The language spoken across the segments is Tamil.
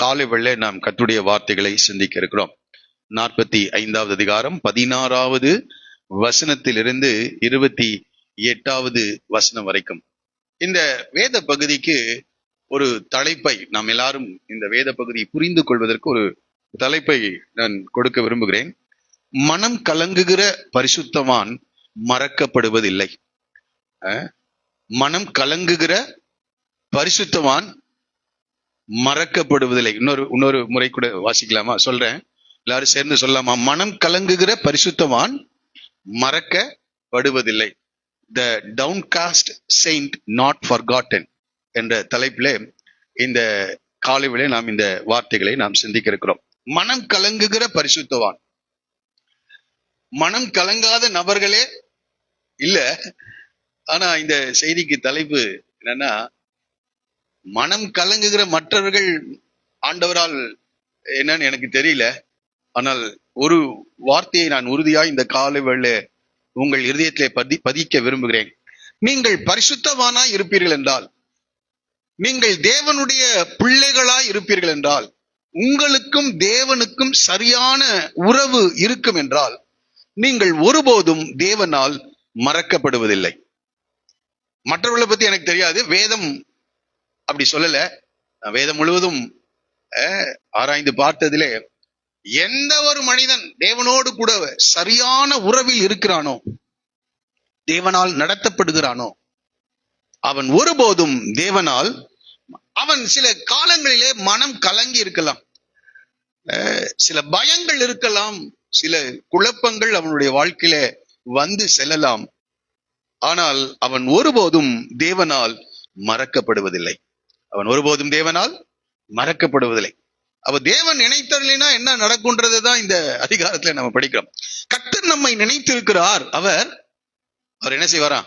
காலை வேளை நாம் கர்த்தருடைய வார்த்தைகளை சிந்திக்க இருக்கிறோம். 45வது அதிகாரம் 16வது வசனத்திலிருந்து 28வது வசனம் வரைக்கும் இந்த வேத பகுதிக்கு ஒரு தலைப்பை நாம் எல்லாரும் இந்த வேத பகுதியை புரிந்து கொள்வதற்கு ஒரு தலைப்பை நான் கொடுக்க விரும்புகிறேன். மனம் கலங்குகிற பரிசுத்தவான் மறக்கப்படுவதில்லை. மனம் கலங்குகிற பரிசுத்தவான் மறக்கப்படுவதில்லை. இன்னொரு முறை கூட வாசிக்கலாமா? சொல்றேன், எல்லாரும் சேர்ந்து சொல்லலாமா? மனம் கலங்குகிற பரிசுத்தவான் மறக்கப்படுவதில்லை. த டவுன்காஸ்ட் செயின்ட் நாட் ஃபர்காட்டன் என்ற தலைப்பிலே இந்த காலையிலே நாம் இந்த வார்த்தைகளை நாம் சிந்திக்க இருக்கிறோம். மனம் கலங்குகிற பரிசுத்தவான். மனம் கலங்காத நபர்களே இல்ல. ஆனா இந்த செய்திக்கு தலைப்பு என்னன்னா, மனம் கலங்குகிற மற்றவர்கள் ஆண்டவரால் என்னன்னு எனக்கு தெரியல. ஆனால் ஒரு வார்த்தையை நான் உறுதியாய் இந்த காலை வேளை உங்கள் இருதயத்திலே பதிக்க விரும்புகிறேன். நீங்கள் பரிசுத்தவானாய் இருப்பீர்கள் என்றால், நீங்கள் தேவனுடைய பிள்ளைகளாய் இருப்பீர்கள் என்றால், உங்களுக்கும் தேவனுக்கும் சரியான உறவு இருக்கும் என்றால், நீங்கள் ஒருபோதும் தேவனால் மறக்கப்படுவதில்லை. மற்றவர்களை பத்தி எனக்கு தெரியாது, வேதம் அப்படி சொல்லல. வேதம் முழுவதும் ஆராய்ந்து பார்த்ததிலே எந்த ஒரு மனிதன் தேவனோடு கூட சரியான உறவில் இருக்கிறானோ, தேவனால் நடத்தப்படுகிறானோ, அவன் ஒருபோதும் தேவனால், அவன் சில காலங்களிலே மனம் கலங்கி இருக்கலாம், சில பயங்கள் இருக்கலாம், சில குழப்பங்கள் அவனுடைய வாழ்க்கையில வந்து செல்லலாம். ஆனால் அவன் ஒருபோதும் தேவனால் மறக்கப்படுவதில்லை. அவன் ஒருபோதும் தேவனால் மறக்கப்படுவதில்லை. அவ தேவன் நினைத்தருளினா என்ன நடக்கும்ன்றதுதான் இந்த அதிகாரத்துல நம்ம படிக்கிறோம். கர்த்தர் நம்மை நினைத்திருக்கிறார். அவர் என்ன செய்வாரா?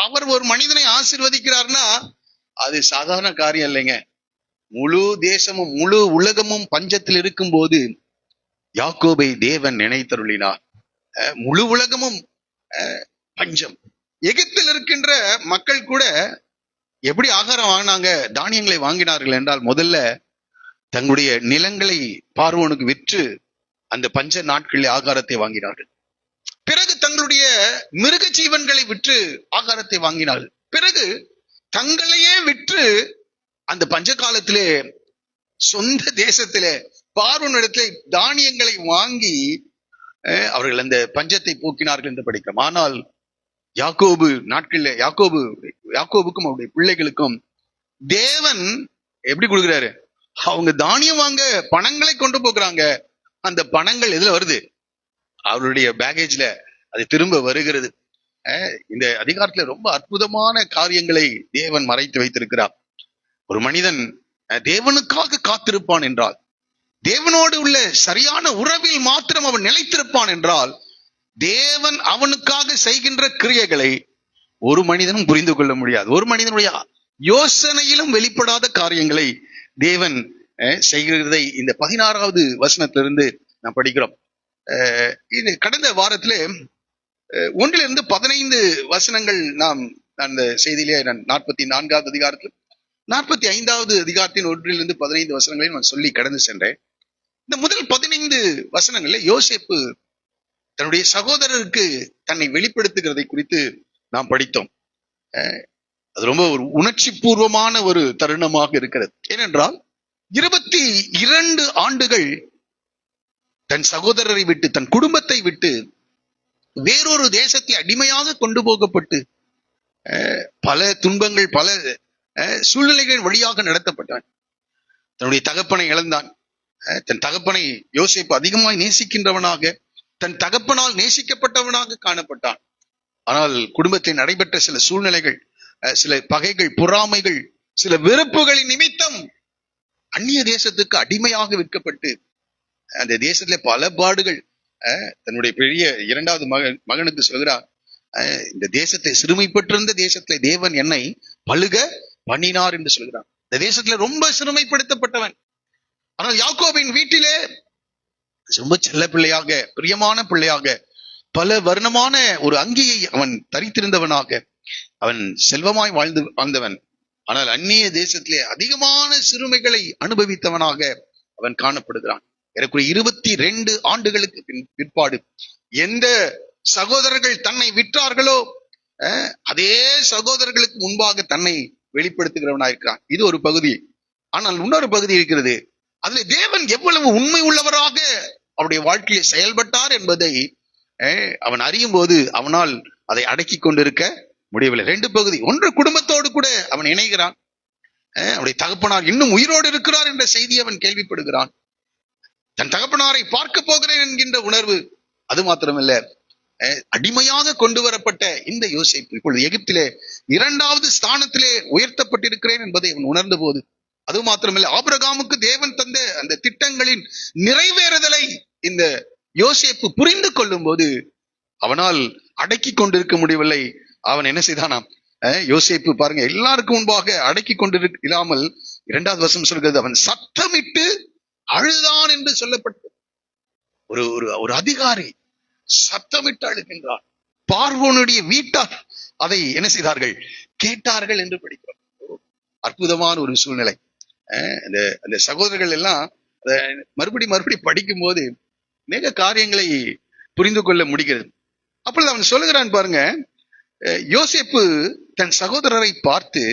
அவர் ஒரு மனிதனை ஆசீர்வதிக்கிறார்னா அது சாதாரண காரியம் இல்லைங்க. முழு தேசமும் முழு உலகமும் பஞ்சத்தில் இருக்கும் போது யாக்கோபை தேவன் நினைத்தருளினார். முழு உலகமும் பஞ்சம். எகிப்தில் இருக்கின்ற மக்கள் கூட எப்படி ஆகாரம் வாங்கினாங்க, தானியங்களை வாங்கினார்கள் என்றால், முதல்ல தங்களுடைய நிலங்களை பார்வோனுக்கு விற்று அந்த பஞ்ச நாட்களில் ஆகாரத்தை வாங்கினார்கள். பிறகு தங்களுடைய மிருக ஜீவன்களை விற்று ஆகாரத்தை வாங்கினார்கள். பிறகு தங்களையே விற்று அந்த பஞ்ச காலத்திலே சொந்த தேசத்திலே பார்வோனிடத்திலே தானியங்களை வாங்கி அவர்கள் அந்த பஞ்சத்தை போக்கினார்கள் என்று படிக்கிறோம். ஆனால் யாக்கோபு நாட்களில் யாக்கோபுக்கும் அவருடைய பிள்ளைகளுக்கும் தேவன் எப்படி கொடுக்கிறாரு? அவங்க தானியம் வாங்க பணங்களை கொண்டு போகிறாங்க. அந்த பணங்கள் எதுல வருது? அவருடைய பேகேஜ்ல அது திரும்ப வருகிறது. இந்த அதிகாரத்துல ரொம்ப அற்புதமான காரியங்களை தேவன் மறைத்து வைத்திருக்கிறார். ஒரு மனிதன் தேவனுக்காக காத்திருப்பான் என்றால், தேவனோடு உள்ள சரியான உறவில் மாத்திரம் அவன் நிலைத்திருப்பான் என்றால், தேவன் அவனுக்காக செய்கின்ற கிரியைகளை ஒரு மனிதனும் புரிந்து கொள்ள முடியாது. ஒரு மனிதனுடைய யோசனையிலும் வெளிப்படாத காரியங்களை தேவன் செய்கிறதை இந்த 16வது வசனத்திலிருந்து நாம் படிக்கிறோம். இது கடந்த வாரத்திலே 1 to 15 வசனங்கள் நாம் அந்த செய்தியிலே 44வது அதிகாரத்தில் 45வது அதிகாரத்தின் 1 to 15 வசனங்களையும் நான் சொல்லி கடந்து சென்றேன். இந்த முதல் 15 வசனங்கள்ல யோசேப்பு தன்னுடைய சகோதரருக்கு தன்னை வெளிப்படுத்துகிறதை குறித்து நாம் படித்தோம். அது ரொம்ப ஒரு உணர்ச்சி பூர்வமான ஒரு தருணமாக இருக்கிறது. ஏனென்றால் 22 ஆண்டுகள் தன் சகோதரரை விட்டு, தன் குடும்பத்தை விட்டு வேறொரு தேசத்தை அடிமையாக கொண்டு போகப்பட்டு பல துன்பங்கள், பல சூழ்நிலைகளின் வழியாக நடத்தப்பட்டான். தன்னுடைய தகப்பனை இழந்தான். தன் தகப்பனை யோசேப்பு அதிகமாய் நேசிக்கின்றவனாக, தன் தகப்பனால் நேசிக்கப்பட்டவனாக காணப்பட்டான். ஆனால் குடும்பத்தில் நடைபெற்ற சில சூழ்நிலைகள், சில பகைகள், பொறாமைகள், சில வெறுப்புகளின் நிமித்தம் அந்நிய தேசத்துக்கு அடிமையாக விற்கப்பட்டு அந்த தேசத்துல பல பாடுகள். தன்னுடைய பெரிய 2வது மகனுக்கு சொல்கிறார், இந்த தேசத்தை சிறுமைப்பட்டிருந்த தேசத்துல தேவன் என்னை பழுக பண்ணினார் என்று சொல்கிறார். இந்த தேசத்துல ரொம்ப சிறுமைப்படுத்தப்பட்டவன். ஆனால் யாக்கோபின் வீட்டிலே ரொம்ப செல்ல பிள்ளையாக, பிரியமான பிள்ளையாக, பல வர்ணமான ஒரு அங்கியை அவன் தரித்திருந்தவனாக, அவன் செல்வமாய் வாழ்ந்தவன். ஆனால் அந்நிய தேசத்திலே அதிகமான சிறுமைகளை அனுபவித்தவனாக அவன் காணப்படுகிறான். எனக்கு 22 ஆண்டுகளுக்கு பிற்பாடு எந்த சகோதரர்கள் தன்னை விற்றார்களோ அதே சகோதரர்களுக்கு முன்பாக தன்னை வெளிப்படுத்துகிறவனாயிருக்கிறான். இது ஒரு பகுதி. ஆனால் இன்னொரு பகுதி இருக்கிறது. அதுல தேவன் எவ்வளவு உண்மை உள்ளவராக அவருடைய வாழ்க்கையை செயல்பட்டார் என்பதை அவன் அறியும் போது அவனால் அதை அடக்கி கொண்டிருக்க முடியவில்லை. 2 பகுதி. ஒன்று, குடும்பத்தோடு கூட அவன் இணைகிறான். அவருடைய தகப்பனார் இன்னும் உயிரோடு இருக்கிறார் என்ற செய்தி அவன் கேள்விப்படுகிறான். தன் தகப்பனாரை பார்க்க போகிறேன் என்கின்ற உணர்வு. அது மாத்திரமல்ல, அடிமையாக கொண்டு வரப்பட்ட இந்த யோசேப்பு இப்பொழுது எகிப்திலே 2வது ஸ்தானத்திலே உயர்த்தப்பட்டிருக்கிறேன் என்பதை அவன் உணர்ந்த போது, அது மாத்திரமல்ல, ஆபிரகாமுக்கு தேவன் தந்த அந்த திட்டங்களின் நிறைவேறுதலை இந்த யோசேப்பு புரிந்து கொள்ளும் போது அவனால் அடக்கி கொண்டிருக்க முடியவில்லை. அவன் என்ன செய்தானாம்? யோசேப்பு பாருங்க, எல்லாருக்கும் முன்பாக அடக்கி கொண்டிருக்காமல் 2வது வசனம் சொல்கிறது, அவன் சத்தமிட்டு அழுதான் என்று சொல்லப்பட்ட ஒரு அதிகாரி சத்தமிட்டு அழுகின்றார். பார்வோனுடைய வீட்டார் அதை என்ன செய்தார்கள்? கேட்டார்கள் என்று படிக்கிறோம். அற்புதமான ஒரு சூழ்நிலை. அந்த சகோதரர்கள் எல்லாம் மறுபடி படிக்கும் போது மிக காரியங்களை புரிந்து கொள்ள முடிகிறது. அப்பொழுது அவன் சொல்லுகிறான் பாருங்க, யோசேப்பு தன் சகோதரரை பார்த்து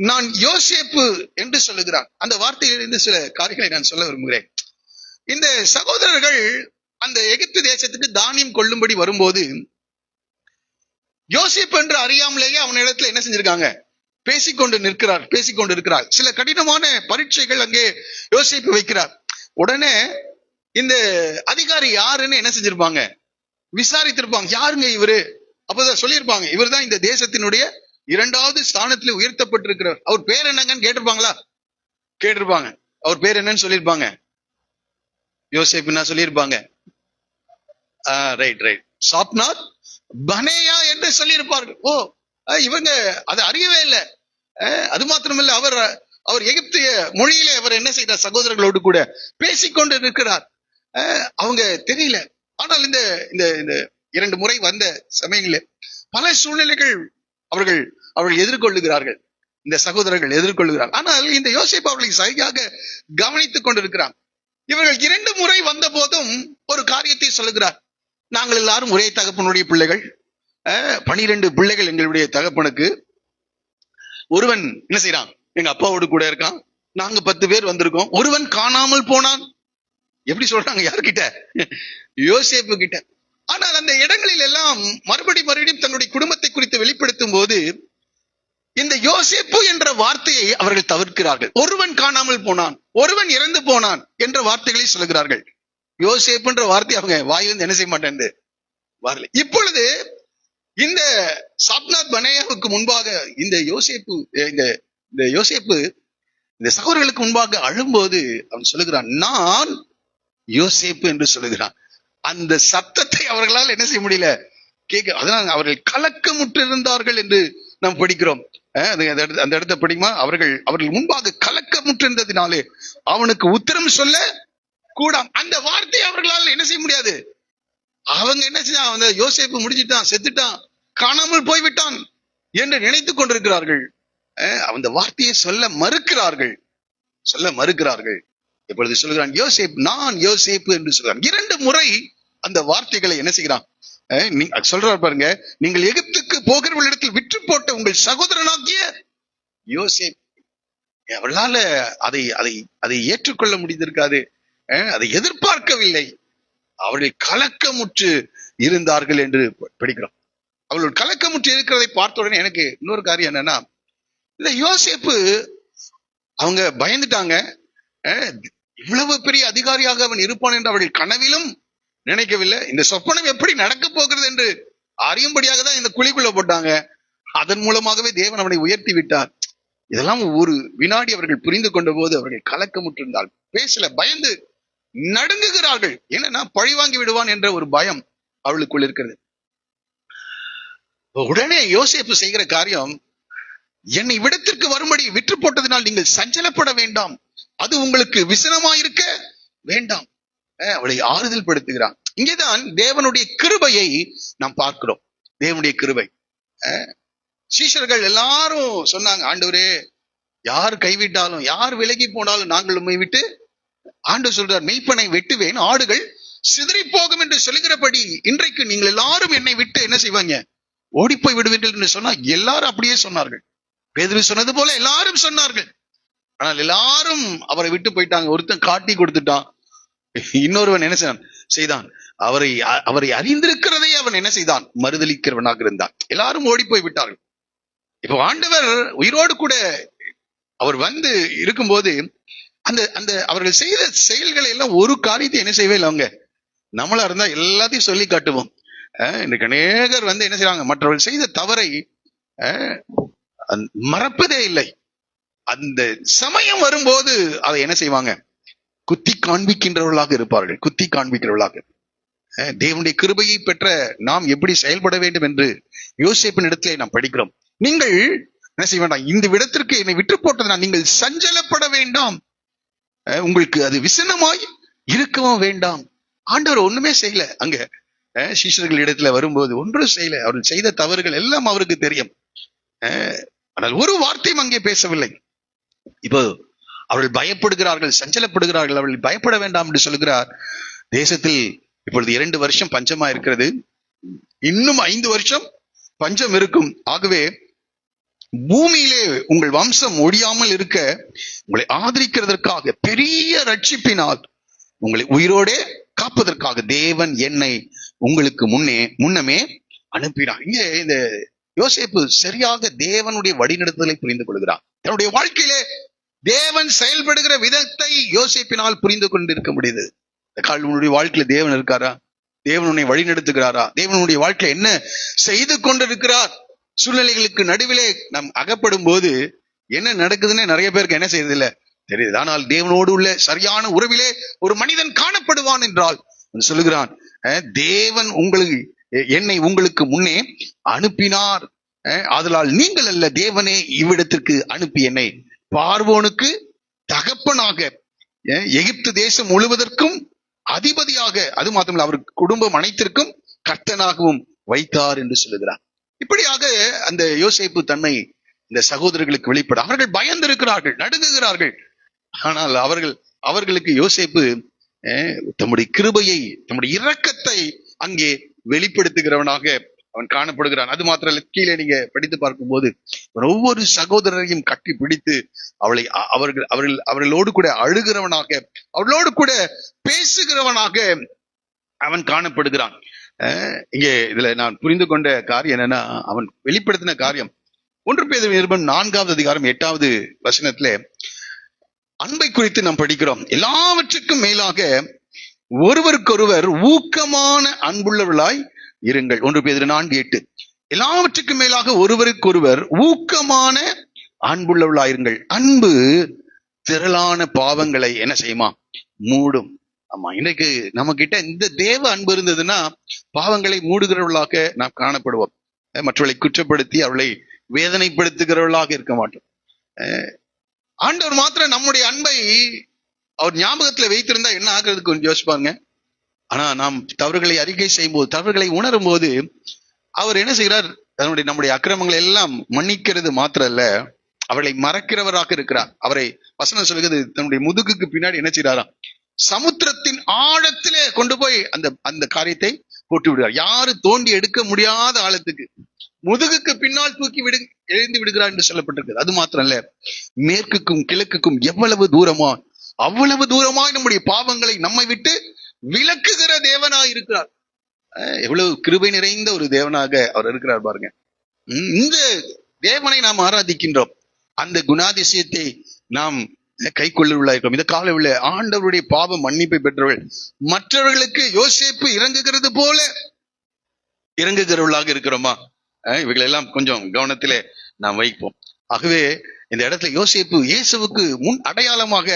நான் யோசேப்பு என்று சொல்லுகிறான். அந்த வார்த்தையிலிருந்து சில காரியங்களை நான் சொல்ல விரும்புகிறேன். இந்த சகோதரர்கள் அந்த எகிப்து தேசத்துக்கு தானியம் கொள்ளும்படி வரும்போது யோசேப்பு என்று அறியாமலேயே அவனிடத்துல என்ன செஞ்சிருக்காங்க? பேசிக்கொண்டு இருக்கிறார். சில கடினமான பரீட்சைகள் அங்கே யோசேப்பு வைக்கிறார். உடனே இந்த அதிகாரி யாருன்னு என்ன செஞ்சிருப்பாங்க? விசாரித்திருப்பாங்க. யாருங்க இவரு? அப்பதான் சொல்லியிருப்பாங்க, இவர் தான் இந்த தேசத்தினுடைய 2வது ஸ்தானத்தில் உயர்த்தப்பட்டிருக்கிறார். அவர் பேர் என்னங்கன்னு கேட்டிருப்பாங்களா? கேட்டிருப்பாங்க. அவர் பேர் என்னன்னு சொல்லியிருப்பாங்க. யோசேப்புன்னா சொல்லியிருப்பாங்க. ரைட் சாப்நாத் பனேயா என்று சொல்லியிருப்பார்கள். இவங்க அதை அறியவே இல்லை. அது மாத்திரமல்ல, அவர் எகிப்திய மொழியிலே அவர் என்ன செய்தார்? சகோதரர்களோடு கூட பேசிக்கொண்டு இருக்கிறார். அவங்க தெரியல. ஆனால் இந்த 2 முறை வந்த சமயங்களில் பல சூழ்நிலைகள் அவர்கள் எதிர்கொள்ளுகிறார்கள். இந்த சகோதரர்கள் எதிர்கொள்ளுகிறார். ஆனால் இந்த யோசேப்பு அவர்களை சரியாக கவனித்துக் கொண்டிருக்கிறார். இவர்கள் 2 முறை வந்த போதும் ஒரு காரியத்தை சொல்லுகிறார். நாங்கள் எல்லாரும் ஒரே தகப்பனுடைய பிள்ளைகள், 12 பிள்ளைகள் எங்களுடைய தகப்பனுக்கு. ஒருவன் என்ன செய்யறான்? எங்க அப்பாவோடு கூட இருக்கான். நாங்க 10 பேர் வந்திருக்கோம். ஒருவன் காணாமல் போனான். எப்படி சொல்றாங்க? யார்கிட்ட? யோசேப்பு கிட்ட. ஆனால் அந்த இடங்களில் எல்லாம் மறுபடியும் தன்னுடைய குடும்பத்தை குறித்து வெளிப்படுத்தும் போது இந்த யோசேப்பு என்ற வார்த்தையை அவர்கள் தவிர்க்கிறார்கள். ஒருவன் காணாமல் போனான், ஒருவன் இறந்து போனான் என்ற வார்த்தைகளை சொல்லுகிறார்கள். யோசேப்பு என்ற வார்த்தை அவங்க வாயிலிருந்து என்ன செய்ய மாட்டேன் வரல. இப்பொழுது இந்த சாப்நாத் பனேயாவுக்கு முன்பாக இந்த யோசேப்பு இந்த சகோதரர்களுக்கு முன்பாக அழும்போது அவன் சொல்லுகிறான், நான் யோசேப்பு என்று சொல்லுகிறான். அந்த சத்தத்தை அவர்களால் என்ன செய்ய முடியல, கேட்க. அதனால் அவர்கள் கலக்கமுற்று இருந்தார்கள் என்று நாம் படிக்கிறோம். அந்த இடத்தை படிக்குமா? அவர்கள் முன்பாக கலக்கமுற்று இருந்ததினாலே அவனுக்கு உத்தரம் சொல்ல கூட அந்த வார்த்தையை அவர்களால் என்ன செய்ய முடியாது. அவங்க என்ன செஞ்சான்? அந்த யோசேப்பு முடிஞ்சிட்டான், செத்துட்டான், காணாமல் போய்விட்டான் என்று நினைத்துக் கொண்டிருக்கிறார்கள். அந்த வார்த்தையை சொல்ல மறுக்கிறார்கள். இப்பொழுது சொல்லுகிறான், நான் யோசேப்பு என்று சொல்றான். 2 முறை அந்த வார்த்தைகளை என்ன செய்கிறான்? சொல்றார் பாருங்க, நீங்கள் எகிப்துக்கு போகிறவர்களிடத்தில் விற்று போட்ட உங்கள் சகோதரனாகிய யோசேப்பு. அவர்களால அதை ஏற்றுக்கொள்ள முடிந்திருக்காது. அதை எதிர்பார்க்கவில்லை. அவர்கள் கலக்கமுற்று இருந்தார்கள் என்று படிக்கிறோம். அவர்கள் கலக்கமுற்று இருக்கிறதை பார்த்த உடனே எனக்கு இன்னொரு காரியம் என்னன்னா, இந்த யோசேப்பு அவங்க பயந்துட்டாங்க. இவ்வளவு பெரிய அதிகாரியாக அவன் இருப்பான் என்று அவர்கள் கனவிலும் நினைக்கவில்லை. இந்த சொப்பனம் எப்படி நடக்க போகிறது என்று அறியும்படியாக தான் இந்த குழிக்குள்ள போட்டாங்க. அதன் மூலமாகவே தேவன் அவனை உயர்த்தி விட்டார். இதெல்லாம் ஒரு வினாடி அவர்கள் புரிந்து கொண்ட போது அவர்கள் கலக்கமுற்றிருந்தால் பேசல, பயந்து நடுங்குகிறார்கள். என்னன்னா, பழிவாங்கி விடுவான் என்ற ஒரு பயம் அவளுக்குள் இருக்கிறது. உடனே யோசேப்பு செய்கிற காரியம், என்னை விடத்திற்கு வரும்படி விற்று போட்டதினால் நீங்கள் சஞ்சலப்பட வேண்டாம், அது உங்களுக்கு விசனமாயிருக்க வேண்டாம். அவளை ஆறுதல் படுத்துகிறான். இங்கேதான் தேவனுடைய கிருபையை நாம் பார்க்கிறோம். தேவனுடைய கிருபை. சீஷர்கள் எல்லாரும் சொன்னாங்க, ஆண்டவரே யார் கைவிட்டாலும், யார் விலகி போனாலும் நாங்கள் உம்மை விட்டு, ஆண்டவர் சொல்றார், மெய்ப்பனை வெட்டுவேன், ஆடுகள் சிதறி போகும் என்று சொல்லுகிறபடி இன்றைக்கு நீங்கள் எல்லாரும் என்னை விட்டு என்ன செய்வாங்க, ஓடி போய் விடுவீர்கள் என்று சொன்னா எல்லாரும் அப்படியே சொன்னார்கள். பேதுரு சொன்னது போல எல்லாரும் சொன்னார்கள். ஆனால் எல்லாரும் அவரை விட்டு போயிட்டாங்க. ஒருத்தன் காட்டி கொடுத்துட்டான், இன்னொருவன் என்ன செய்தான், அவரை அறிந்திருக்கிறதை அவன் என்ன செய்தான், மறுதலிக்கிறவனாக இருந்தான். எல்லாரும் ஓடி போய் விட்டார்கள். இப்போ ஆண்டவர் உயிரோடு கூட அவர் வந்து இருக்கும்போது அந்த அந்த அவர்கள் செய்த செயல்களை எல்லாம் ஒரு காரியத்தை என்ன செய்வே இல்லை. அவங்க நம்மளா இருந்தா எல்லாத்தையும் சொல்லி காட்டுவோம். இன்னைக்கு அநேகர் வந்து என்ன செய்வாங்க, மற்றவர்கள் செய்த தவறை மறப்பதே இல்லை. அந்த சமயம் வரும்போது அதை என்ன செய்வாங்க, குத்தி காண்பிக்கின்றவர்களாக இருப்பார்கள். குத்தி காண்பிக்கிறவர்களாக. தேவனுடைய கிருபையை பெற்ற நாம் எப்படி செயல்பட வேண்டும் என்று யோசேப்பின் இடத்திலே நாம் படிக்கிறோம். நீங்கள் என்ன செய்ய வேண்டாம், இந்த விடத்திற்கு என்னை விட்டு போட்டதுனா நீங்கள் சஞ்சலப்பட வேண்டாம், உங்களுக்கு அது விசனமாய் இருக்கவும் வேண்டாம். ஆண்டவர் ஒண்ணுமே செய்யல. அங்க சீஷர்கள் இடத்துல வரும்போது ஒன்றும் செய்யல. அவர்கள் செய்த தவறுகள் எல்லாம் அவருக்கு தெரியும். ஆனால் ஒரு வார்த்தையும் அங்கே பேசவில்லை. இப்போ அவர்கள் பயப்படுகிறார்கள், சஞ்சலப்படுகிறார்கள். அவர்கள் பயப்பட வேண்டாம் என்று சொல்கிறார். தேசத்தில் இப்பொழுது 2 வருஷம் பஞ்சமா இருக்கிறது, இன்னும் 5 வருஷம் பஞ்சம் இருக்கும். ஆகவே பூமியிலே உங்கள் வம்சம் ஒழியாமல் இருக்க உங்களை ஆதரிக்கிறதற்காக பெரிய ரட்சிப்பினால் உங்களை உயிரோடே காப்பதற்காக தேவன் என்னை உங்களுக்கு முன்னமே அனுப்பினார். இங்கே இந்த யோசேப்பு சரியாக தேவனுடைய வழிநடத்துதலை புரிந்து கொள்கிறார். தன்னுடைய வாழ்க்கையிலே தேவன் செயல்படுகிற விதத்தை யோசேப்பினால் புரிந்து கொண்டிருக்க முடியுது. உன்னுடைய வாழ்க்கையில தேவன் இருக்காரா? தேவன் உன்னை வழி நடத்துகிறாரா? தேவனுடைய வாழ்க்கையில என்ன செய்து கொண்டிருக்கிறார்? சூழ்நிலைகளுக்கு நடுவிலே நாம் அகப்படும் போது என்ன நடக்குதுன்னு நிறைய பேருக்கு என்ன செய்யறதில்லை, தெரியுது. ஆனால் தேவனோடு உள்ள சரியான உறவிலே ஒரு மனிதன் காணப்படுவான் என்றால் சொல்லுகிறான், தேவன் என்னை உங்களுக்கு முன்னே அனுப்பினார், ஆதலால் நீங்கள் அல்ல, தேவனே இவ்விடத்திற்கு அனுப்பி என்னை பார்வோனுக்கு தகப்பனாக, எகிப்து தேசம் முழுவதற்கும் அதிபதியாக, அது மாத்திரமல்ல அவர் குடும்பம் அனைத்திற்கும் கர்த்தனாகவும் வைத்தார் என்று சொல்லுகிறார். இப்படியாக அந்த யோசேப்பு தன்னை இந்த சகோதரர்களுக்கு வெளிப்பட அவர்கள் பயந்திருக்கிறார்கள், நடுங்குகிறார்கள். ஆனால் அவர்களுக்கு யோசேப்பு தம்முடைய கிருபையை, தம்முடைய இரக்கத்தை அங்கே வெளிப்படுத்துகிறவனாக அவன் காணப்படுகிறான். அது மாத்திரம் கீழே நீங்க படித்து பார்க்கும் போது ஒவ்வொரு சகோதரரையும் கட்டி பிடித்து அவர்களோடு கூட அழுகிறவனாக, அவர்களோடு கூட பேசுகிறவனாக அவன் காணப்படுகிறான். இங்கே இதுல நான் புரிந்து கொண்ட காரியம் என்னன்னா, அவன் வெளிப்படுத்தின காரியம் 1 பேதுரு நிருபம் 4வது அதிகாரம் 8வது வசனத்திலே அன்பை குறித்து நாம் படிக்கிறோம். எல்லாவற்றுக்கும் மேலாக ஒருவருக்கொருவர் ஊக்கமான அன்புள்ளவர்களாய் இருங்கள். 1 பேதுரு 4:8. எல்லாவற்றுக்கும் மேலாக ஒருவருக்கொருவர் ஊக்கமான அன்புள்ளவர்களாயிருங்கள். அன்பு திரளான பாவங்களை என்ன செய்யுமா, மூடும். ஆமா, இன்னைக்கு நம்ம கிட்ட இந்த தேவ அன்பு இருந்ததுன்னா பாவங்களை மூடுகிறவர்களாக நாம் காணப்படுவோம். மற்றவர்களை குற்றப்படுத்தி அவர்களை வேதனைப்படுத்துகிறவர்களாக இருக்க மாட்டோம். ஆண்டவர் மாத்திரம் நம்முடைய அன்பை அவர் ஞாபகத்துல வைத்திருந்தா என்ன ஆகிறதுக்கு கொஞ்சம் யோசிப்பாங்க. ஆனா நாம் தவறுகளை அறிக்கை செய்யும் போது, தவறுகளை உணரும் போது அவர் என்ன செய்கிறார், நம்முடைய அக்கிரமங்களை எல்லாம் மன்னிக்கிறது மாத்திரம் அல்ல, அவர்களை மறக்கிறவராக இருக்கிறார். அவரை வசனம் சொல்கிறது, தன்னுடைய முதுகுக்கு பின்னாடி என்ன செய்யறாராம், சமுத்திரத்தின் ஆழத்திலே கொண்டு போய் அந்த காரியத்தை போட்டு விடுகிறார். யாரு தோண்டி எடுக்க முடியாத ஆழத்துக்கு முதுகுக்கு பின்னால் தூக்கி எழுந்து விடுகிறார் என்று சொல்லப்பட்டிருக்கு. அது மாத்திரம் இல்ல, மேற்குக்கும் கிழக்குக்கும் எவ்வளவு தூரமா அவ்வளவு தூரமாய் நம்முடைய பாவங்களை நம்மை விட்டு விலக்குகிற தேவனாய் இருக்கிறார். எவ்வளவு கிருபை நிறைந்த ஒரு தேவனாக அவர் இருக்கிறார் பாருங்க. இந்த தேவனை நாம் ஆராதிக்கின்றோம். அந்த குணாதிசயத்தை நாம் கை கொள்ளுள்ளாயிருக்கிறோம். இந்த கால உள்ள ஆண்டவருடைய பாவ மன்னிப்பை பெற்றவர்கள் மற்றவர்களுக்கு யோசேப்பு இறங்குகிறது போல இறங்குகிறவர்களாக இருக்கிறோமா? இவைகளெல்லாம் கொஞ்சம் கவனத்திலே நாம் வைப்போம். ஆகவே இந்த இடத்துல யோசேப்பு இயேசுவுக்கு முன் அடையாளமாக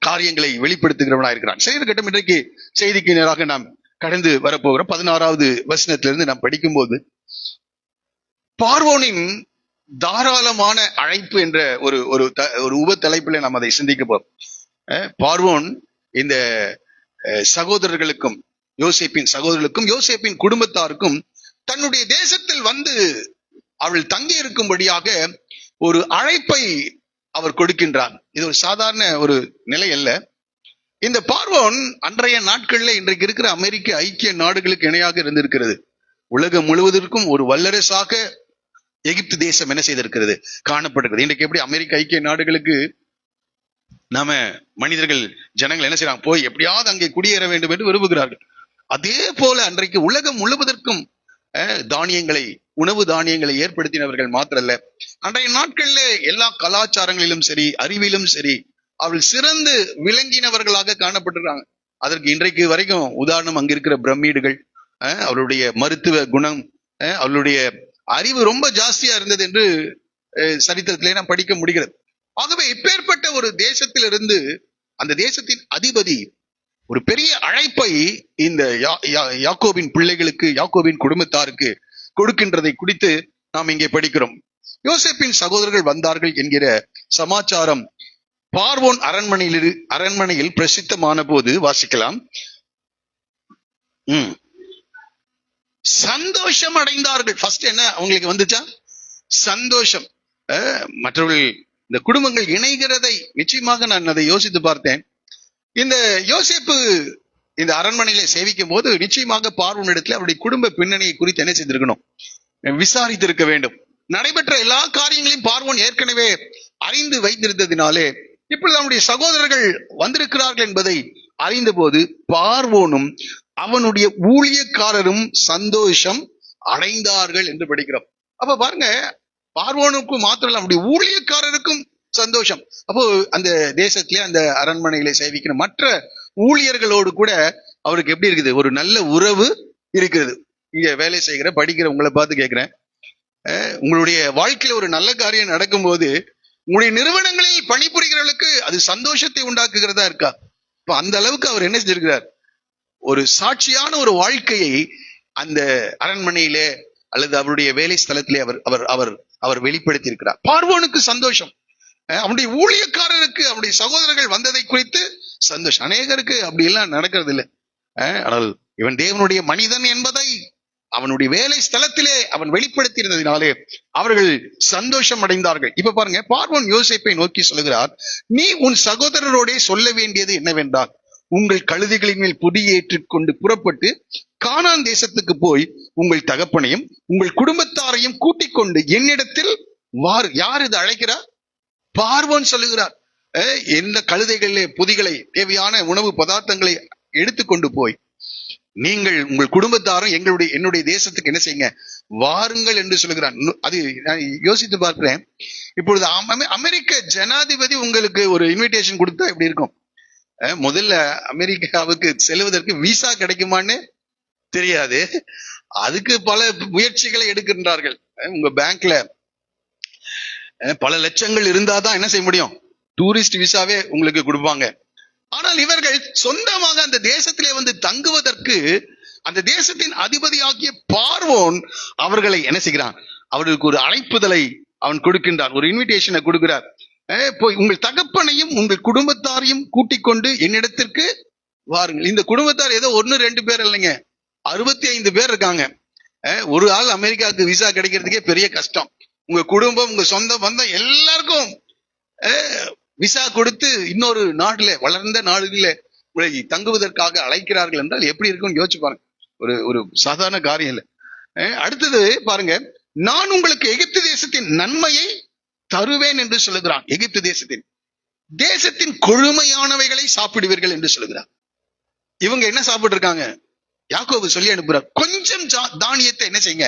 காரியங்களை வெளிப்படுத்துகிறவனா இருக்கிறான். சரி, கட்டம் இன்றைக்கு செய்திக்கு நேராக நாம் கடந்து வரப்போகிறோம். 16வது வசனத்திலிருந்து நாம் படிக்கும் போது பார்வோனின் தாராளமான அழைப்பு என்ற ஒரு உப தலைப்பில் நாம் அதை சிந்திக்க போறோம். பார்வோன் இந்த சகோதரர்களுக்கும், யோசேப்பின் சகோதரர்களுக்கும், யோசேப்பின் குடும்பத்தாருக்கும் தன்னுடைய தேசத்தில் வந்து அவள் தங்கி இருக்கும்படியாக ஒரு அழைப்பை அவர் கொடுக்கின்றார். இது ஒரு சாதாரண ஒரு நிலை அல்ல. இந்த பார்வோன் அன்றைய நாட்கள்ல இன்றைக்கு இருக்கிற அமெரிக்க ஐக்கிய நாடுகளுக்கு இணையாக இருந்திருக்கிறது. உலகம் முழுவதற்கும் ஒரு வல்லரசாக எகிப்து தேசம் என்ன செய்திருக்கிறது, காணப்படுகிறது. இன்றைக்கு எப்படி அமெரிக்க ஐக்கிய நாடுகளுக்கு நாம மனிதர்கள் ஜனங்கள் என்ன செய்யறாங்க, போய் எப்படியாவது அங்கே குடியேற வேண்டும் என்று விரும்புகிறார்கள். அதே போல அன்றைக்கு உலகம் முழுவதற்கும் தானியங்களை, உணவு தானியங்களை ஏற்படுத்தினவர்கள் மாத்திரல்ல, அன்றைய நாட்கள்ல எல்லா கலாச்சாரங்களிலும் சரி, அறிவிலும் சரி, அவர்கள் சிறந்து விளங்கினவர்களாக காணப்பட்டிருக்காங்க. அதற்கு இன்றைக்கு வரைக்கும் உதாரணம் அங்க இருக்கிற பிரமிடுகள், அவருடைய மருத்துவ குணம், அவருடைய அறிவு ரொம்ப ஜாஸ்தியா இருந்தது என்று சரித்திரத்திலே நாம் படிக்க முடிகிறது. ஆகவே இப்பேற்பட்ட ஒரு தேசத்திலிருந்து அந்த தேசத்தின் அதிபதி ஒரு பெரிய அழைப்பை இந்த யாக்கோபின் பிள்ளைகளுக்கு, யாக்கோபின் குடும்பத்தாருக்கு கொடுக்கின்றதை குறித்து நாம் இங்கே படிக்கிறோம். யோசேப்பின் சகோதரர்கள் வந்தார்கள் என்கிற சமாச்சாரம் பார்வோன் அரண்மனையில் பிரசித்தமான போது வாசிக்கலாம். சந்தோஷம் அடைந்தார்கள். ஃபர்ஸ்ட் என்ன அவங்களுக்கு வந்துச்சா? சந்தோஷம். மற்றவர்கள் இந்த குடும்பங்கள் இணைகிறதை நிச்சயமாக நான் அதை யோசித்து பார்த்தேன். இந்த யோசேப்பு இந்த அரண்மனையில சேவிக்கும் போது நிச்சயமாக பார்வோன் இடத்துல அவருடைய குடும்ப பின்னணியை குறித்து என்ன செய்திருக்கணும், விசாரித்திருக்க வேண்டும். நடைபெற்ற எல்லா காரியங்களையும் பார்வோன் ஏற்கனவே அறிந்து வைத்திருந்ததினாலே இப்பொழுது அவனுடைய சகோதரர்கள் வந்திருக்கிறார்கள் என்பதை அறிந்த போது பார்வோனும் அவனுடைய ஊழியக்காரரும் சந்தோஷம் அடைந்தார்கள் என்று படிக்கிறோம். அப்ப பாருங்க, பார்வோனுக்கும் மாத்திரம் அவனுடைய ஊழியக்காரருக்கும் சந்தோஷம். அப்போ அந்த தேசத்திலே அந்த அரண்மனையில சேவிக்கிற மற்ற ஊழியர்களோடு கூட அவருக்கு எப்படி இருக்குது, ஒரு நல்ல உறவு இருக்கிறது. இங்க வேலை செய்கிற படிக்கிற உங்களை பார்த்து கேட்கிறேன், உங்களுடைய வாழ்க்கையில ஒரு நல்ல காரியம் நடக்கும் போது உங்களுடைய நிறுவனங்களில் பணிபுரிகிறவர்களுக்கு அது சந்தோஷத்தை உண்டாக்குகிறதா இருக்கா? இப்ப அந்த அளவுக்கு அவர் என்ன செஞ்சிருக்கிறார், ஒரு சாட்சியான ஒரு வாழ்க்கையை அந்த அரண்மனையிலே அல்லது அவருடைய வேலை ஸ்தலத்திலே அவர் அவர் அவர் அவர் வெளிப்படுத்தி இருக்கிறார். பார்வோனுக்கு சந்தோஷம், அவனுடைய ஊழியக்காரருக்கு அவனுடைய சகோதரர்கள் வந்ததை குறித்து சந்தோஷம். அநேகருக்கு அப்படி எல்லாம் நடக்கிறது இல்லை. ஆனால் இவன் தேவனுடைய மனிதன் என்பதை அவனுடைய வேலை ஸ்தலத்திலே அவன் வெளிப்படுத்தி இருந்ததினாலே அவர்கள் சந்தோஷம் அடைந்தார்கள். இப்ப பாருங்க, பார்வோன் யோசேப்பை நோக்கி சொல்லுகிறார், நீ உன் சகோதரரோடே சொல்ல வேண்டியது என்னவென்றால், உங்கள் கழுதைகளின் மேல் பொடியேற்றிக் கொண்டு புறப்பட்டு கானான் தேசத்துக்கு போய் உங்கள் தகப்பனையும் உங்கள் குடும்பத்தாரையும் கூட்டிக் கொண்டு என்னிடத்தில் வாரு. யார் இது அழைக்கிறார்? பார்வோன் சொல்லுகிறார். எந்த கழுதைகளிலே பொதிகளை, தேவையான உணவு பதார்த்தங்களை எடுத்துக்கொண்டு போய் நீங்கள் உங்கள் குடும்பத்தாரும் என்னுடைய தேசத்துக்கு என்ன செய்யுங்க, வாருங்கள் என்று சொல்லுகிறான். அது நான் யோசித்து பார்க்கிறேன். இப்பொழுது அமெரிக்க ஜனாதிபதி உங்களுக்கு ஒரு இன்விடேஷன் கொடுத்தா எப்படி இருக்கும்? முதல்ல அமெரிக்காவுக்கு செல்வதற்கு விசா கிடைக்குமான்னு தெரியாது. அதுக்கு பல முயற்சிகளை எடுக்கின்றார்கள். உங்க பேங்க்ல பல லட்சங்கள் இருந்தாதான் என்ன செய்ய முடியும், டூரிஸ்ட் விசாவே உங்களுக்கு கொடுப்பாங்க. ஆனால் இவர்கள் சொந்தமாக அந்த தேசத்திலே வந்து தங்குவதற்கு அந்த தேசத்தின் அதிபதியாகிய பார்வோன் அவர்களை என்ன செய்கிறான், அவர்களுக்கு ஒரு அழைப்புதலை அவன் கொடுக்கின்றான், ஒரு இன்விடேஷனை கொடுக்கிறார். போய் உங்கள் தகப்பனையும் உங்கள் குடும்பத்தாரையும் கூட்டிக் கொண்டு என்னிடத்திற்கு வாருங்கள். இந்த குடும்பத்தார் ஏதோ 1-2 பேர் இல்லைங்க, 65 பேர் இருக்காங்க. ஒரு ஆள் அமெரிக்காவுக்கு விசா கிடைக்கிறதுக்கே பெரிய கஷ்டம். உங்க குடும்பம், உங்க சொந்த பந்தம் எல்லாருக்கும் விசா கொடுத்து இன்னொரு நாடுல, வளர்ந்த நாடுகளில தங்குவதற்காக அழைக்கிறார்கள் என்றால் எப்படி இருக்கும்னு யோசிச்சு பாருங்க. ஒரு சாதாரண காரியம் இல்லை. அடுத்தது பாருங்க, நான் உங்களுக்கு எகிப்து தேசத்தின் நன்மையை தருவேன் என்று சொல்லுகிறான். எகிப்து தேசத்தின் கொழுமையானவைகளை சாப்பிடுவீர்கள் என்று சொல்லுகிறார். இவங்க என்ன சாப்பிட்டு இருக்காங்க? யாக்கோபு சொல்லி அனுப்புறார், கொஞ்சம் தானியத்தை என்ன செய்யுங்க,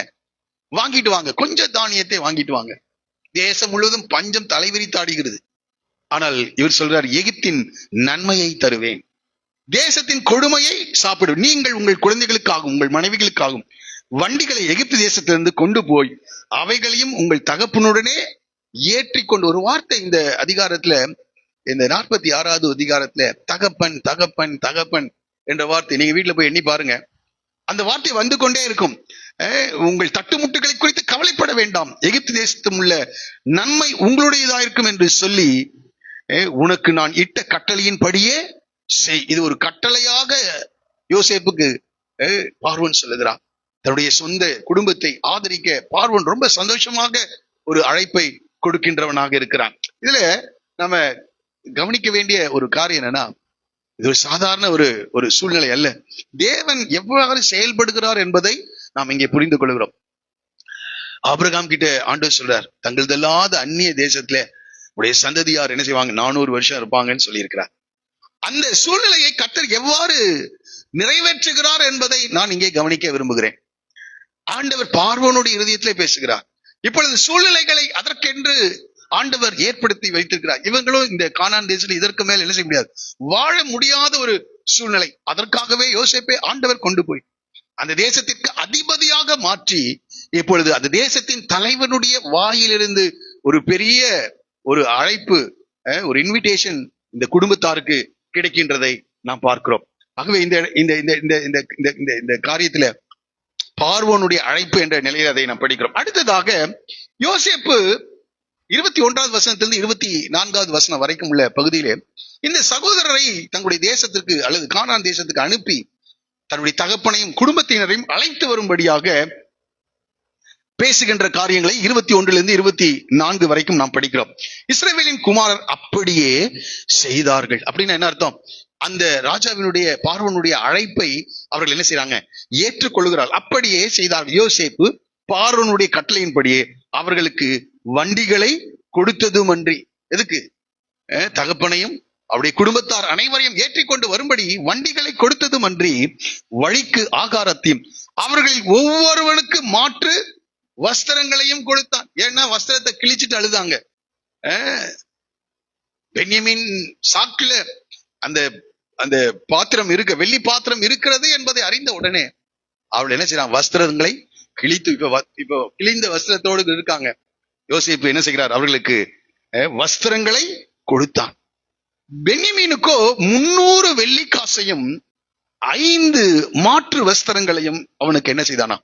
வாங்கிட்டு வாங்க, கொஞ்சம் தானியத்தை வாங்கிட்டு வாங்க. தேசம் முழுவதும் பஞ்சம் தலைவிரித்தாடுகிறது. ஆனால் இவர் சொல்றார், எகிப்தின் நன்மையை தருவேன், தேசத்தின் கொடுமையை சாப்பிடுவேன். நீங்கள் உங்கள் குழந்தைகளுக்காகவும் உங்கள் மனைவிகளுக்காகவும் வண்டிகளை எகிப்து தேசத்திலிருந்து கொண்டு போய் அவைகளையும் உங்கள் தகப்பனுடனே ஏற்றிக்கொண்டு. ஒரு வார்த்தை இந்த அதிகாரத்துல, இந்த 46வது அதிகாரத்துல தகப்பன் தகப்பன் தகப்பன் என்ற வார்த்தை நீங்க வீட்டுல போய் எண்ணி பாருங்க. அந்த வார்த்தை வந்து கொண்டே இருக்கும். உங்கள் தட்டுமுட்டுகளை குறித்து கவலைப்பட வேண்டாம், எகிப்து தேசத்தும் உள்ள நன்மை உங்களுடையதா இருக்கும் என்று சொல்லி உனக்கு நான் இட்ட கட்டளையின் படியே செய். இது ஒரு கட்டளையாக யோசேப்புக்கு பார்வோன் சொல்லுகிறான். தன்னுடைய சொந்த குடும்பத்தை ஆதரிக்க பார்வோன் ரொம்ப சந்தோஷமாக ஒரு அழைப்பை கொடுக்கின்றவனாக இருக்கிறான். இதுல நாம கவனிக்க வேண்டிய ஒரு காரியம் என்னன்னா, இது ஒரு சாதாரண ஒரு சூழ்நிலை அல்ல. தேவன் எவ்வாறு செயல்படுகிறார் என்பதை நாம் இங்கே புரிந்து கொள்கிறோம். ஆபிரகாம் கிட்ட ஆண்டவர் சொல்றார், தங்களதல்லாத அந்நிய தேசத்துல உடைய சந்ததியார் என்ன செய்வாங்க, 400 வருஷம் இருப்பாங்கன்னு சொல்லியிருக்கிறார். அந்த சூழ்நிலையை கர்த்தர் எவ்வாறு நிறைவேற்றுகிறார் என்பதை நான் இங்கே கவனிக்க விரும்புகிறேன். ஆண்டவர் பார்வோனுடைய இருதயத்திலே பேசுகிறார். இப்பொழுது சூழ்நிலைகளை அதற்கென்று ஆண்டவர் ஏற்படுத்தி வைத்திருக்கிறார். இவங்களும் இந்த கானான் தேசத்தில் இதற்கு மேல் என்ன செய்ய முடியாது, வாழ முடியாத ஒரு சூழ்நிலை. அதற்காகவே யோசேப்பை ஆண்டவர் கொண்டு போய் அந்த தேசத்திற்கு அதிபதியாக மாற்றி, இப்பொழுது அந்த தேசத்தின் தலைவனுடைய வாயிலிருந்து ஒரு பெரிய ஒரு அழைப்பு, ஒரு இன்விடேஷன் இந்த குடும்பத்தாருக்கு கிடைக்கின்றதை நாம் பார்க்கிறோம். ஆகவே இந்த இந்த இந்த இந்த இந்த இந்த இந்த காரியத்துல பார்வோனுடைய அழைப்பு என்ற நிலையில் அதை நாம் படிக்கிறோம். அடுத்ததாக யோசேப்பு 21வது வசனத்திலிருந்து 24வது வசனம் வரைக்கும் உள்ள பகுதியிலே இந்த சகோதரரை தங்களுடைய தேசத்திற்கு அல்லது கானான் தேசத்துக்கு அனுப்பி தன்னுடைய தகப்பனையும் குடும்பத்தினரையும் அழைத்து வரும்படியாக பேசுகின்ற காரியங்களை 21லிருந்து 24 வரைக்கும் நாம் படிக்கிறோம். இஸ்ரவேலின் குமாரர் அப்படியே செய்தார்கள். அப்படின்னு என்ன அர்த்தம்? அந்த ராஜாவினுடைய பார்வோனுடைய அழைப்பை அவர்கள் என்ன செய்யறாங்க, ஏற்றுக்கொள்கிறார். அப்படியே செய்தார்கள். யோசேப்பு பார்வோனுடைய கட்டளையின்படியே அவர்களுக்கு வண்டிகளை கொடுத்ததும் அன்றி, எதுக்கு, தகப்பனையும் அவருடைய குடும்பத்தார் அனைவரையும் ஏற்றிக்கொண்டு வரும்படி வண்டிகளை கொடுத்ததும் அன்றி வழிக்கு ஆகாரத்தையும் அவர்களில் ஒவ்வொருவனுக்கு மாற்று வஸ்திரங்களையும் கொடுத்தான். ஏன்னா வஸ்திரத்தை கிழிச்சிட்டு அழுதாங்க. பென்யமீன் சாக்குல அந்த அந்த பாத்திரம் இருக்க, வெள்ளி பாத்திரம் இருக்கிறது என்பதை அறிந்த உடனே அவள் என்ன செய்யறான், வஸ்திரங்களை கிழித்து, இப்போ கிழிந்த வஸ்திரத்தோடு இருக்காங்க. யோசேப்பு என்ன செய்கிறார், அவர்களுக்கு வஸ்திரங்களை கொடுத்தான். பென்யமீனுக்கோ 300 வெள்ளிக்காசையும் 5 மாற்று வஸ்திரங்களையும் அவனுக்கு என்ன செய்தானா,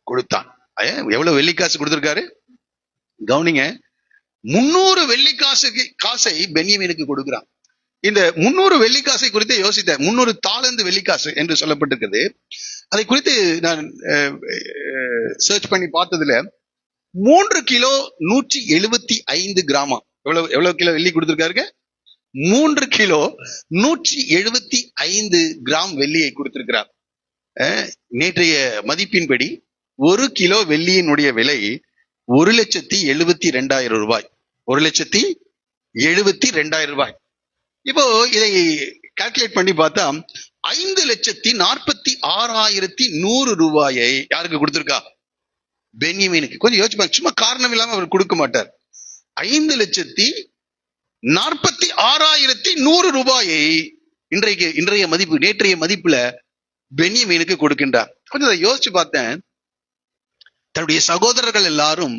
கொடுத்தான். எவ்வளவு வெள்ளிக்காசு கொடுத்திருக்காரு கவனிங்க. 300 வெள்ளிக்காசை பென்யமீனுக்கு கொடுக்கிறான். இந்த 300 வெள்ளிக்காசை குறித்து யோசித்த 300 தாலந்து வெள்ளிக்காசு என்று சொல்லப்பட்டிருக்கிறது. அதை குறித்து நான் சர்ச் பண்ணி பார்த்ததுல 3 கிலோ 175 கிராமா, எவ்வளவு கிலோ வெள்ளி கொடுத்திருக்காருங்க, 3 கிலோ 175 கிராம் வெள்ளியை கொடுத்திருக்கிறார். நேற்றைய மதிப்பின்படி 1 கிலோ வெள்ளியினுடைய விலை 1,72,000 ரூபாய். 1,72,000 ரூபாய். இப்போ இதை கால்குலேட் பண்ணி பார்த்தா 5,46,100 ரூபாயை யாருக்கு கொடுத்திருக்கா, பென்யமீனுக்கு. கொஞ்சம் யோசிச்சு பாருங்க, சும்மா காரணம் இல்லாம அவர் கொடுக்க மாட்டார். 5,46,100 ரூபாயை இன்றைய மதிப்பு, நேற்றைய மதிப்புல பென்யமீனுக்கு கொடுக்கின்றார். கொஞ்சம் அதை யோசிச்சு பார்த்தேன். தன்னுடைய சகோதரர்கள் எல்லாரும்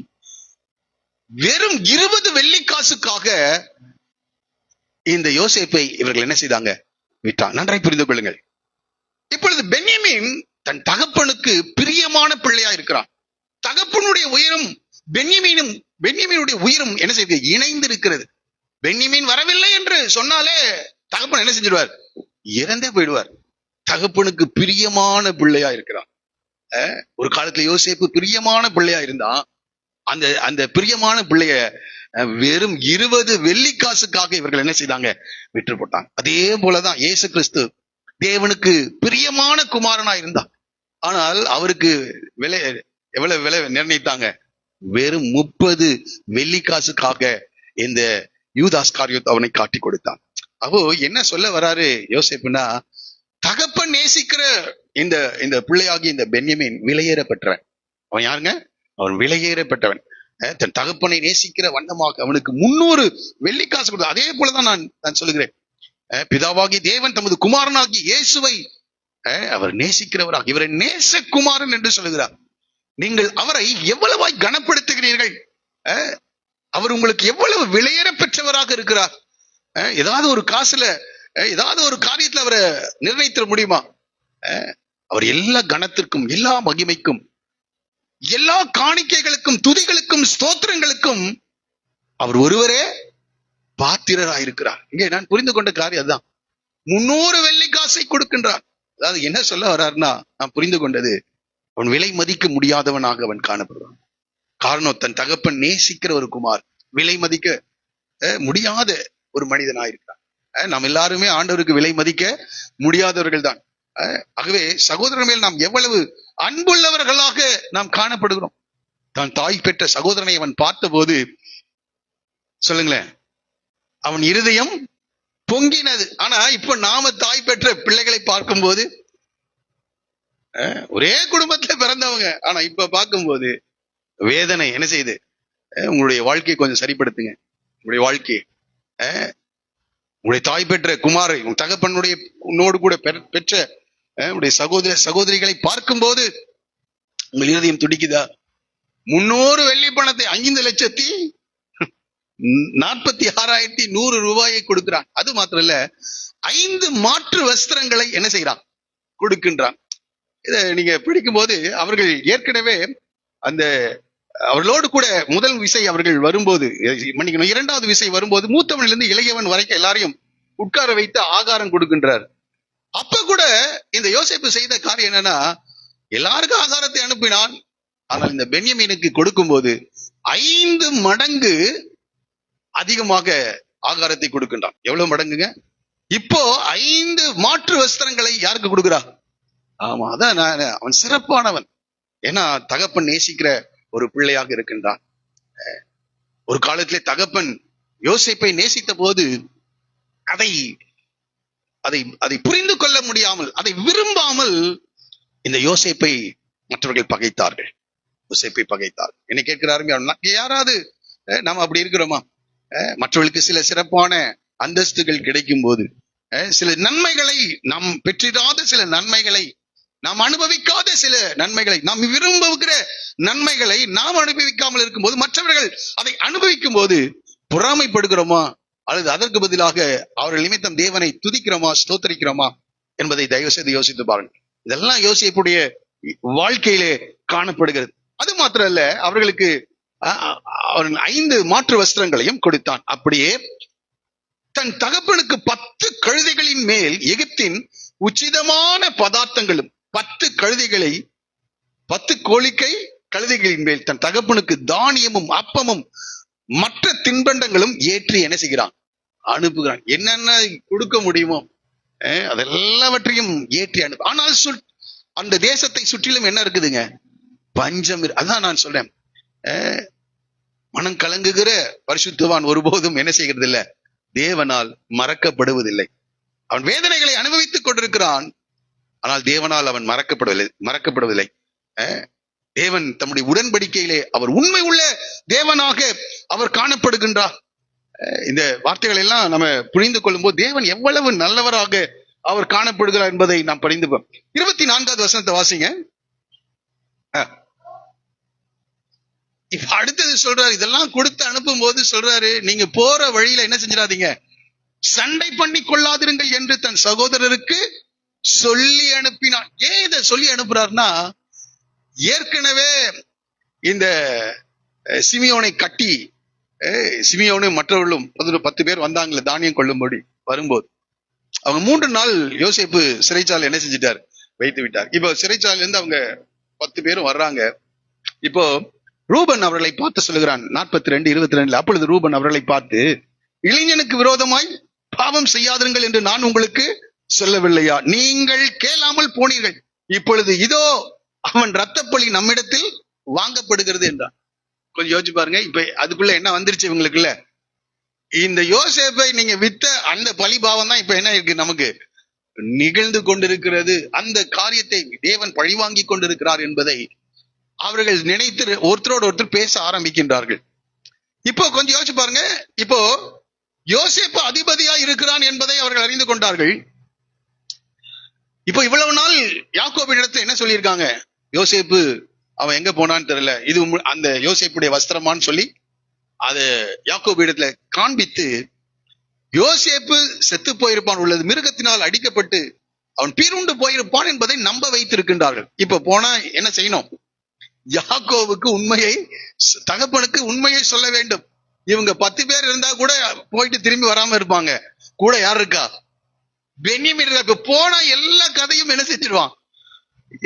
வெறும் 20 வெள்ளிக்காசுக்காக இந்த யோசேப்பை இவர்கள் என்ன செய்தாங்க, விட்டான். நன்றாய் புரிந்து கொள்ளுங்கள். இப்பொழுது பென்யமீன் தன் தகப்பனுக்கு பிரியமான பிள்ளையா இருக்கிறான். தகப்பனுடைய உயிரும் பென்யமீனுடைய உயிரும் என்ன செய்ய இணைந்து இருக்கிறது. பென்யமீன் வரவில்லை என்று சொன்னாலே தகப்பன் என்ன செஞ்சிடுவார், இறந்தே போயிடுவார். தகப்பனுக்கு பிரியமான பிள்ளையா இருக்கிறான். ஒரு காலத்துல யோசேப்பு பிரியமான பிள்ளையா இருந்தா, அந்த பிரியமான பிள்ளைய வெறும் 20 வெள்ளிக்காசுக்காக இவர்கள் என்ன செய்தாங்க, விற்று போட்டாங்க. அதே போலதான் இயேசு கிறிஸ்து தேவனுக்கு பிரியமான குமாரனா இருந்தார். ஆனால் அவருக்கு விலை, எவ்வளவு விலை நிர்ணயித்தாங்க, வெறும் 30 வெள்ளிக்காசுக்காக இந்த யூதாஸ் காரியோத் அவனை காட்டி கொடுத்தான். அப்போ என்ன சொல்ல வராரு யோசேப்புனா, தகப்பன் நேசிக்கிற இந்த பிள்ளையாகி இந்த பென்யமீன் விலையேற பெற்றவன். அவன் யாருங்க, அவன் விலையேற பெற்றவன். தன் தகப்பனை நேசிக்கிற வண்ணமாக அவனுக்கு 300 வெள்ளிக்காசு கொடுத்த. அதே போலதான் நான் சொல்லுகிறேன், பிதாவாகி தேவன் தமது குமாரனாகி இயேசுவை அவர் நேசிக்கிறவராக, இவரை நேசகுமாரன் என்று சொல்லுகிறார். நீங்கள் அவரை எவ்வளவாய் கனப்படுத்துகிறீர்கள், அவர் உங்களுக்கு எவ்வளவு விலையேற பெற்றவராக இருக்கிறார். ஏதாவது ஒரு காசுல, ஏதாவது ஒரு காரியத்துல அவரை நிர்ணயித்த முடியுமா? அவர் எல்லா கணத்திற்கும், எல்லா மகிமைக்கும், எல்லா காணிக்கைகளுக்கும், துதிகளுக்கும், ஸ்தோத்திரங்களுக்கும் அவர் ஒருவரே பாத்திரராயிருக்கிறார். இங்கே நான் புரிந்து கொண்ட காரியம் அதுதான். 300 வெள்ளிக்காசை கொடுக்கின்றார். அதாவது என்ன சொல்ல வர்றாருன்னா, நான் புரிந்து கொண்டது, அவன் விலை மதிக்க முடியாதவனாக அவன் காணப்படுறான். காரணம், தன் தகப்பன் நேசிக்கிற ஒரு குமார், விலை மதிக்க முடியாத ஒரு மனிதனாயிருக்கிறான். நாம் எல்லாருமே ஆண்டவருக்கு விலை மதிக்க முடியாதவர்கள் தான். ஆகவே சகோதரன் மேல் நாம் எவ்வளவு அன்புள்ளவர்களாக நாம் காணப்படுகிறோம். தான் தாய் பெற்ற சகோதரனை அவன் பார்த்த போது சொல்லுங்களேன், அவன் இருதயம் பொங்கினது. ஆனா இப்ப நாம தாய் பெற்ற பிள்ளைகளை பார்க்கும் போது ஒரே குடும்பத்துல பிறந்தவங்க, ஆனா இப்ப பார்க்கும்போது வேதனை என்ன செய்யுது? உங்களுடைய வாழ்க்கையை கொஞ்சம் சரிப்படுத்துங்க. உங்களுடைய வாழ்க்கையை உங்களுடைய தாய் பெற்ற குமாரை உன் தகப்பனுடைய உன்னோடு கூட பெற்ற உடைய சகோதர சகோதரிகளை பார்க்கும் போது உங்கள் இருதயம் துடிக்குதா? 300 வெள்ளி பணத்தை 5,46,100 ரூபாயை கொடுக்கிறான். அது மாத்திரம் இல்ல, 5 மாற்று வஸ்திரங்களை என்ன செய்யறான்? கொடுக்கின்றான். இத நீங்க பிடிக்கும் போது அவர்கள் ஏற்கனவே அந்த அவர்களோடு கூட முதல் விசை அவர்கள் வரும்போது, மன்னிக்கணும், 2வது விசை வரும்போது மூத்தவனிலிருந்து இளையவன் வரைக்கும் எல்லாரையும் உட்கார வைத்து ஆகாரம் கொடுக்கின்றார். அப்ப கூட இந்த யோசேப்பு செய்த காரியம் என்னன்னா, எல்லாருக்கும் ஆகாரத்தை அனுப்பினான். ஆனால் இந்த பென்யமீனுக்கு கொடுக்கும் போது 5 மடங்கு அதிகமாக ஆகாரத்தை கொடுக்கின்றான். எவ்வளவு மடங்குங்க? இப்போ 5 மாற்று வஸ்திரங்களை யாருக்கு கொடுக்கிறா? ஆமா, அதான் அவன் சிறப்பானவன். ஏன்னா தகப்பன் நேசிக்கிற ஒரு பிள்ளையாக இருக்கின்றான். ஒரு காலத்திலே தகப்பன் யோசேப்பை நேசித்த போது அதை அதை அதை புரிந்து கொள்ள முடியாமல், அதை விரும்பாமல் இந்த யோசேப்பை மற்றவர்கள் பகைத்தார்கள். யோசேப்பை பகைத்தார். என்னை கேட்கிறாரு, யாராவது நாம் அப்படி இருக்கிறோமா? மற்றவர்களுக்கு சில சிறப்பான அந்தஸ்துகள் கிடைக்கும் போது, சில நன்மைகளை நாம் பெற்றிடாத சில நன்மைகளை, நாம் அனுபவிக்காத சில நன்மைகளை, நாம் விரும்புகிற நன்மைகளை நாம் அனுபவிக்காமல் இருக்கும்போது, மற்றவர்கள் அதை அனுபவிக்கும் போது பொறாமைப்படுகிறோமா, அல்லது அதற்கு பதிலாக அவர்கள் நிமித்தம் தேவனை துதிக்கிறோமா, ஸ்தோத்தரிக்கிறோமா என்பதை தயவு செய்து யோசித்து பாருங்கள். இதெல்லாம் யோசிப்புடைய வாழ்க்கையிலே காணப்படுகிறது. அது மாத்திரம் இல்ல, அவர்களுக்கு 5 மாற்று வஸ்திரங்களையும் கொடுத்தான். அப்படியே தன் தகப்பனுக்கு 10 கழுதைகளின் மேல் எகிப்தின் உச்சிதமான பதார்த்தங்களும் 10 கழுதைகளை 10 கோழிக்கை கழுதைகளின் மேல் தன் தகப்பனுக்கு தானியமும் அப்பமும் மற்ற தின்பண்டங்களும் ஏற்றி என்ன செய்கிறான்? அனுப்புகிறான். என்னென்ன கொடுக்க முடியுமோ அதெல்லாவற்றையும் ஏற்றி அனுப்பு. ஆனால் அந்த தேசத்தை சுற்றிலும் என்ன இருக்குதுங்க? பஞ்சம். அதான் நான் சொல்றேன், மனம் கலங்குகிற பரிசுத்தவான் ஒருபோதும் என்ன செய்கிறது இல்லை? தேவனால் மறக்கப்படுவதில்லை. அவன் வேதனைகளை அனுபவித்துக் கொண்டிருக்கிறான், ஆனால் தேவனால் அவன் மறக்கப்படுவதில்லை. தேவன் தம்முடைய உடன்படிக்கையிலே அவர் உண்மை உள்ள தேவனாக அவர் காணப்படுகின்றார். இந்த வார்த்தைகள் எல்லாம் நம்ம புரிந்து கொள்ளும் போது தேவன் எவ்வளவு நல்லவராக அவர் காணப்படுகிறார் என்பதை நாம் புரிந்துப்போம். 24வது வசனத்தை வாசிங்க. இப்ப அடுத்தது சொல்றாரு, இதெல்லாம் கொடுத்து அனுப்பும் போது சொல்றாரு, நீங்க போற வழியில என்ன செஞ்சிடாதீங்க, சண்டை பண்ணி கொள்ளாதிருங்கள் என்று தன் சகோதரருக்கு சொல்லி அனுப்பினான். ஏன் இதை சொல்லி அனுப்புறாருன்னா, ஏற்கனவே இந்த சிமியோனை கட்டி, சிமியோனு மற்றவர்களும் 10 பேர் வந்தாங்களே தானியம் கொள்ளும்படி வரும்போது, அவங்க 3 நாள் யோசேப்பு சிறைச்சாலை என்ன செஞ்சிட்டார்? வைத்து விட்டார். இப்போ சிறைச்சாலையில இருந்து அவங்க 10 பேரும் வர்றாங்க. இப்போ ரூபன் அவர்களை பார்த்து சொல்லுகிறான் 42:22. அப்பொழுது ரூபன் அவர்களை பார்த்து, இளைஞனுக்கு விரோதமாய் பாவம் செய்யாதிருங்கள் என்று நான் உங்களுக்கு சொல்லவில்லையா? நீங்கள் கேளாமல் போனீர்கள். இப்பொழுது இதோ அவன் இரத்தப்பழி நம்மிடத்தில் வாங்கப்படுகிறது என்றான். கொஞ்சம் யோசிச்சு பாருங்க. இப்ப அதுக்குள்ள என்ன வந்துருச்சு இவங்களுக்குள்ள? இந்த யோசேப்பை நீங்க வித்த அந்த பழிபாவம் தான் இப்ப என்ன இருக்கு? நமக்கு நிகழ்ந்து கொண்டிருக்கிறது. அந்த காரியத்தை தேவன் பழிவாங்கி கொண்டிருக்கிறார் என்பதை அவர்கள் நினைத்து ஒருத்தரோடு ஒருத்தர் பேச ஆரம்பிக்கின்றார்கள். இப்போ கொஞ்சம் யோசிச்சு பாருங்க. இப்போ யோசேப்பு அதிபதியா இருக்கிறான் என்பதை அவர்கள் அறிந்து கொண்டார்கள். இப்போ இவ்வளவு நாள் யாக்கோபினிடத்துல என்ன சொல்லியிருக்காங்க? யோசேப்பு அவன் எங்க போனான்னு தெரியல, இது அந்த யோசேப்புடைய வஸ்திரமான்னு சொல்லி அது யாக்கோபு இடத்துல காண்பித்து, யோசேப்பு செத்து போயிருப்பான், உள்ளது மிருகத்தினால் அடிக்கப்பட்டு அவன் பீருண்டு போயிருப்பான் என்பதை நம்ப வைத்திருக்கின்றார்கள். இப்ப போனா என்ன செய்யணும்? யாக்கோவுக்கு உண்மையை, தகப்பனுக்கு உண்மையை சொல்ல வேண்டும். இவங்க 10 பேர் இருந்தா கூட போயிட்டு திரும்பி வராம இருப்பாங்க. கூட யார் இருக்கா? பென்யமீன் இருக்கா. இப்ப போனா எல்லா கதையும் என்ன செஞ்சிருவான்?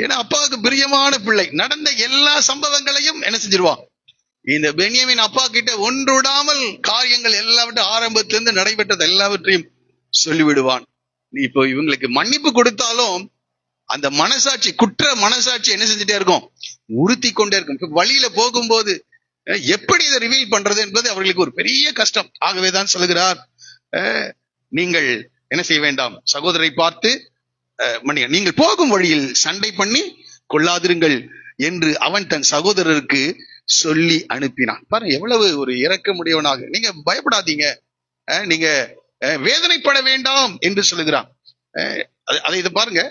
ஏன்னா அப்பாவுக்கு பிரியமான பிள்ளை, நடந்த எல்லா சம்பவங்களையும் என்ன செஞ்சிருவான்? இந்த பென்யமீன் அப்பா கிட்ட ஒன்று விடாமல் காரியங்கள் எல்லாவற்றையும் ஆரம்பத்திலிருந்து நடைபெற்றது எல்லாவற்றையும் சொல்லிவிடுவான். இப்போ இவங்களுக்கு மன்னிப்பு கொடுத்தாலும் அந்த மனசாட்சி, குற்ற மனசாட்சி என்ன செஞ்சுட்டே இருக்கும், உறுத்தி கொண்டே இருக்கும். இப்ப வழியில போகும்போது எப்படி இதை ரிவீல் பண்றது என்பது அவர்களுக்கு ஒரு பெரிய கஷ்டம். ஆகவேதான் சொல்லுகிறார், நீங்கள் என்ன செய்ய வேண்டாம், சகோதரரை பார்த்து நீங்கள் போகும் வழியில் சண்டை பண்ணி கொள்ளாதிருங்கள் என்று அவன் தன் சகோதரருக்கு சொல்லி அனுப்பினான். பாருங்க எவ்வளவு ஒரு இரக்கமுடையவனாக. நீங்க பயப்படாதீங்க, நீங்க வேதனைப்பட வேண்டாம் என்று சொல்லுகிறான். அதை இதை பாருங்க,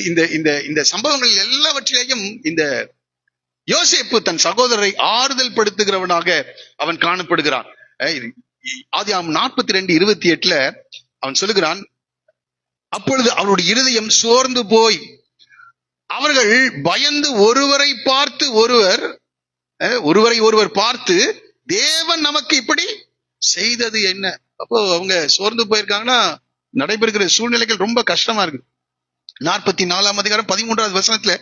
இந்த இந்த இந்த சம்பவங்கள் எல்லாவற்றிலேயும் இந்த யோசேப்பு தன் சகோதரரை ஆறுதல் படுத்துகிறவனாக அவன் காணப்படுகிறான். ஆதியாகமம் 42:28 அவன் சொல்லுகிறான், அப்பொழுது அவருடைய இருதயம் சோர்ந்து போய் அவர்கள் பயந்து ஒருவரை ஒருவர் பார்த்து தேவன் நமக்கு இப்படி செய்தது என்ன. அப்போ அவங்க சோர்ந்து போயிருக்காங்கன்னா நடைபெறுகிற சூழ்நிலைகள் ரொம்ப கஷ்டமா இருக்கு. 44:13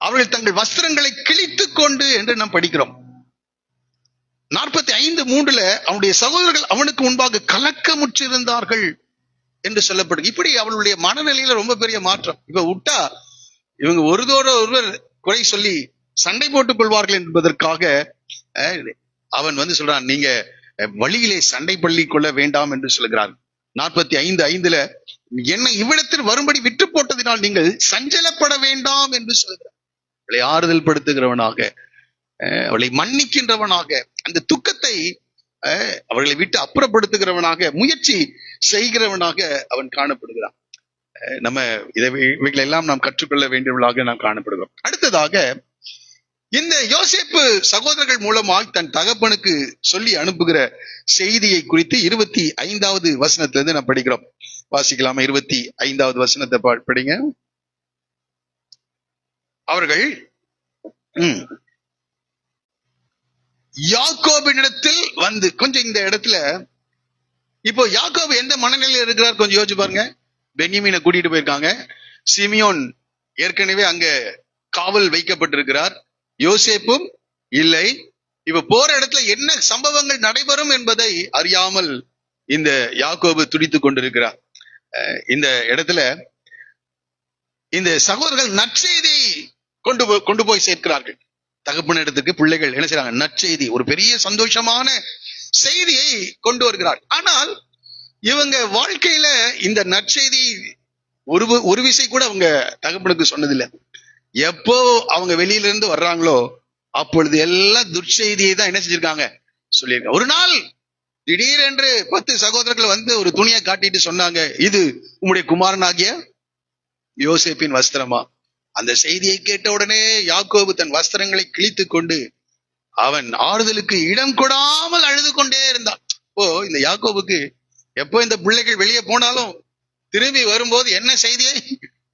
அவர்கள் தங்கள் வஸ்திரங்களை கிழித்து கொண்டு என்று நாம் படிக்கிறோம். 45:3 அவனுடைய சகோதரர்கள் அவனுக்கு முன்பாக கலக்கமுற்றிருந்தார்கள் என்று சொல்லப்படுது. இப்படி அவளுடைய மனநிலையில ரொம்ப பெரிய மாற்றம். இப்ப விட்டா இவங்க ஒருவர் குறை சொல்லி சண்டை போட்டுக் கொள்வார்கள் என்பதற்காக அவன் சொல்றான், நீங்க வழியிலே சண்டை பள்ளி கொள்ள வேண்டாம் என்று சொல்கிறார். 45:5 என்னை இவ்விடத்தில் வரும்படி விட்டு போட்டதினால் நீங்கள் சஞ்சலப்பட வேண்டாம் என்று சொல்கிறார். அவளை ஆறுதல் படுத்துகிறவனாக, அவளை மன்னிக்கின்றவனாக, அந்த துக்கத்தை அவர்களை விட்டு அப்புறப்படுத்துகிறவனாக, முயற்சி செய்கிறவனாக அவன் காணப்படுகிறான். நம்ம இவைகளை எல்லாம் நாம் கற்றுக்கொள்ள வேண்டியவர்களாக நாம் காணப்படுகிறோம். அடுத்ததாக இந்த யோசேப்பு சகோதரர்கள் மூலமாக தன் தகப்பனுக்கு சொல்லி அனுப்புகிற செய்தியை குறித்து 25வது வசனத்திலிருந்து நாம் படிக்கிறோம். வாசிக்கலாமா? 25வது வசனத்தை படிங்க. அவர்கள் யாக்கோபினிடத்தில் வந்து, கொஞ்சம் இந்த இடத்துல இப்போ யாக்கோபு எந்த மனநிலையில் இருக்கிறார் கொஞ்சம் யோசிச்சு பாருங்க. பென்யமீனை கூட்டிட்டு போயிருக்காங்க. சிமியோன் ஏற்கனவே அங்க காவல் வைக்கப்பட்டிருக்கிறார். யோசேப்பும் இல்லை. இப்ப போற இடத்துல என்ன சம்பவங்கள் நடைபெறும் என்பதை அறியாமல் இந்த யாக்கோபு துடித்துக் கொண்டிருக்கிறார். இந்த இடத்துல இந்த சகோதரர்கள் நற்செய்தி கொண்டு போய் சேர்க்கிறார்கள். தகப்பனிடத்துக்கு பிள்ளைகள் என்ன செய்யறாங்க, நற்செய்தி, ஒரு பெரிய சந்தோஷமான செய்தியை கொண்டு வருகிறார். ஆனால் இவங்க வாழ்க்கையில இந்த நற்செய்தி ஒரு விசை கூட அவங்க தகப்பனுக்கு சொன்னதில்லை. எப்போ அவங்க வெளியில இருந்து வர்றாங்களோ அப்பொழுது எல்லாம் துர்ச்செய்தியை தான் என்ன செஞ்சிருக்காங்க, சொல்லியிருக்காங்க. ஒரு நாள் திடீரென்று 10 சகோதரர்கள் வந்து ஒரு துணியை காட்டிட்டு சொன்னாங்க, இது உம்முடைய குமாரனாகிய யோசேப்பின் வஸ்திரமா? அந்த செய்தியை கேட்ட உடனே யாக்கோபு தன் வஸ்திரங்களை கிழித்து கொண்டு அவன் ஆறுதலுக்கு இடம் கொடாமல் அழுது கொண்டே இருந்தான். இப்போ இந்த யாக்கோபுக்கு எப்போ இந்த பிள்ளைகள் வெளியே போனாலும் திரும்பி வரும்போது என்ன செய்தியை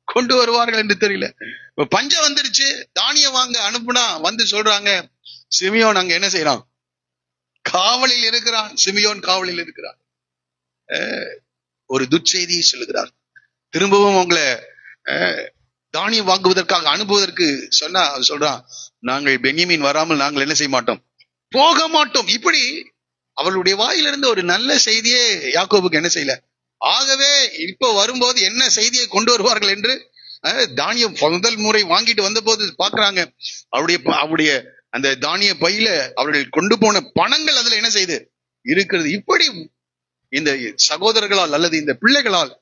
கொண்டு வருவார்கள் என்று தெரியல. இப்ப பஞ்சம் வந்துருச்சு, தானியம் வாங்க அனுப்புனா வந்து சொல்றாங்க, சிமியோன் அங்க என்ன செய்யறான், காவலில் இருக்கிறான். சிமியோன் காவலில் இருக்கிறான். ஒரு துர்ச்செய்தியை சொல்லுகிறார். திரும்பவும் உங்களை தானியம் வாங்குவதற்காக அனுப்புவதற்கு சொன்னா சொல்றான், நாங்கள் பென்யமீன் வராமல் நாங்கள் என்ன செய்ய மாட்டோம், போக மாட்டோம். இப்படி அவளுடைய வாயிலிருந்து ஒரு நல்ல செய்தியே யாக்கோபுக்கு என்ன செய்யல. ஆகவே இப்போ வரும்போது என்ன செய்தியை கொண்டு வருவார்கள் என்று தானியம் முதல் முறை வாங்கிட்டு வந்த போது பாக்குறாங்க, அவருடைய அந்த தானிய பையில அவர்கள் கொண்டு போன பணங்கள் அதுல என்ன செய்து இருக்கிறது. இப்படி இந்த சகோதரர்களால் அல்லது இந்த பிள்ளைகளால்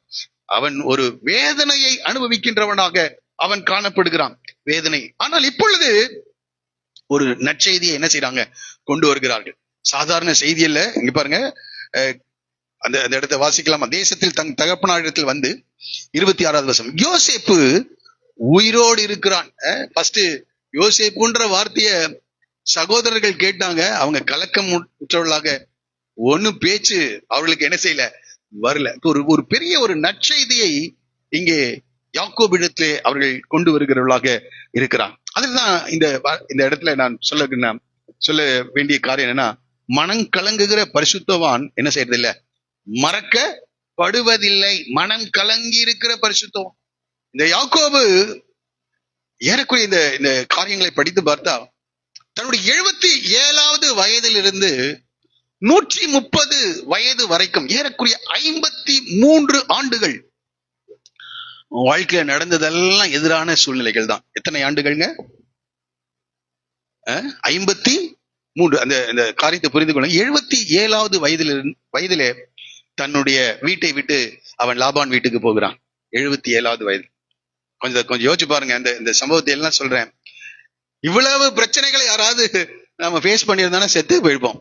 அவன் ஒரு வேதனையை அனுபவிக்கின்றவனாக அவன் காணப்படுகிறான். வேதனை. ஆனால் இப்பொழுது ஒரு நற்செய்தியை என்ன செய்யறாங்க, கொண்டு வருகிறார்கள். சாதாரண செய்தி அல்ல. இங்க பாருங்க, அந்த இடத்தை வாசிக்கலாமா? தேசத்தில் தன் தகப்பனாரிடத்தில் வந்து 26வது வசனம், யோசேப்பு உயிரோடு இருக்கிறான். ஃபர்ஸ்ட் யோசேப்புன்ற வார்த்தைய சகோதரர்கள் கேட்டாங்க. அவங்க கலக்கம் உற்றவர்களாக ஒன்னும் பேச்சு அவர்களுக்கு என்ன செய்யல, வரல. ஒரு பெரிய ஒரு நற்செய்தியை இங்கே யாக்கோபிடத்திலே அவர்கள் கொண்டு வருகிறவர்களாக இருக்கிறான். அதுதான் இந்த இடத்துல நான் சொல்ல வேண்டிய காரியம் என்னன்னா, மனம் கலங்குகிற பரிசுத்தவான் என்ன செய்யறதில்லை, மறக்கப்படுவதில்லை. மனம் கலங்கி இருக்கிற பரிசுத்தவான். இந்த யாக்கோபு ஏறக்குறைய இந்த காரியங்களை படித்து பார்த்தா தன்னுடைய 77வது வயதிலிருந்து 130 வயது வரைக்கும் ஏறக்குறைய 53 ஆண்டுகள் வாழ்க்கையில நடந்ததெல்லாம் எதிரான சூழ்நிலைகள் தான். எத்தனை ஆண்டுகள்ங்க? 53. அந்த காரியத்தை புரிந்து கொள்ள, 77வது வயதிலே தன்னுடைய வீட்டை விட்டு அவன் லாபான் வீட்டுக்கு போகிறான். 77வது வயது. கொஞ்சம் யோசிச்சு பாருங்க. இந்த சம்பவத்தை எல்லாம் சொல்றேன். இவ்வளவு பிரச்சனைகளை யாராவது நாம ஃபேஸ் பண்ணியிருந்தானா செத்து போயிருப்போம்.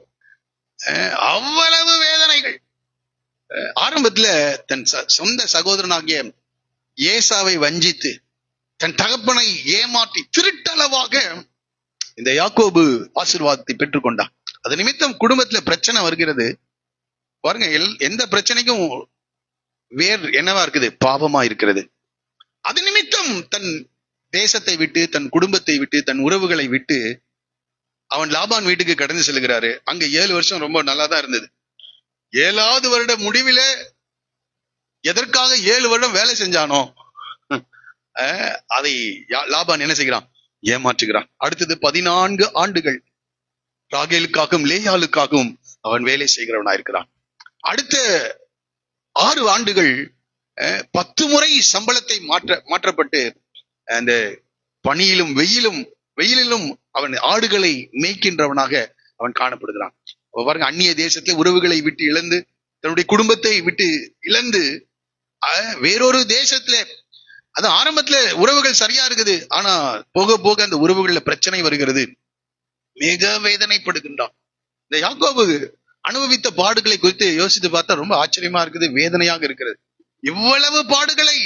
அவ்வளவு வேதனைகள். ஆரம்பத்துல தன் சொந்த சகோதரனாகிய ஏசாவை வஞ்சித்து தன் தகப்பனை ஏமாற்றி திருட்டளவாக இந்த யாக்கோபு ஆசீர்வாதத்தை பெற்றுக்கொண்டான். அது நிமித்தம் குடும்பத்துல பிரச்சனை வருகிறது. பாருங்க, எந்த பிரச்சனைக்கும் வேறு என்னவா இருக்குது? பாவமா இருக்கிறது. அது நிமித்தம் தன் தேசத்தை விட்டு, தன் குடும்பத்தை விட்டு, தன் உறவுகளை விட்டு அவன் லாபான் வீட்டுக்கு கடந்து செல்கிறாரு. அங்க 7 வருஷம் ரொம்ப நல்லா தான் இருந்தது. 7வது வருட முடிவில எதற்காக 7 வருடம் வேலை செஞ்சானோ அதை லாபான் என்ன செய்கிறான்? ஏமாற்றுகிறான். அடுத்தது 14 ஆண்டுகள் ராகேலுக்காகவும் லேயாளுக்காகவும் அவன் வேலை செய்கிறவனாயிருக்கிறான். அடுத்த 6 ஆண்டுகள் 10 முறை சம்பளத்தை மாற்றப்பட்டு அந்த பனியிலும் வெயிலிலும் அவன் ஆடுகளை மேய்க்கின்றவனாக அவன் காணப்படுகிறான். பாருங்க, அந்நிய தேசத்துல உறவுகளை விட்டு இழந்து, தன்னுடைய குடும்பத்தை விட்டு இழந்து வேறொரு தேசத்துல, அது ஆரம்பத்துல உறவுகள் சரியா இருக்குது, ஆனா போக போக அந்த உறவுகள்ல பிரச்சனை வருகிறது. மிக வேதனைப்படுகின்றான். இந்த யாக்கோபு அனுபவித்த பாடுகளை குறித்து யோசித்து பார்த்தா ரொம்ப ஆச்சரியமா இருக்குது, வேதனையாக இருக்கிறது. இவ்வளவு பாடுகளை,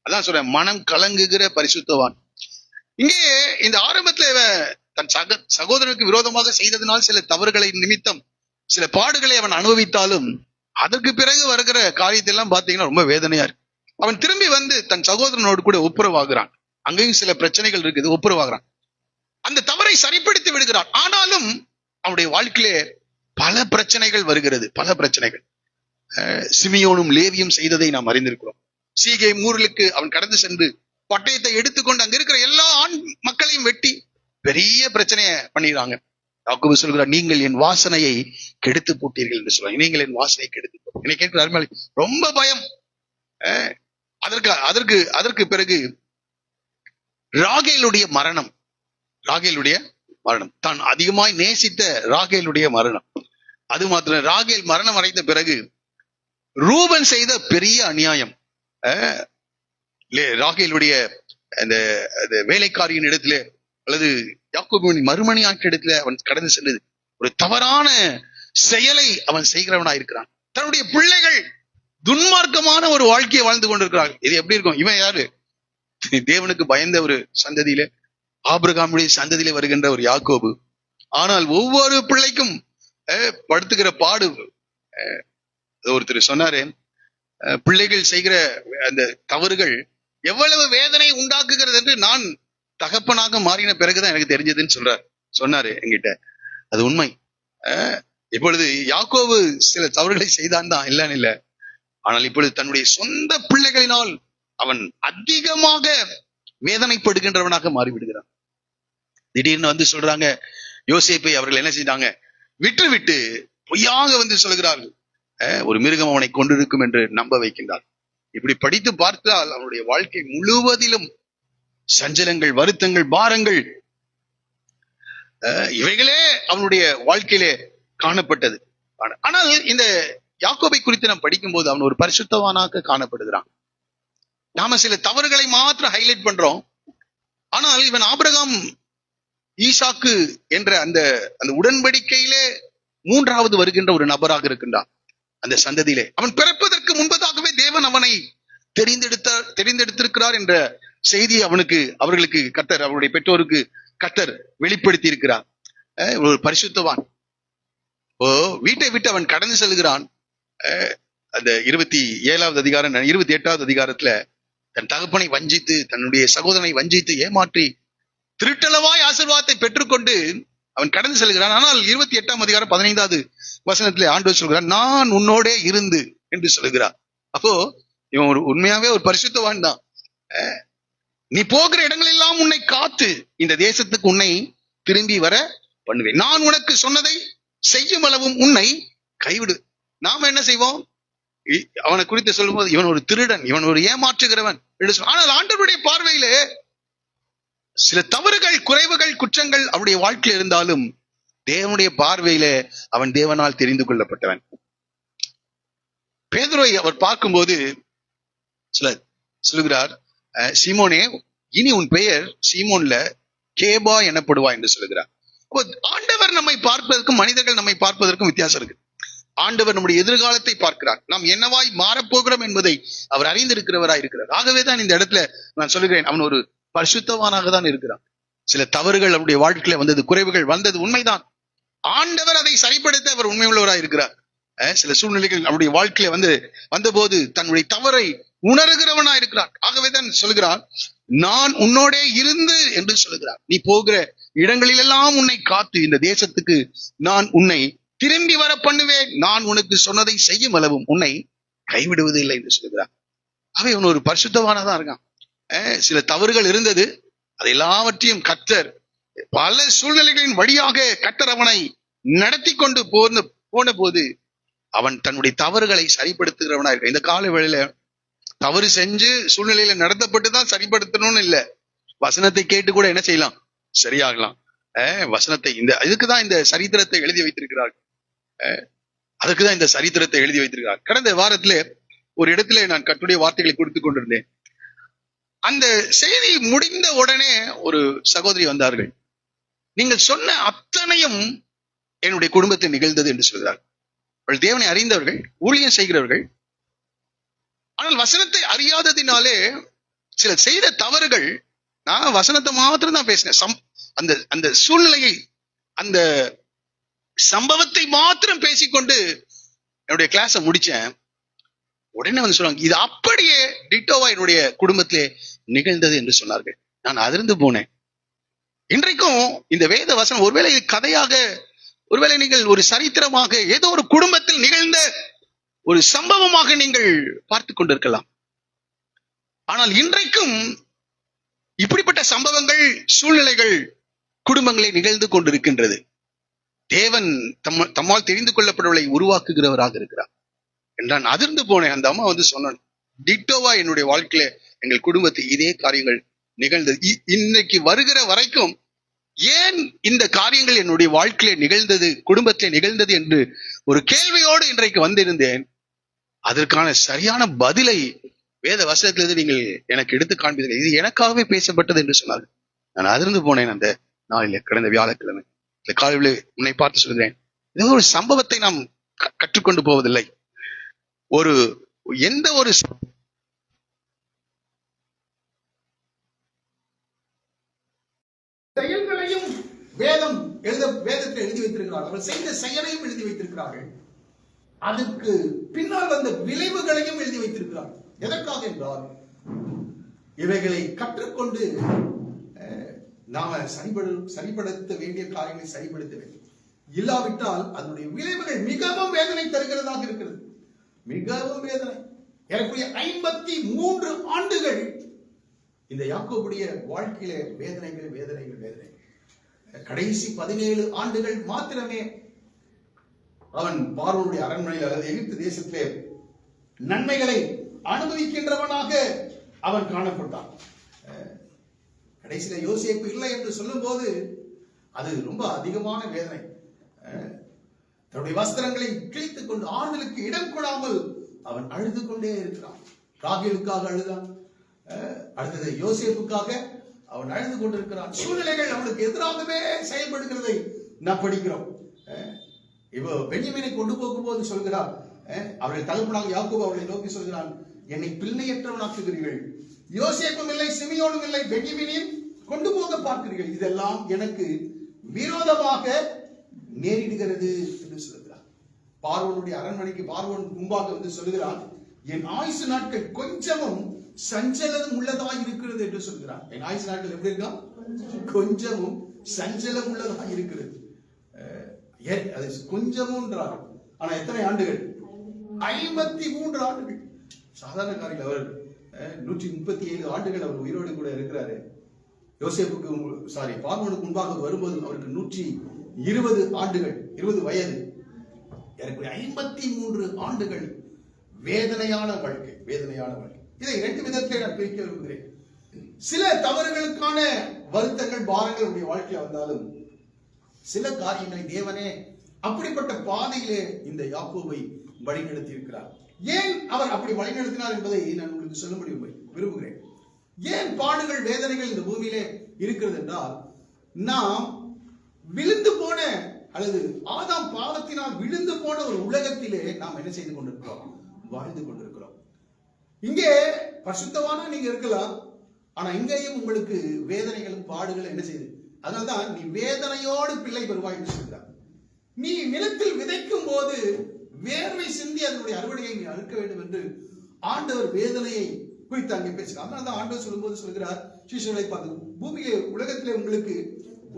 அதான் சொல்றேன், மனம் கலங்குகிற பரிசுத்தவான். இங்கே இந்த ஆரம்பத்துல தன் சகோதரனுக்கு விரோதமாக செய்ததினால் சில தவறுகளை நிமித்தம் சில பாடுகளை அவன் அனுபவித்தாலும், அதற்கு பிறகு வருகிற காரியத்தை எல்லாம் பாத்தீங்கன்னா ரொம்ப வேதனையா இருக்கு. அவன் திரும்பி வந்து தன் சகோதரனோடு கூட ஒப்புரவாகிறான். அங்கேயும் சில பிரச்சனைகள் இருக்குது, ஒப்புரவாகிறான். அந்த தவறை சரிப்படுத்தி விடுகிறான். ஆனாலும் அவனுடைய வாழ்க்கையிலே பல பிரச்சனைகள் வருகிறது, பல பிரச்சனைகள். சிமியோனும் லேவியும் செய்ததை நாம் அறிந்திருக்கிறோம். சீகேம் ஊர்களுக்கு அவன் கடந்து சென்று பட்டயத்தை எடுத்துக்கொண்டு அங்க இருக்கிற எல்லா ஆண் மக்களையும் வெட்டி பெரிய பிரச்சனைய பண்ணிடுறாங்க. யாக்கோபு சொல்கிறார், நீங்கள் என் வாசனையை கெடுத்து போட்டீர்கள் என்று சொல்றாங்க. நீங்கள் என் வாசனையை கெடுத்து போட்டீர்கள். என்னை கேட்கிறார், ரொம்ப பயம். அதற்கு பிறகு ராகேலுடைய மரணம், தான் அதிகமாய் நேசித்த ராகேலுடைய மரணம். அது மாத்திரம், ராகேல் மரணம் அடைந்த பிறகு ரூபன் செய்த பெரிய அநியாயம். ராகேலுடைய அந்த வேலைக்காரியின் இடத்துல அல்லது யாக்கோபின் மறுமணியாற்ற இடத்துல அவன் கடந்து சென்றது ஒரு தவறான செயலை அவன் செய்கிறவனாயிருக்கிறான். தன்னுடைய பிள்ளைகள் துன்மார்க்கமான ஒரு வாழ்க்கையை வாழ்ந்து கொண்டிருக்கிறார்கள். இது எப்படி இருக்கும்? இவன் யாரு? தேவனுக்கு பயந்த ஒரு சந்ததியில, ஆபிரகாமுடைய சந்ததியில வருகின்ற ஒரு யாக்கோபு. ஆனால் ஒவ்வொரு பிள்ளைக்கும் படுத்துகிற பாடு. ஒருத்தர் சொன்னாரு, பிள்ளைகள் செய்கிற அந்த தவறுகள் எவ்வளவு வேதனை உண்டாக்குகிறது என்று நான் தகப்பனாக மாறின பிறகுதான் எனக்கு தெரிஞ்சதுன்னு சொன்னாரு என்கிட்ட. அது உண்மை. இப்பொழுது யாக்கோபு சில தவறுகளை செய்தான் தான், இல்லன்னு இல்ல. ஆனால் இப்பொழுது தன்னுடைய சொந்த பிள்ளைகளினால் அவன் அதிகமாக வேதனைப்படுகின்றவனாக மாறிவிடுகிறான். திடீர்னு வந்து சொல்றாங்க, யோசேப்பை அவர்கள் என்ன செய்தாங்க? விட்டு பொய்யாக வந்து சொல்கிறார்கள், ஒரு மிருகம் அவனை கொண்டிருக்கும் என்று நம்ப வைக்கின்றார். இப்படி படித்து பார்த்தால் அவனுடைய வாழ்க்கை முழுவதிலும் சஞ்சலங்கள், வருத்தங்கள், பாரங்கள், இவைகளே அவனுடைய வாழ்க்கையிலே காணப்பட்டது. ஆனால் இந்த யாக்கோபை குறித்து நாம் படிக்கும் போது அவன் ஒரு பரிசுத்தவானாக காணப்படுகிறான். நாம சில தவறுகளை மாத்திரம் ஹைலைட் பண்றோம். ஆனால் இவன் ஆபிரகாம் ஈசாக்கு என்ற அந்த உடன்படிக்கையிலே 3வது வருகின்ற ஒரு நபராக இருக்கின்றான். அந்த சந்ததியிலே அவன் பிறப்பதற்கு முன்பதாகவே தேவன் அவனை தெரிந்தெடுத்திருக்கிறார் என்ற செய்தி அவர்களுக்கு கர்த்தர், அவருடைய பெற்றோருக்கு கர்த்தர் வெளிப்படுத்தி இருக்கிறார். ஒரு பரிசுத்தவான். வீட்டை விட்டு அவன் கடந்து செல்கிறான். அந்த 27வது அதிகாரம், 28வது அதிகாரத்துல தன் தகப்பனை வஞ்சித்து, தன்னுடைய சகோதரனை வஞ்சித்து ஏமாற்றி திருட்டளவாய் ஆசீர்வாதத்தை பெற்றுக்கொண்டு அவன் கடந்து செல்கிறான். ஆனால் 28ஆம் அதிகாரம் 15வது வசனத்திலே ஆண்டவர் சொல்கிறார், நான் உன்னோடே இருந்து என்று சொல்கிறார். அப்போ இவன் உண்மையாவே ஒரு பரிசுத்தவான் தான். நீ போகிற இடங்கள் எல்லாம் உன்னை காத்து இந்த தேசத்துக்கு உன்னை திரும்பி வர பண்ணுவேன். நான் உனக்கு சொன்னதை செய்யும் அளவும் உன்னை கைவிடு. நாம என்ன செய்வோம்? அவனை குறித்து சொல்லும் போது இவன் ஒரு திருடன், இவன் ஒரு ஏமாற்றுகிறவன். ஆனால் ஆண்டவருடைய பார்வையிலே சில தவறுகள், குறைவுகள், குற்றங்கள் அவருடைய வாழ்க்கையில் இருந்தாலும் தேவனுடைய பார்வையிலே அவன் தேவனால் தெரிந்து கொள்ளப்பட்டவன். பேதுருவை அவர் பார்க்கும்போது சொல்லுகிறார், சீமோனே, இனி உன் பெயர் சீமோன்ல கேபா எனப்படுவா என்று சொல்லுகிறார். ஆண்டவர் நம்மை பார்ப்பதற்கும் மனிதர்கள் நம்மை பார்ப்பதற்கும் வித்தியாசம் இருக்கு. ஆண்டவர் நம்முடைய எதிர்காலத்தை பார்க்கிறார். நாம் என்னவாய் மாறப்போகிறோம் என்பதை அவர் அறிந்திருக்கிறவராய் இருக்கிறார். ஆகவேதான் இந்த இடத்துல நான் சொல்லுகிறேன், அவன் ஒரு பரிசுத்தவானாக தான் இருக்கிறான். சில தவறுகள் அவருடைய வாழ்க்கையில வந்தது, குறைவுகள் வந்தது உண்மைதான். ஆண்டவர் அதை சரிப்படுத்த அவர் உண்மை உள்ளவராய் இருக்கிறார். சில சூழ்நிலைகள் அவருடைய வாழ்க்கையில வந்தபோது தன்னுடைய தவறை உணர்கிறவனா இருக்கிறான். ஆகவேதான் சொல்கிறான், நான் உன்னோடே இருந்து என்று சொல்லுகிறார். நீ போகிற இடங்களிலெல்லாம் உன்னை காத்து இந்த தேசத்துக்கு நான் உன்னை திரும்பி வர பண்ணுவேன். நான் உனக்கு சொன்னதை செய்யும் அளவும் உன்னை கைவிடுவது இல்லை என்று சொல்லுகிறார். அவன் ஒரு பரிசுத்தவானதான் இருக்கான். சில தவறுகள் இருந்தது, அதை எல்லாவற்றையும் கர்த்தர் பல சூழ்நிலைகளின் வழியாக கர்த்தர் அவனை நடத்தி கொண்டு போன போது அவன் தன்னுடைய தவறுகளை சரிப்படுத்துகிறவனா இருக்க. இந்த கால வேளையில தவறு செஞ்சு சூழ்நிலையில நடத்தப்பட்டுதான் சரிப்படுத்தணும்னு இல்ல, வசனத்தை கேட்டு கூட என்ன செய்யலாம், சரியாகலாம். வசனத்தை இதுக்குதான் இந்த சரித்திரத்தை எழுதி வைத்திருக்கிறார்கள். அதுக்குதான் இந்த சரித்திரத்தை எழுதி வைத்திருக்கிறார். கடந்த வாரத்திலே ஒரு இடத்துல நான் கர்த்தருடைய வார்த்தைகளை கொடுத்து கொண்டிருந்தேன். அந்த செய்தி முடிந்த உடனே ஒரு சகோதரி வந்தார்கள். நீங்கள் சொன்ன அத்தனையும் என்னுடைய குடும்பத்தில் நிகழ்ந்தது என்று சொல்கிறார். அவள் தேவனை அறிந்தவர்கள், ஊழியம் செய்கிறவர்கள். ஆனால் வசனத்தை அறியாததினாலே சில செய்த தவறுகள், நான் வசனத்தை மாத்திரம் தான் பேசினேன். அந்த சூழ்நிலையை, அந்த சம்பவத்தை மாத்திரம் பேசிக்கொண்டு என்னுடைய கிளாஸை முடிச்சேன். உடனே வந்து சொல்லுவாங்க, இது அப்படியே டிட்டோவா என்னுடைய குடும்பத்திலே நிகழ்ந்தது என்று சொன்னார்கள். நான் அதிர்ந்து போனேன். இன்றைக்கும் இந்த வேத வசனம் ஒருவேளை கதையாக, ஒருவேளை நீங்கள் ஒரு சரித்திரமாக, ஏதோ ஒரு குடும்பத்தில் நிகழ்ந்த ஒரு சம்பவமாக நீங்கள் பார்த்து கொண்டிருக்கலாம். ஆனால் இன்றைக்கும் இப்படிப்பட்ட சம்பவங்கள், சூழ்நிலைகள் குடும்பங்களை நிகழ்ந்து கொண்டிருக்கின்றது. தேவன் தம்மால் தெரிந்து கொள்ளப்படவர்களை உருவாக்குகிறவராக இருக்கிறார் என்றான். அதிர்ந்து போனேன். அந்த அம்மா வந்து சொன்னான், டிட்டோவா என்னுடைய வாழ்க்கையில எங்கள் குடும்பத்தில் இதே காரியங்கள் நிகழ்ந்தது. இன்னைக்கு வருகிற வரைக்கும் ஏன் இந்த காரியங்கள் என்னுடைய வாழ்க்கையில நிகழ்ந்தது, குடும்பத்திலே நிகழ்ந்தது என்று ஒரு கேள்வியோடு இன்றைக்கு வந்திருந்தேன். அதற்கான சரியான பதிலை வேத வசனத்திலிருந்து நீங்கள் எனக்கு எடுத்து காண்பீர்கள். இது எனக்காகவே பேசப்பட்டது என்று சொன்னார்கள். நான் அதிர்ந்து போனேன். அந்த நாளிலே, கடந்த வியாழக்கிழமை இந்த காலையிலே உன்னை பார்த்து சொல்கிறேன், இது ஒரு சம்பவத்தை நாம் கற்றுக்கொண்டு போவதில்லை. எந்த ஒரு செயல்களையும் வேதத்தில் எழுதி வைத்திருக்கிறார்கள். அவர் செய்த செயலையும் எழுதி வைத்திருக்கிறார்கள். அதற்கு பின்னால் வந்த விளைவுகளையும் எழுதி வைத்திருக்கிறார்கள். எதற்காக என்றால், இவைகளை கற்றுக்கொண்டு நாம சரிப்படுத்த வேண்டிய காரியங்களை சரிப்படுத்த வேண்டும். இல்லாவிட்டால் அதனுடைய விளைவுகள் மிகவும் வேதனை தருகிறதாக இருக்கிறது. மிகவும் வேதனை. எனக்குரிய 53 ஆண்டுகள் இந்த யாக்கோபுடைய வாழ்க்கையில வேதனைகள். கடைசி 17 ஆண்டுகள் மாத்திரமே அவன் பார்வோனுடைய அரண்மனையில் அல்லது எகிப்து தேசத்திலே நன்மைகளை அனுபவிக்கின்றவனாக அவன் காணப்பட்டான். கடைசியில யோசேப்பு இல்லை என்று சொல்லும் போது அது ரொம்ப அதிகமான வேதனை. தன்னுடைய வஸ்திரங்களை கிழித்துக் கொண்டு ஆண்களுக்கு இடம் கொடாமல் அவன் அழுது கொண்டே இருக்கிறான். ராகேலுக்காக அழுதான், அடுத்தது யோசேப்புக்காக அவன் அழுது கொண்டிருக்கிறான். சூழ்நிலைகள் அவனுக்கு எதிராகவே செயல்படுகிறதை நாம் படிக்கிறோம். இவ பென்யமீனை கொண்டு போகும்போது சொல்கிறார், அவர்கள் தகப்பனாக யாக்கோபு அவர்களை நோக்கி சொல்கிறான், என்னை பிள்ளையற்றவனாக்குகிறீர்கள், யோசேப்பும் இல்லை, சிமியோனும் இல்லை, பென்யமீனையும் கொண்டு போக பார்க்கிறீர்கள், இதெல்லாம் எனக்கு விரோதமாக நேரிடுகிறது என்று சொல்கிறார். பார்வோனுடைய அரண்மனைக்கு பார்வோன் முன்பாக வந்து சொல்கிறான், என் ஆயுசு நாட்கள் கொஞ்சமும் சஞ்சலம் உள்ளதாய் இருக்கிறது என்று சொல்கிறான். என் ஆயுசு நாட்கள் எப்படி இருக்கா? கொஞ்சமும் சஞ்சலம் உள்ளதாய் இருக்கிறது. அது கொஞ்சமுன்றார். ஆனா எத்தனை ஆண்டுகள்? 53 ஆண்டுகள். சாதாரண காரியம். அவர் 137 ஆண்டுகள் அவர் உயிரோடு கூட இருக்கிறாரு. யோசேப்புக்கு பார்வோனுக்கு முன்பாக வரும்போது அவருக்கு 20 ஆண்டுகள், 20 வயது, 53 ஆண்டுகள் வேதனையான வாழ்க்கை. இதை 2 விதத்திலே நான் பிரிக்க விரும்புகிறேன். சில தவறுகளுக்கான வருத்தங்கள், பாரங்கள் உடைய வாழ்க்கையில வந்தாலும் சில காரியங்களை தேவனே அப்படிப்பட்ட பாதையிலே இந்த யாக்கோபை வழிநடத்தி இருக்கிறார். ஏன் அவர் அப்படி வழிநடத்தினார் என்பதை நான் உங்களுக்கு சொல்ல விரும்புகிறேன். ஏன் பாடுகள், வேதனைகள் இந்த பூமியிலே இருக்கிறது என்றால், நாம் விழுந்து போன அல்லது ஆதாம் பாவத்தினால் விழுந்து போன ஒரு உலகத்திலே நாம் என்ன செய்து கொண்டிருக்கிறோம்? வாழ்ந்து கொண்டிருக்கிறோம். இங்கே பரிசுத்தமான நீங்க இருக்கலாம், ஆனா இங்கேயும் உங்களுக்கு வேதனைகளும் பாடுகளும் என்ன செய்யுது? அதனால்தான் நீ வேதனையோடு பிள்ளை பெறுவாய் என்று சொல்கிறார். நீ நிலத்தில் விதைக்கும் போது வேர்வை சிந்தி அதனுடைய அறுவடையை நீ அறுக்க வேண்டும் என்று ஆண்டவர் வேதனையை குறித்து அங்கே பேசுகிறார். அதனால்தான் ஆண்டவர் சொல்லும்போது சொல்கிறார், சீஷர்களை பார்த்து, பூமியிலே உலகத்திலே உங்களுக்கு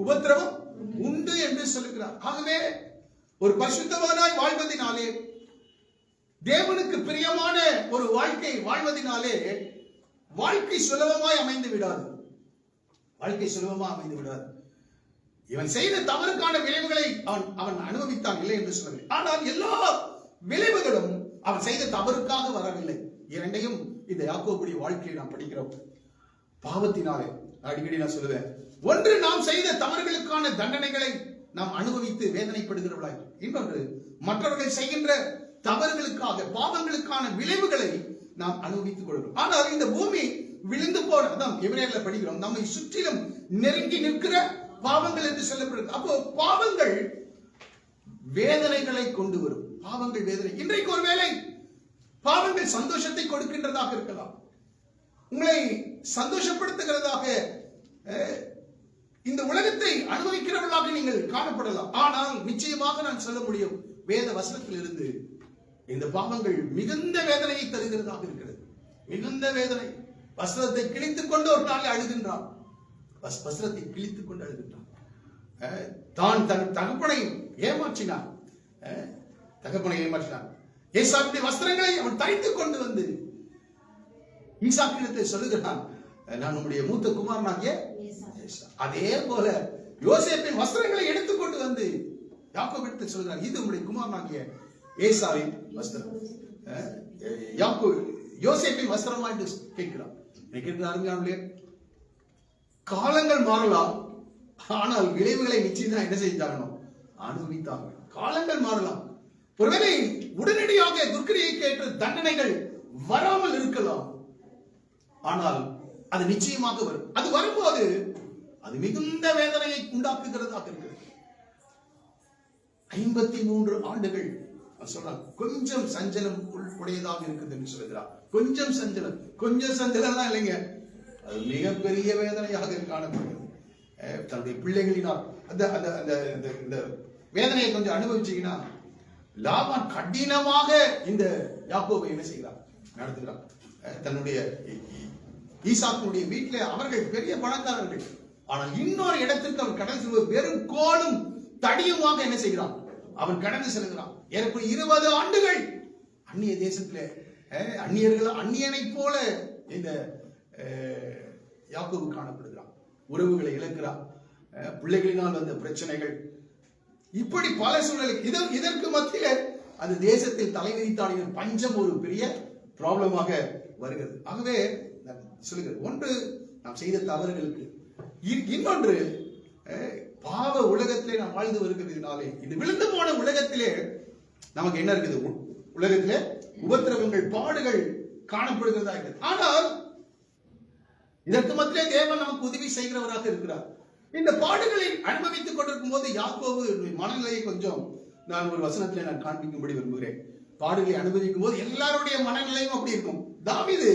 உபத்திரவம் உண்டு என்று சொல்லுகிறார். ஆகவே ஒரு பரிசுத்தவானாய் வாழ்வதினாலே, தேவனுக்கு பிரியமான ஒரு வாழ்க்கை வாழ்வதினாலே வாழ்க்கை சுலபமாய் அமைந்து விடாது. இவன் செய்த தவறுக்கான விளைவுகளை அவன் அனுபவித்தான், இல்லை என்று சொல்லவில்லை. ஆனால் எல்லா விளைவுகளும் அவன் செய்த தவறுக்காக வரவில்லை. இரண்டையும் இந்த யாக்கோபுடைய வாழ்க்கையை நாம் படிக்கிறோம். பாவத்தினாலே அடிக்கடி நான் சொல்லுவேன், ஒன்று நாம் செய்த தவறுகளுக்கான தண்டனைகளை நாம் அனுபவித்து வேதனைப்படுகிறவர்களாய், இன்னொன்று மற்றவர்கள் செய்கின்ற தவறுகளுக்காக, பாவங்களுக்கான விளைவுகளை நாம் அனுபவித்துக் கொள்கிறோம். ஆனால் இந்த பூமி விழுந்து போன எபிரேயர்ல படிக்கிறோம், நம்மை சுற்றிலும் நெருங்கி நிற்கிற பாவங்கள் என்று சொல்லப்படுகிறது. அப்போ பாவங்கள் வேதனைகளை கொண்டு வரும். பாவங்கள் வேதனை. இன்றைக்கு ஒருவேளை பாவங்கள் சந்தோஷத்தை கொடுக்கின்றதாக இருக்கலாம், உங்களை சந்தோஷப்படுத்துகிறதாக, இந்த உலகத்தை அனுபவிக்கிறவர்களாக நீங்கள் காணப்படலாம். ஆனால் நிச்சயமாக நான் சொல்ல முடியும், வேத வசனத்தில் இருந்து இந்த பாவங்கள் மிகுந்த வேதனையை தருகிறதாக இருக்கிறது. மிகுந்த வேதனை. வஸ்திரத்தை கிழித்துக் கொண்டு ஒரு நாள் அழுகின்றான். வஸ்திரத்தை கிழித்துக் கொண்டு அழுகின்றான். தான் தன் தகப்பனை ஏமாற்றினான். ஏசாவுடைய வஸ்திரங்களை அவன் தரித்துக் கொண்டு வந்து ஈசாக்கிடத்தை சொல்லுகிறான், நான் உன்னுடைய மூத்த குமாரனாகிய ஏசா. அதே போல யோசேப்பின் வஸ்திரங்களை எடுத்துக்கொண்டு வந்து யாக்கோபிடத்தில் சொல்கிறான், இது உன்னுடைய குமாரனாகிய ஏசாவின் வஸ்திரம். யோசேப்பின் வஸ்திரமா என்று கேட்கிறான். அருமையானவர்களே, காலங்கள் மாறலாம், ஆனால் விளைவுகளை நிச்சயம் என்ன செய்தாங்க? அனுபவித்தாங்க. காலங்கள் மாறலாம், ஒருவேளை உடனடியாக துர்க்கிரியை கேட்டு தண்டனைகள் வராமல் இருக்கலாம், ஆனால் அது நிச்சயமாக வரும். அது வரும்போது அது மிகுந்த வேதனையை உண்டாக்குகிறதாக இருக்கிறது. 53 ஆண்டுகள் சொல்றான். கொஞ்சம் சஞ்சலம் உடையதாக இருக்குது என்று சொல்கிறார். கொஞ்சம் சஞ்சலம் தான் இல்லைங்க, அது மிகப்பெரிய வேதனையாக காணப்படுகிறது. தன்னுடைய பிள்ளைகளினால் அந்த வேதனையை கொஞ்சம் அனுபவிச்சீங்கன்னா, லாபான் கடினமாக இந்த யாக்கோபை என்ன செய்கிறார்? நடத்துகிறார். தன்னுடைய ஈசாக்கினுடைய வீட்டிலே அவர்கள் பெரிய பணக்காரர்கள், ஆனால் இன்னொரு இடத்திற்கு அவன் கடந்து செல்வது வெறும் கோலும் தடியுமாக என்ன செய்கிறான்? அவன் கடந்து செல்கிறான். எனக்கு 20 ஆண்டுகள் அந்நிய தேசத்திலே அந்நியனை போல இந்த யாக்கோபு காணப்படுகிறான். உறவுகளை இழக்கிறான், பிள்ளைகளினால் வந்த பிரச்சனைகள், இப்படி பல சூழ்நிலை. இதற்கு மத்தியில அந்த தேசத்தில் தலைவிரித்தாடின பஞ்சம் ஒரு பெரிய ப்ராப்ளமாக வருகிறது. ஆகவே சொல்லுகிறேன், ஒன்று நாம் செய்த தவறுகளுக்கு, இன்னொன்று பாவ உலகத்திலே நாம் வாழ்ந்து வருகிறதுனாலே, இந்த விழுந்து போன உலகத்திலே நமக்கு என்ன இருக்குது? உலகத்திலே உபத்திரவங்கள், பாடுகள் காணப்படுகிறதா இருக்கிறது. ஆனால் இதற்கு மத்தியிலே தேவன் நமக்கு உதவி செய்கிறவராக இருக்கிறார். இந்த பாடுகளை அனுபவித்துக் கொண்டிருக்கும் போது யாக்கோபு மனநிலையை கொஞ்சம் நான் ஒரு வசனத்திலே நான் காண்பிக்கும்படி விரும்புகிறேன். பாடுகளை அனுபவிக்கும் போது எல்லாருடைய மனநிலையும் அப்படி இருக்கும். தாவீது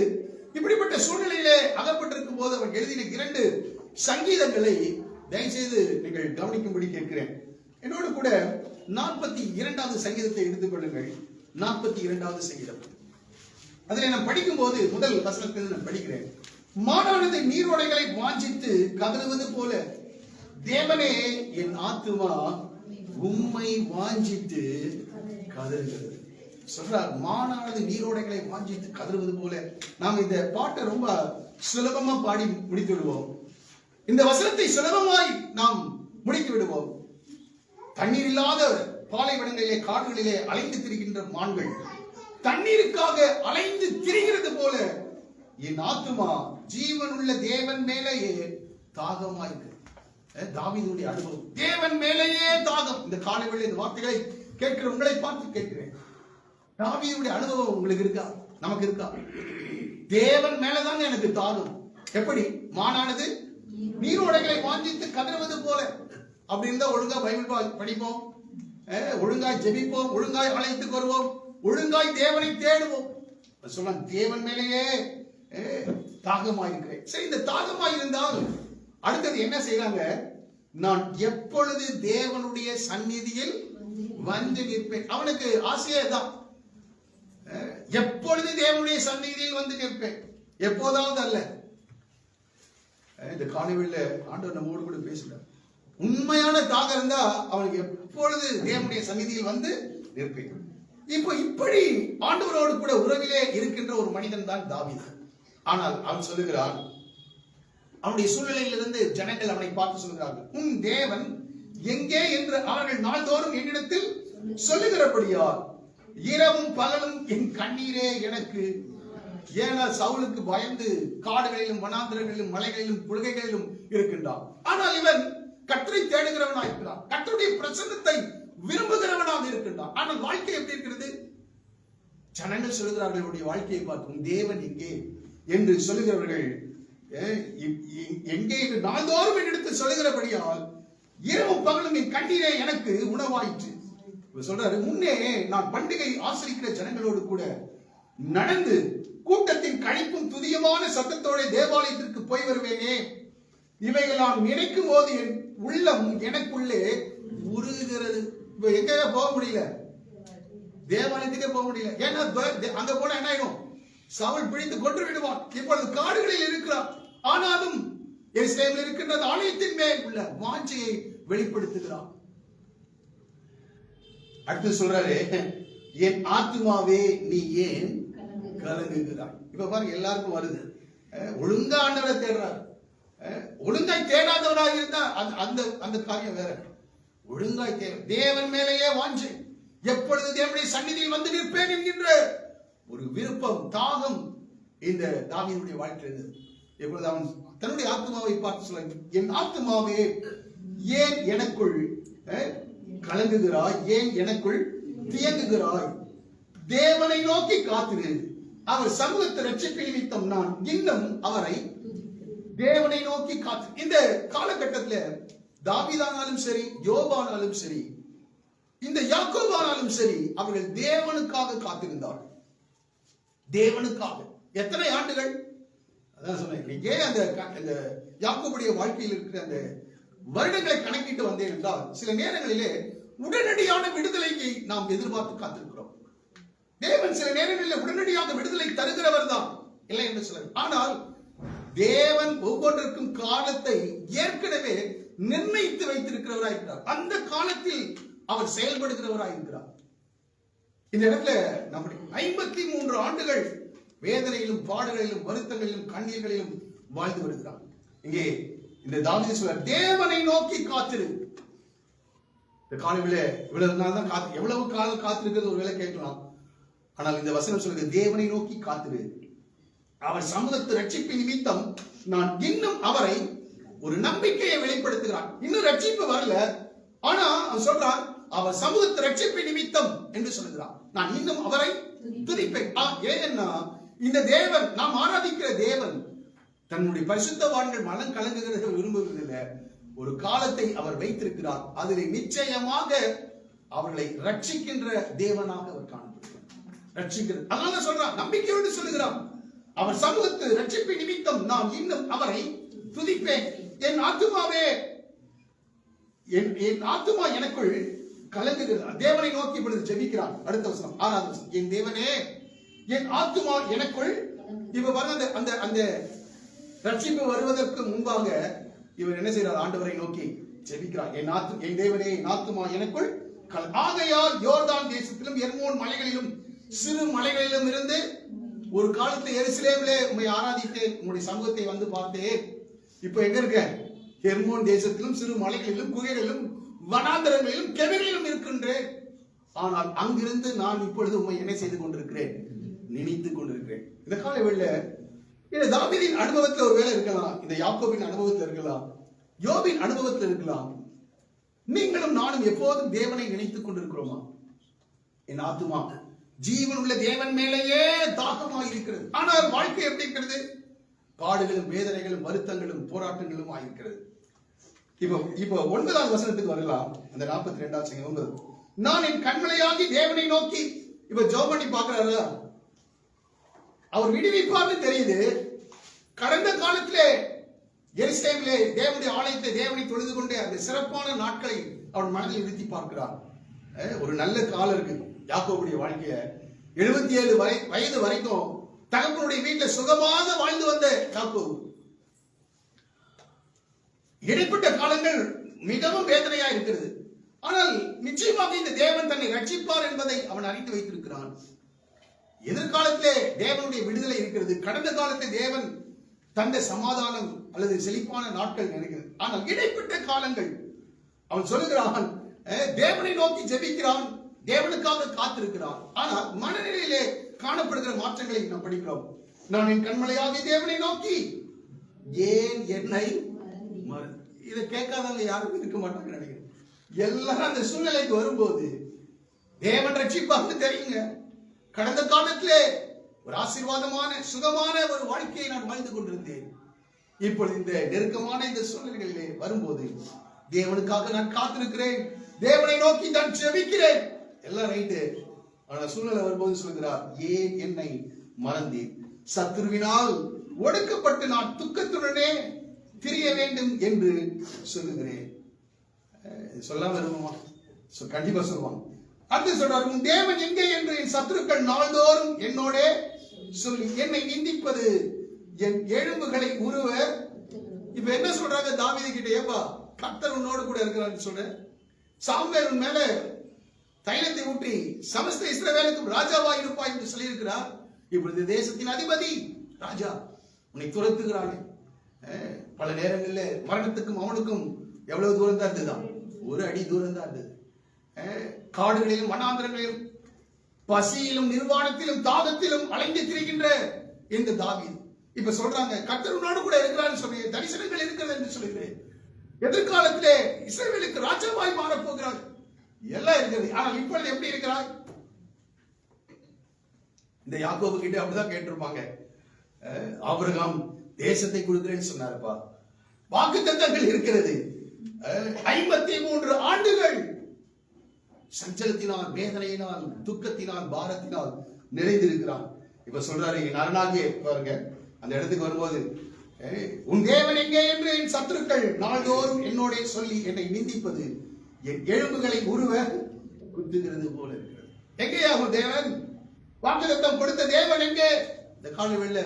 இப்படிப்பட்ட சூழ்நிலையிலே அகப்பட்டிருக்கும் போது அவர் எழுதின 2 சங்கீதங்களை தயவுசெய்து நீங்கள் கவனிக்கும்படி கேட்கிறேன். என்னோடு கூட 42வது சங்கீதத்தை எடுத்துக்கொள்ளுங்கள். 42வது சங்கீதம். அதில் நான் படிக்கும் போது முதல் வசனத்தில் நான் படிக்கிறேன். மானானது நீரோடைகளை வாஞ்சித்து கதறுவது போல தேவனே என் ஆத்துமா உம்மை வாஞ்சித்து கதறுகிறது சொல்றார். மானானது நீரோடைகளை வாஞ்சித்து கதறுவது போல. நாம் இந்த பாட்டை ரொம்ப சுலபமா பாடி முடித்து விடுவோம். இந்த வசனத்தை சுலபமாய் நாம் முடித்து விடுவோம். தண்ணீர் இல்லாத பாலைவனங்களிலே காடுகளிலே அலைந்து திரிகின்ற மான்கள் தண்ணீருக்காக அலைந்து திரிகிறது போல என் ஆத்துமா ஜீவனுள்ள தேவன் மேலேயே தாகமாயிருக்கு. தாவீதுடைய அனுபவம், தேவன் மேலேயே தாகம். இந்த காலை வேளை இந்த வார்த்தைகளை கேட்கிற உங்களை பார்த்து கேட்கிறேன், தாவீதுடைய அனுபவம் உங்களுக்கு இருக்கா? நமக்கு இருக்கா? தேவன் மேலதான் எனக்கு தாகம். எப்படி? மானானது நீரோடைகளை வாஞ்சித்து கதறுவது போல. அப்படி இருந்தா ஒழுங்கா பைபிள் படிப்போம், ஒழுங்காய் ஜெபிப்போம், ஒழுங்காய் அழைத்துக்கு வருவோம், ஒழுங்காய் தேவனை தேடுவோம். சொல்ல தேவன் மேலேயே தாகமாயிருக்கிறேன். சரி, இந்த தாகமாய் இருந்தால் அடுத்தது என்ன செய்யறாங்க? நான் எப்பொழுது தேவனுடைய சந்நிதியில் வந்து நிற்பேன். அவனுக்கு ஆசையே தான், எப்பொழுது தேவனுடைய சந்நிதியில் வந்து நிற்பேன், எப்போதாவது அல்ல. இந்த காலைவெளியில ஆண்டவர் நம்மோடு கூட பேசுறார். உண்மையான தாகம் இருந்தா அவனுக்கு எப்பொழுது தேவனுடைய சந்நிதியில் வந்து நிற்பேன். இப்போ இப்படி ஆண்டவரோடு கூட உறவிலே இருக்கின்ற ஒரு மனிதன் தான் தாவீது. ஆனால் அவன் சொல்லுகிறான், அவனுடைய சூழ்நிலையிலிருந்து ஜனங்கள் அவனை பார்த்து சொல்கிறார்கள், உன் தேவன் எங்கே என்று அவர்கள் நாள்தோறும் என்னிடத்தில் சொல்லுகிறபடியால் இரவும் பகலும் என் கண்ணீரே எனக்கு. ஏன்னா சவுலுக்கு பயந்து காடுகளிலும் வனாந்திரங்களிலும் மலைகளிலும் புழுகைகளிலும் இருக்கின்றான். ஆனால் இவன் கர்த்தரை தேடுகிறவனாக இருக்கிறான், கர்த்தருடைய பிரசன்னத்தை விரும்புகிறவனாக இருக்கின்றான். ஆனால் வாழ்க்கை எப்படி இருக்கிறது? ஜனங்கள் சொல்லுகிறார்கள், இவருடைய வாழ்க்கையை பார்க்கும் தேவன் எங்கே என்று சொல்லுகிறவர்கள் எங்கே நாள்தோறும் என்னிடத்தில் சொல்லுகிறபடியால் இரவும் பகலும் என் கண்ணீரே எனக்கு உணவாயிற்று. சொல்றாரு, முன்னே நான் பண்டிகை ஆசரிக்கிற ஜனங்களோடு கூட நடந்து கூட்டத்தின் கழிப்பும் துதியமான சத்தத்தோட தேவாலயத்திற்கு போய் வருவேனே. இவைகள் நான் நினைக்கும் போது என் உள்ளம் எனக்குள்ளே உருகுகிறது. எங்க போக முடியல, தேவாலயத்துக்கே போக முடியல. ஏன்னா அங்க போனா என்ன ஆயிடும்? சவுல் பிடித்து கொன்று விடுவான். இப்பொழுது காடுகளில் இருக்கிறான். ஆனாலும் எருசலேமில் இருக்கின்ற ஆலயத்தின் மேல் உள்ள வாஞ்சையை வெளிப்படுத்துகிறான். அடுத்து சொல்றாரு, என் ஆத்துமாவே நீ ஏன் கலங்குகிறாய்? இப்ப பாருங்க, எல்லாருக்கும் வருது. ஒழுங்கா ஆண்டவரை தேடுறாரு. ஒழுங்காய் தேடாதவராக இருந்தா அந்த அந்த காரியம் வேற. ஒழுங்காய் தேவன் மேலேயே வாஞ்சை, எப்பொழுது தேவனுடைய சந்நிதியில் வந்து நிற்பேன் என்கின்ற ஒரு விருப்பம், தாகம் இந்த தாவீதுடைய வாழ்க்கையில் இருந்தது. எப்பொழுது அவன் தன்னுடைய ஆத்மாவை பார்த்து சொல்ல, என் ஆத்மாவே ஏன் எனக்குள் கலங்குகிறாய், ஏன் எனக்குள் தியங்குகிறாய்? தேவனை நோக்கி காத்திரு, அவர் சமூகத்தை ரட்சிப்பு நிமித்தம் நான் இன்னும் அவரை தேவனை நோக்கி காத்து. இந்த காலகட்டத்தில் தாவீதானாலும் சரி, யோபானாலும் சரி, இந்த யாக்கோபானாலும் சரி, அவர்கள் தேவனுக்காக காத்திருந்தார்கள். தேவனுக்காக எத்தனை ஆண்டுகள்? அதான் சொன்னேன், நீங்க அந்த யாக்கோபுடைய வாழ்க்கையில் இருக்கிற அந்த வருடங்களை கணக்கிட்டு வந்தேன் என்றால் சில நேரங்களிலே உடனடியான விடுதலையை நாம் எதிர்பார்த்து காத்திருக்கிறோம். தேவன் சில நேரங்களில் உடனடியாக விடுதலை தருகிறவர் தான், இல்லை என்று சொல்ல. ஆனால் தேவன் ஒவ்வொன்றிற்கும் காலத்தை ஏற்கனவே நிர்ணயித்து வைத்திருக்கிறவராய் இருக்கிறார். அந்த காலத்தில் அவர் செயல்படுகிறவராய் இருக்கிறார். இந்த இடத்துல நம்முடைய 53 ஆண்டுகள் வேதனையிலும் பாடுகளிலும் வருத்தங்களிலும் கண்ணீர்களிலும் வாழ்ந்து வருகிறார். இங்கே இந்த தாவீது சொல்றார், தேவனை நோக்கி காத்திரு. இந்த காலையில இவ்வளவு நாள் தான் காத்து, எவ்வளவு காலம் காத்திருக்கிறது ஒரு வேளை கேட்கலாம். ஆனால் இந்த வசனம் சொல்லுது, தேவனை நோக்கி காத்திரு, அவர் சமூகத்து ரட்சிப்பு நிமித்தம் நான் இன்னும் அவரை ஒரு நம்பிக்கையை வெளிப்படுத்துகிறான். இன்னும் ரட்சிப்பு வரல, ஆனா அவன் சொல்றான், அவர் சமூகத்து ரட்சிப்பு நிமித்தம் என்று சொல்லுகிறான், நான் இன்னும் அவரை துதிப்பேன். ஏன்னா இந்த தேவன், நாம் ஆராதிக்கிற தேவன் தன்னுடைய பரிசுத்தவான்கள் மனம் கலங்குகிறத விரும்புவதில்லை. ஒரு காலத்தை அவர் வைத்திருக்கிறார், அதில் நிச்சயமாக அவர்களை ரட்சிக்கின்ற தேவனாக அவர் காணப்படுகிறார். ரட்சிக்கிறது, அதனால சொல்றான், நம்பிக்கையோடு சொல்லுகிறான், அவர் சமூகத்து ரட்சிப்பு நிமித்தம் நான் இன்னும் அவரை துதிப்பேன். என் ஆத்துமாவே, என் ஆத்துமா எனக்குள் கலங்குகிறது. தேவனை நோக்கி இப்பொழுது ஜெபிக்கிறான். அடுத்த வசனம், 6வது வசனம், என் தேவனே என் ஆத்துமா எனக்குள். இப்ப பாருங்க, அந்த அந்த ரட்சிப்பு வருவதற்கு முன்பாக இவர் என்ன செய்யறார்? ஆண்டவரை நோக்கி ஜெபிக்கிறார். என் தேவனே என் ஆத்துமா எனக்குள். ஆகையால் யோர்தான் தேசத்திலும் எர்மோன் மலைகளிலும் சிறு மலைகளிலும் இருந்து ஒரு காலத்துல எருசலேமிலே உம்மை ஆராதித்தேன், உங்களுடைய சமூகத்தை வந்து பார்த்தேன். இப்ப எங்க இருக்க? எர்மோன் தேசத்திலும் சிறு மலைகளிலும் குகைகளிலும் வனாந்தரங்களிலும் கெபிகளிலும் இருக்கின்றேன். ஆனால் அங்கிருந்து நான் இப்பொழுது உண்மை என்ன செய்து கொண்டிருக்கிறேன்? நினைத்துக் கொண்டிருக்கிறேன். இந்த கால வேளையில இந்த தாவீதின் அனுபவத்தில் ஒரு வேலை இருக்கலாம், இந்த யாக்கோபின் அனுபவத்தில் இருக்கலாம், யோபின் அனுபவத்தில் இருக்கலாம். நீங்களும் நானும் எப்போதும் தேவனை நினைத்துக் கொண்டிருக்கிறோமா? என் ஆத்துமா ஜீவன் உள்ள தேவன் மேலேயே தாகமாக இருக்கிறது. ஆனால் வாழ்க்கை எப்படி இருக்கிறது? பாடுகளும் வேதனைகளும் வருத்தங்களும் போராட்டங்களும் ஆயிருக்கிறது. இப்போ 9ஆம் வசனத்துக்கு வரலாம். அந்த 42 நான் என் கண்மலையாகி தேவனை நோக்கி இப்ப ஜெபம் பண்ணி பார்க்கிறாரு. அவர் விடுவிப்பார்னு தெரியுது. கடந்த காலத்திலே எருசலேமிலே தேவனுடைய ஆலயத்தை தேவனை தொழுது கொண்டே அந்த சிறப்பான நாட்களை அவன் மனதில் நிறுத்தி பார்க்கிறார். ஒரு நல்ல காலம் இருக்கு யாக்கோபுடைய வாழ்க்கைய. 77 வயது வரைக்கும் தகப்பனுடைய வீட்டில் சுகமாக வாழ்ந்து வந்த யாக்கோபு. இடைப்பட்ட காலங்கள் மிகவும் வேதனையா இருக்கிறது. ஆனால் நிச்சயமாக இந்த தேவன் தன்னை ரட்சிப்பார் என்பதை அவன் அறிந்து வைத்திருக்கிறான். எதிர்காலத்திலே தேவனுடைய விடுதலை இருக்கிறது. கடந்த காலத்தில் தேவன் தந்த சமாதானம் அல்லது செழிப்பான நாட்கள் நினைக்கிறது. ஆனால் இடைப்பட்ட காலங்கள் அவன் சொல்லுகிறான், தேவனை நோக்கி ஜெபிக்கிறான், தேவனுக்காக காத்திருக்கிறான். ஆனால் மனநிலையிலே காணப்படுகிற மாற்றங்களை நாம் படிக்கிறோம். நான் என் கண்மலையாகி தேவனை நோக்கி ஏன் என்னை இதை கேட்காதவங்க யாரும் இருக்க மாட்டாங்க நினைக்கிறேன். எல்லாரும் அந்த சூழ்நிலைக்கு வரும்போது தேவன் ரட்சிப்பாங்க தெரியுங்க. கடந்த காலத்திலே ஒரு ஆசீர்வாதமான சுகமான ஒரு வாழ்க்கையை நான் வாழ்ந்து கொண்டிருந்தேன். இப்பொழுது இந்த நெருக்கமான இந்த சூழ்நிலைகளிலே வரும்போது தேவனுக்காக நான் காத்திருக்கிறேன், தேவனை நோக்கி நான் ஜெபிக்கிறேன். எல்லாம் ரைட்டு. ஆனா சூழ்நிலை வரும்போது சொல்கிறார், ஏன் என்னை மறந்தேன்? சத்துருவினால் ஒடுக்கப்பட்டு நான் துக்கத்துடனே திரிய வேண்டும் என்று சொல்லுகிறேன். சொல்லாம இருக்குமா? கண்டிப்பா சொல்லுவாங்க. அடுத்து சொல்றாரு, உன் தேவன் எங்கே என்று என் சத்துருக்கள் நாள்தோறும் என்னோட சொல்லி என்னை நிந்திப்பது என் எலும்புகளை உருவ. இப்ப என்ன சொல்றாங்க தாவீது கிட்ட, ஏப்பா கர்த்தர் உன்னோடு கூட இருக்கிறான்னு சொல்ற. சாமுவேல் மேல தைலத்தை ஊற்றி சமஸ்த இஸ்ரவேலுக்கும் ராஜாவா இருப்பாய் என்று சொல்லி இருக்கிறார். இப்பொழுது தேசத்தின் அதிபதி ராஜா உன்னை துரத்துகிறானே. பல நேரங்களில் மரணத்துக்கும் அவனுக்கும் எவ்வளவு தூரம் தான் இருந்ததுதான்? ஒரு அடி தூரம் தான் இருந்தது. காடுகளிலும் வனாந்தரங்களிலும் பசியிலும் நிர்வாணத்திலும் தாகத்திலும் அலைந்து திரிகின்ற இந்த தாவீது இப்ப சொல்றாங்க, கர்த்தர் உன்னோடு கூட இருக்கிறான்னு சொல்லி தரிசனங்கள் இருக்கிறது என்று சொல்லுகிறேன். எதிர்காலத்திலே இஸ்ரவேலுக்கு ராஜாவாய் மாறப் போகிறார். எல்லாம் இருக்கிறது. ஆனால் இப்பொழுது எப்படி இருக்கிறாய்? இந்த யாக்கோபு கிட்ட அப்படிதான் கேட்டிருப்பாங்க. ஆபிரகாம் தேசத்தை கொடுக்கிறேன்னு சொன்னாருப்பா, வாக்குத்தத்தங்கள் இருக்கிறது. 53 ஆண்டுகள் சஞ்சலத்தினால், வேதனையினால், துக்கத்தினால், பாரத்தினால் நிறைந்திருக்கிறான். இப்ப சொல்றாரு, என் அரணாகிய பாருங்க அந்த இடத்துக்கு வரும்போது, உன் தேவன் எங்கே என்று என் சத்துருக்கள் நாள்தோறும் என்னோட சொல்லி என்னை நிந்திப்பது என் எலும்புகளை உருவ குத்துகிறது போல இருக்கிறது. எங்கேயா உன் தேவன்? வாக்குத்தத்தம் கொடுத்த தேவன் எங்கே? இந்த காலவெளியில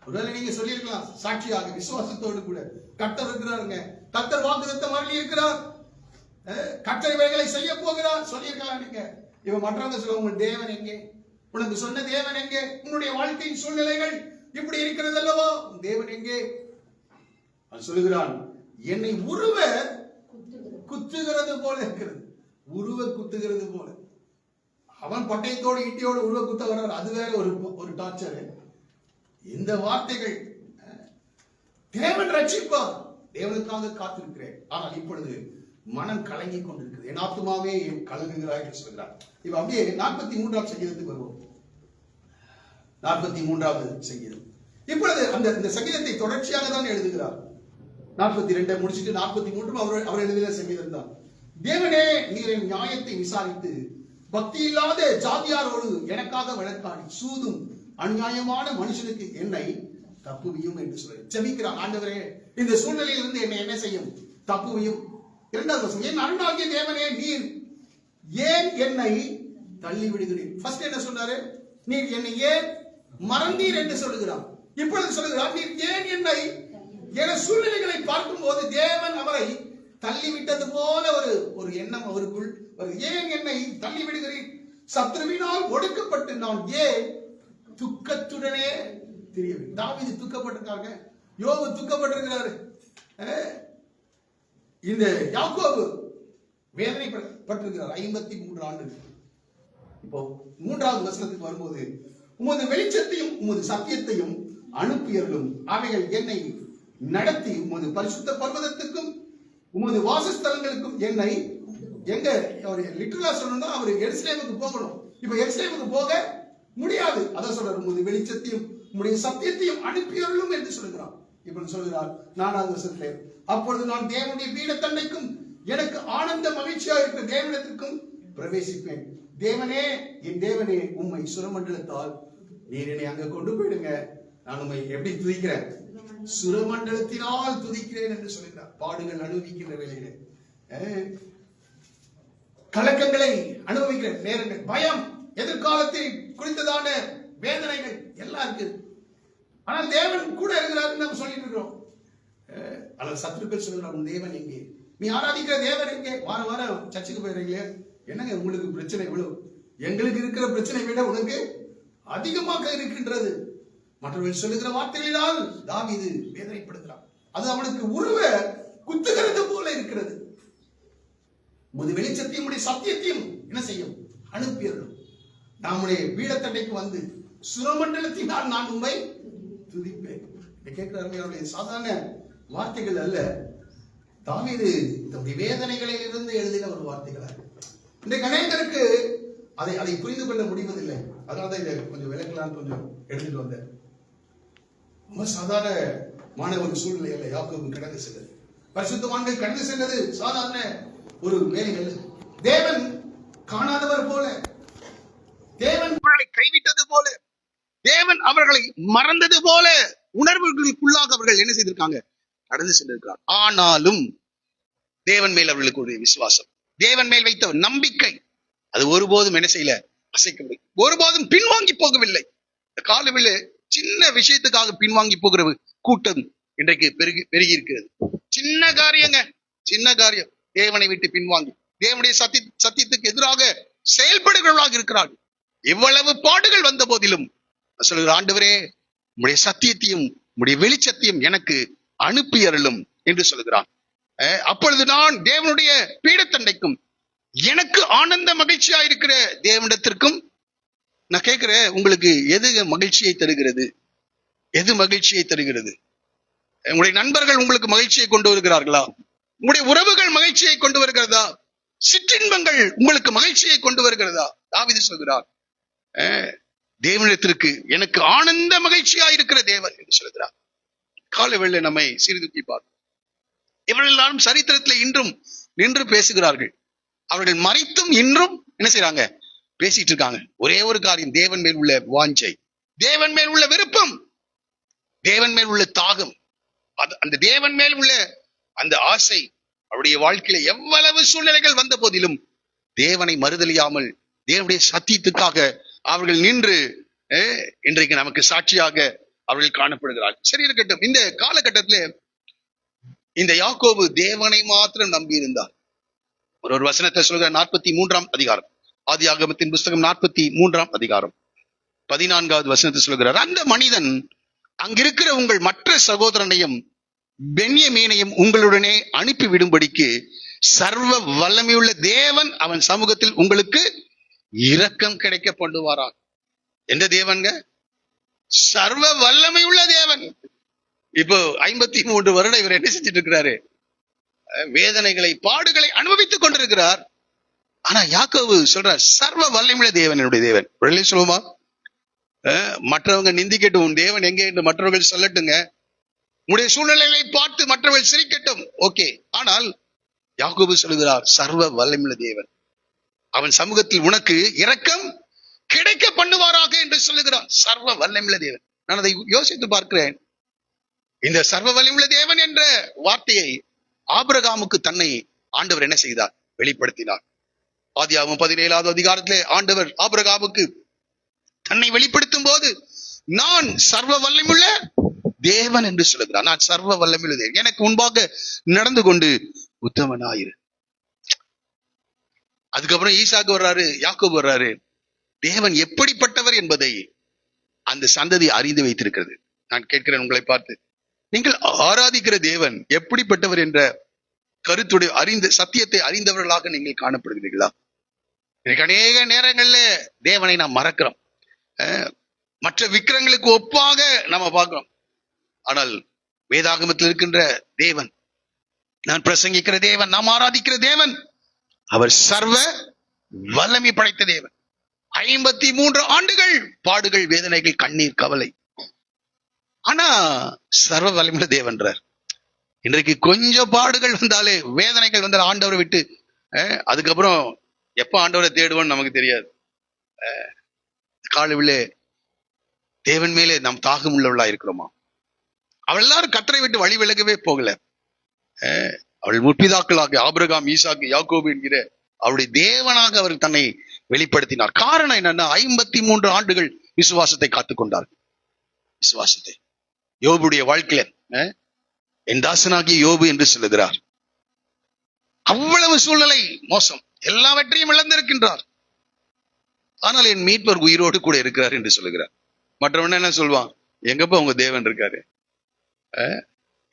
ஒருவேளை நீங்க சொல்லியிருக்கலாம் சாட்சியாக விசுவாசத்தோடு கூட, கர்த்தர் இருக்கிறாருங்க, கர்த்தர் வாக்குத்தத்தம் அருளி இருக்கிறார், கர்த்தர் இவைகளை செய்ய போகிறார் சொல்லியிருக்கலாம் நீங்க. இவன் மற்றவங்க சொல்ல, உன் தேவன் எங்கே? உனக்கு சொன்ன தேவன் எங்கே? உன்னுடைய வாழ்க்கையின் சூழ்நிலைகள் இப்படி இருக்கிறது அல்லவா, உன் தேவன் எங்கே? அவன் சொல்லுகிறான், என்னை உருவ குத்துகிறது போல இருக்கிறது. உருவ குத்துகிறது போல. அவன் பட்டயத்தோடு ஈட்டியோடு உருவ குத்த வர்றார், அது வேற ஒரு டார்ச்சர். இந்த வார்த்தைகள் தேவன் ரட்சிப்பார், தேவனுக்காக காத்திருக்கிறேன். ஆனால் இப்பொழுது மனம் கலங்கி கொண்டிருக்கிறது, என் ஆத்துமாவே கலங்குகிறாய் என்று சொல்கிறார். இப்ப அப்படியே 43ஆம் சங்கீதத்துக்கு வருவோம். 43வது சங்கீதம். இப்பொழுது அந்த சங்கீதத்தை தொடர்ச்சியாக தான் எழுதுகிறார். 42 முடிச்சுட்டு 43 அவர் எழுதின சங்கீதம் தான். தேவனே, நீர் என் நியாயத்தை விசாரித்து பக்தி இல்லாத ஜாதியாரோடு எனக்காக வழக்காடி சூதும் அநியாயமான மனுஷனுக்கு என்னை தப்புவியும் என்று சொல்லி ஜெபிக்கிறான். ஆண்டவரே, இந்த சூழ்நிலையில் இருந்து என்னை என்ன செய்யும்? தப்புவியும். 2வது வசனம், என் அருளாகிய தேவனே, நீர் ஏன் என்னை தள்ளி விடுகிறீர்? ஃபர்ஸ்ட் என்ன சொன்னாரு? நீர் என்னை ஏன் மறந்தீர் என்று சொல்லுகிறார். இப்பொழுது சொல்லுகிறார், நீர் ஏன் என்னை, என சூழ்நிலைகளை பார்க்கும் போது தேவன் அவரை தள்ளிவிட்டது போல ஒரு எண்ணம் அவருக்குள், ஏன் என்னை தள்ளி விடுகிறீர்? சத்ருவினால் ஒடுக்கப்பட்டு நான் ஏன் துக்கத்துடனே தெரியவில்லை. தாவீது துக்கப்பட்டிருக்காங்க, யோபு துக்கப்பட்டிருக்கிறாரு, இந்த யாக்கோபு வேதனைப்பட்டிருக்கிறார் 53 ஆண்டுகள். இப்போ 3வது வசனத்துக்கு வரும்போது, உமது வெளிச்சத்தையும் உமது சத்தியத்தையும் அனுப்பியர்களும் அவைகள் என்னை நடத்தி உமது பரிசுத்த பர்வதத்துக்கும் உமது வாசஸ்தலங்களுக்கும் என்னை எங்க அவர் லிட்டரலா சொல்லணும்னா அவர் எருசலேமுக்கு போகணும். இப்ப எருசலேமுக்கு போக முடியாது. அதான் சொல்றாரு, உமது வெளிச்சத்தையும் உம்முடைய சத்தியத்தையும் அனுப்பியர்களும் என்று சொல்கிறார். இப்ப சொல்கிறார் 4வது வசனத்திலே, அப்பொழுது நான் தேவனுடைய பீடத்தண்டைக்கும் எனக்கு ஆனந்த மகிழ்ச்சியா இருக்கிற தேவனிடத்திற்கும் பிரவேசிப்பேன். தேவனே, என் தேவனே, உம்மை சுரமண்டலத்தால் நீர் என்னை அங்க கொண்டு போயிடுங்க. நான் உம்மை எப்படி துதிக்கிறேன்? சுரமண்டலத்தினால் துதிக்கிறேன் என்று சொல்கிறார். பாடுகள் அனுபவிக்கின்ற வேளையிலே, கலக்கங்களை அனுபவிக்கிற நேரங்கள், பயம், எதிர்காலத்தில் குறித்ததான வேதனைகள் எல்லாம் இருக்கு. ஆனால் தேவன் கூட இருக்கிறார் நம்ம சொல்லிட்டு இருக்கிறோம். ஆனால் சத்துருக்கள் சொல்கிறார், உன் தேவன் எங்கே? நீ ஆராதிக்கிற தேவன் எங்கே? வார வாரம் சர்ச்சுக்கு போயிடுறீங்களே, என்னங்க உங்களுக்கு பிரச்சனை இவ்வளவு? எங்களுக்கு இருக்கிற பிரச்சனை விட உனக்கு அதிகமாக இருக்கின்றது. மற்றவர்கள் சொல்லுகிற வார்த்தைகளினால் தாவீது வேதனைப்படுகிறான். அது அவனுக்கு உருவ குத்துகிறது போல இருக்கிறது. உமது வெளிச்சத்தையும் உடைய சத்தியத்தையும் என்ன செய்யும்? அனுப்பியர்களும் நம்முடைய பீடத்தண்டைக்கு வந்து சுரமண்டலத்தினால் நான் உண்மை துதிப்பேன். கேட்கிறாருடைய சாதாரண வார்த்தைகள் அல்ல, தாவீது தன்னுடைய வேதனைகளில் இருந்து எழுதின ஒரு வார்த்தைகள். இன்றைக்கு அநேகருக்கு அதை புரிந்து கொள்ள முடிவதில்லை. அதனாலதான் இதை கொஞ்சம் விளக்கலான்னு கொஞ்சம் எடுத்துட்டு வந்தேன். ரொம்ப சாதாரணமான ஒரு சூழ்நிலையில யாக்கோபு கடந்து சென்றது, பரிசுத்தவான்கள் கடந்து சென்றது சாதாரண ஒரு வேலை அல்ல. தேவன் காணாதவர் போல, தேவன் அவர்களை கைவிட்டது போல, தேவன் அவர்களை மறந்தது போல உணர்வுகளுக்குள்ளாக அவர்கள் என்ன செய்திருக்காங்க? கடந்து சென்றிருக்கிறார். ஆனாலும் தேவன் மேல் அவர்களுக்கு ஒரு விசுவாசம், தேவன் மேல் வைத்த நம்பிக்கை, அது ஒருபோதும் என்ன செய்யல? அசைக்கவில்லை. ஒருபோதும் பின்வாங்கி போகவில்லை. காலவில் சின்ன விஷயத்துக்காக பின்வாங்கி போகிற கூட்டம் இன்றைக்கு பெருகி இருக்கிறது. சின்ன காரியங்க, சின்ன காரியம் தேவனை விட்டு பின்வாங்கி தேவனுடைய சத்தியத்துக்கு எதிராக செயல்படுகிறவர்களாக இருக்கிறார்கள். இவ்வளவு பாடுகள் வந்த போதிலும் சொல்லுகிற, ஆண்டவரே, உம்முடைய சத்தியத்தையும் உம்முடைய வெளிச்சத்தையும் எனக்கு அனுப்பியருளும் என்று சொல்லுகிறான். அப்பொழுது நான் தேவனுடைய பீடத்தண்டைக்கும் எனக்கு ஆனந்த மகிழ்ச்சியா இருக்கிற தேவனிடத்திற்கும். நான் கேட்கிறேன், உங்களுக்கு எது மகிழ்ச்சியை தருகிறது? எது மகிழ்ச்சியை தருகிறது? உங்களுடைய நண்பர்கள் உங்களுக்கு மகிழ்ச்சியை கொண்டு வருகிறார்களா? உங்களுடைய உறவுகள் மகிழ்ச்சியை கொண்டு வருகிறதா? சிற்றின்பங்கள் உங்களுக்கு மகிழ்ச்சியை கொண்டு வருகிறதா? தாவீது சொல்கிறார், தேவனிடத்திற்கு எனக்கு ஆனந்த மகிழ்ச்சியா இருக்கிற தேவன் என்று சொல்கிறார். காலவேளை நம்மை சீர்தூக்கி பார்ப்போம். இவர்கள் எல்லாரும் சரித்திரத்தில் இன்றும் நின்று பேசுகிறார்கள். அவர்கள் மறைத்தும் இன்றும் என்ன செய்யறாங்க? பேசிட்டு இருக்காங்க. ஒரே ஒரு காரியம், தேவன் மேல் உள்ள வாஞ்சை, தேவன் மேல் உள்ள விருப்பம், தேவன் மேல் உள்ள தாகம், அந்த தேவன் மேல் உள்ள அந்த ஆசை. அவருடைய வாழ்க்கையில எவ்வளவு சூழ்நிலைகள் வந்த போதிலும் தேவனை மறுதலியாமல் தேவனுடைய சத்தியத்துக்காக அவர்கள் நின்று இன்றைக்கு நமக்கு சாட்சியாக அவர்கள் காணப்படுகிறார்கள். சரி இருக்கட்டும். இந்த காலகட்டத்திலே இந்த யாக்கோபு தேவனை மாத்திரம் நம்பி இருந்தார். ஒரு வசனத்தை சொல்கிற 43ஆம் அதிகாரம், ஆதியாகமத்தின் புஸ்தகம் 43ஆம் அதிகாரம் 14வது வசனத்தை சொல்கிறார், அந்த மனிதன் அங்கிருக்கிற உங்கள் மற்ற சகோதரனையும் பென்யமீனையும் உங்களுடனே அனுப்பிவிடும்படிக்கு சர்வ வல்லமையுள்ள தேவன் அவன் சமூகத்தில் உங்களுக்கு இரக்கம் கிடைக்க பண்ணுவாராம். எந்த தேவன்க? சர்வ வல்லமையுள்ள தேவன். இப்போ 53 வருடம் இவர் என்ன செஞ்சிட்டு இருக்கிறாரு? வேதனைகளை, பாடுகளை அனுபவித்துக் கொண்டிருக்கிறார். ஆனா யாக்கோபு சொல்றார், சர்வ வல்லமையுள்ள தேவன் என்னுடைய தேவன். சொல்லுமா? மற்றவங்க நிந்திக்கட்டும், உன் தேவன் எங்கே என்று மற்றவர்கள் சொல்லட்டுங்க, உடைய சூழ்நிலைகளை பார்த்து மற்றவர்கள் சிரிக்கட்டும், ஓகே. ஆனால் யாக்கோபு சொல்லுகிறார், சர்வ வல்லமையுள்ள தேவன் அவன் சமூகத்தில் உனக்கு இரக்கம் கிடைக்க பண்ணுவாராக என்று சொல்லுகிறார். சர்வ வல்லமையுள்ள தேவன். நான் அதை யோசித்து பார்க்கிறேன். இந்த சர்வ வல்லமையுள்ள தேவன் என்ற வார்த்தையை ஆபிரகாமுக்கு தன்னை ஆண்டவர் என்ன செய்தார்? வெளிப்படுத்தினார். ஆதியாகமம் 17வது அதிகாரத்திலே ஆண்டவர் ஆபிரகாமுக்கு தன்னை வெளிப்படுத்தும் போது, நான் சர்வ வல்லமையுள்ள தேவன் என்று சொல்லுகிறார். நான் சர்வ வல்லமையுள்ள தேவன், எனக்கு முன்பாக நடந்து கொண்டு உத்தமனாயிரு. அதுக்கப்புறம் ஈசாக்கு வர்றாரு, யாக்கோபு வர்றாரு. தேவன் எப்படிப்பட்டவர் என்பதை அந்த சந்ததி அறிந்து வைத்திருக்கிறது. நான் கேட்கிறேன் உங்களை பார்த்து, நீங்கள் ஆராதிக்கிற தேவன் எப்படிப்பட்டவர் என்ற கருத்துடைய சத்தியத்தை அறிந்தவர்களாக நீங்கள் காணப்படுகிறீர்களா? எனக்கு அநேக நேரங்கள்ல தேவனை நாம் மறக்கிறோம். மற்ற விக்கிரங்களுக்கு ஒப்பாக நம்ம பார்க்கிறோம். ஆனால் வேதாகமத்தில் இருக்கின்ற தேவன், நான் பிரசங்கிக்கிற தேவன், நாம் ஆராதிக்கிற தேவன், அவர் சர்வ வல்லமை படைத்த தேவன். 53 ஆண்டுகள் பாடுகள், வேதனைகள், கண்ணீர், கவலை, ஆனா சர்வ வல்லமையுள்ள தேவன்றார். இன்றைக்கு கொஞ்சம் பாடுகள் வந்தாலே, வேதனைகள் வந்தால் ஆண்டவரை விட்டு அதுக்கப்புறம் எப்ப ஆண்டவரை தேடுவோன்னு நமக்கு தெரியாது. காலையிலே தேவன் மேலே நாம் தாகம் உள்ளவளா இருக்கிறோமா? அவள் எல்லாரும் கர்த்தரை விட்டு வழி விலகவே போகல. அவள் முற்பிதாக்களாக ஆபிரகாம், ஈசாக்கு, யாக்கோபு என்கிற அவருடைய தேவனாக அவர் தன்னை வெளிப்படுத்தினார். காரணம் என்னன்னா, 53 ஆண்டுகள் விசுவாசத்தை காத்துக்கொண்டார். விசுவாசத்தை யோபுடைய வாழ்க்கையில என் தாசனாகிய யோபு என்று சொல்லுகிறார். அவ்வளவு சூழ்நிலை மோசம், எல்லாவற்றையும் இழந்திருக்கின்றார். ஆனால் என் மீட்பர் உயிரோடு கூட இருக்கிறார் என்று சொல்லுகிறார். மற்றவன் என்ன சொல்வான்? எங்கப்பா உங்க தேவன் இருக்காரு?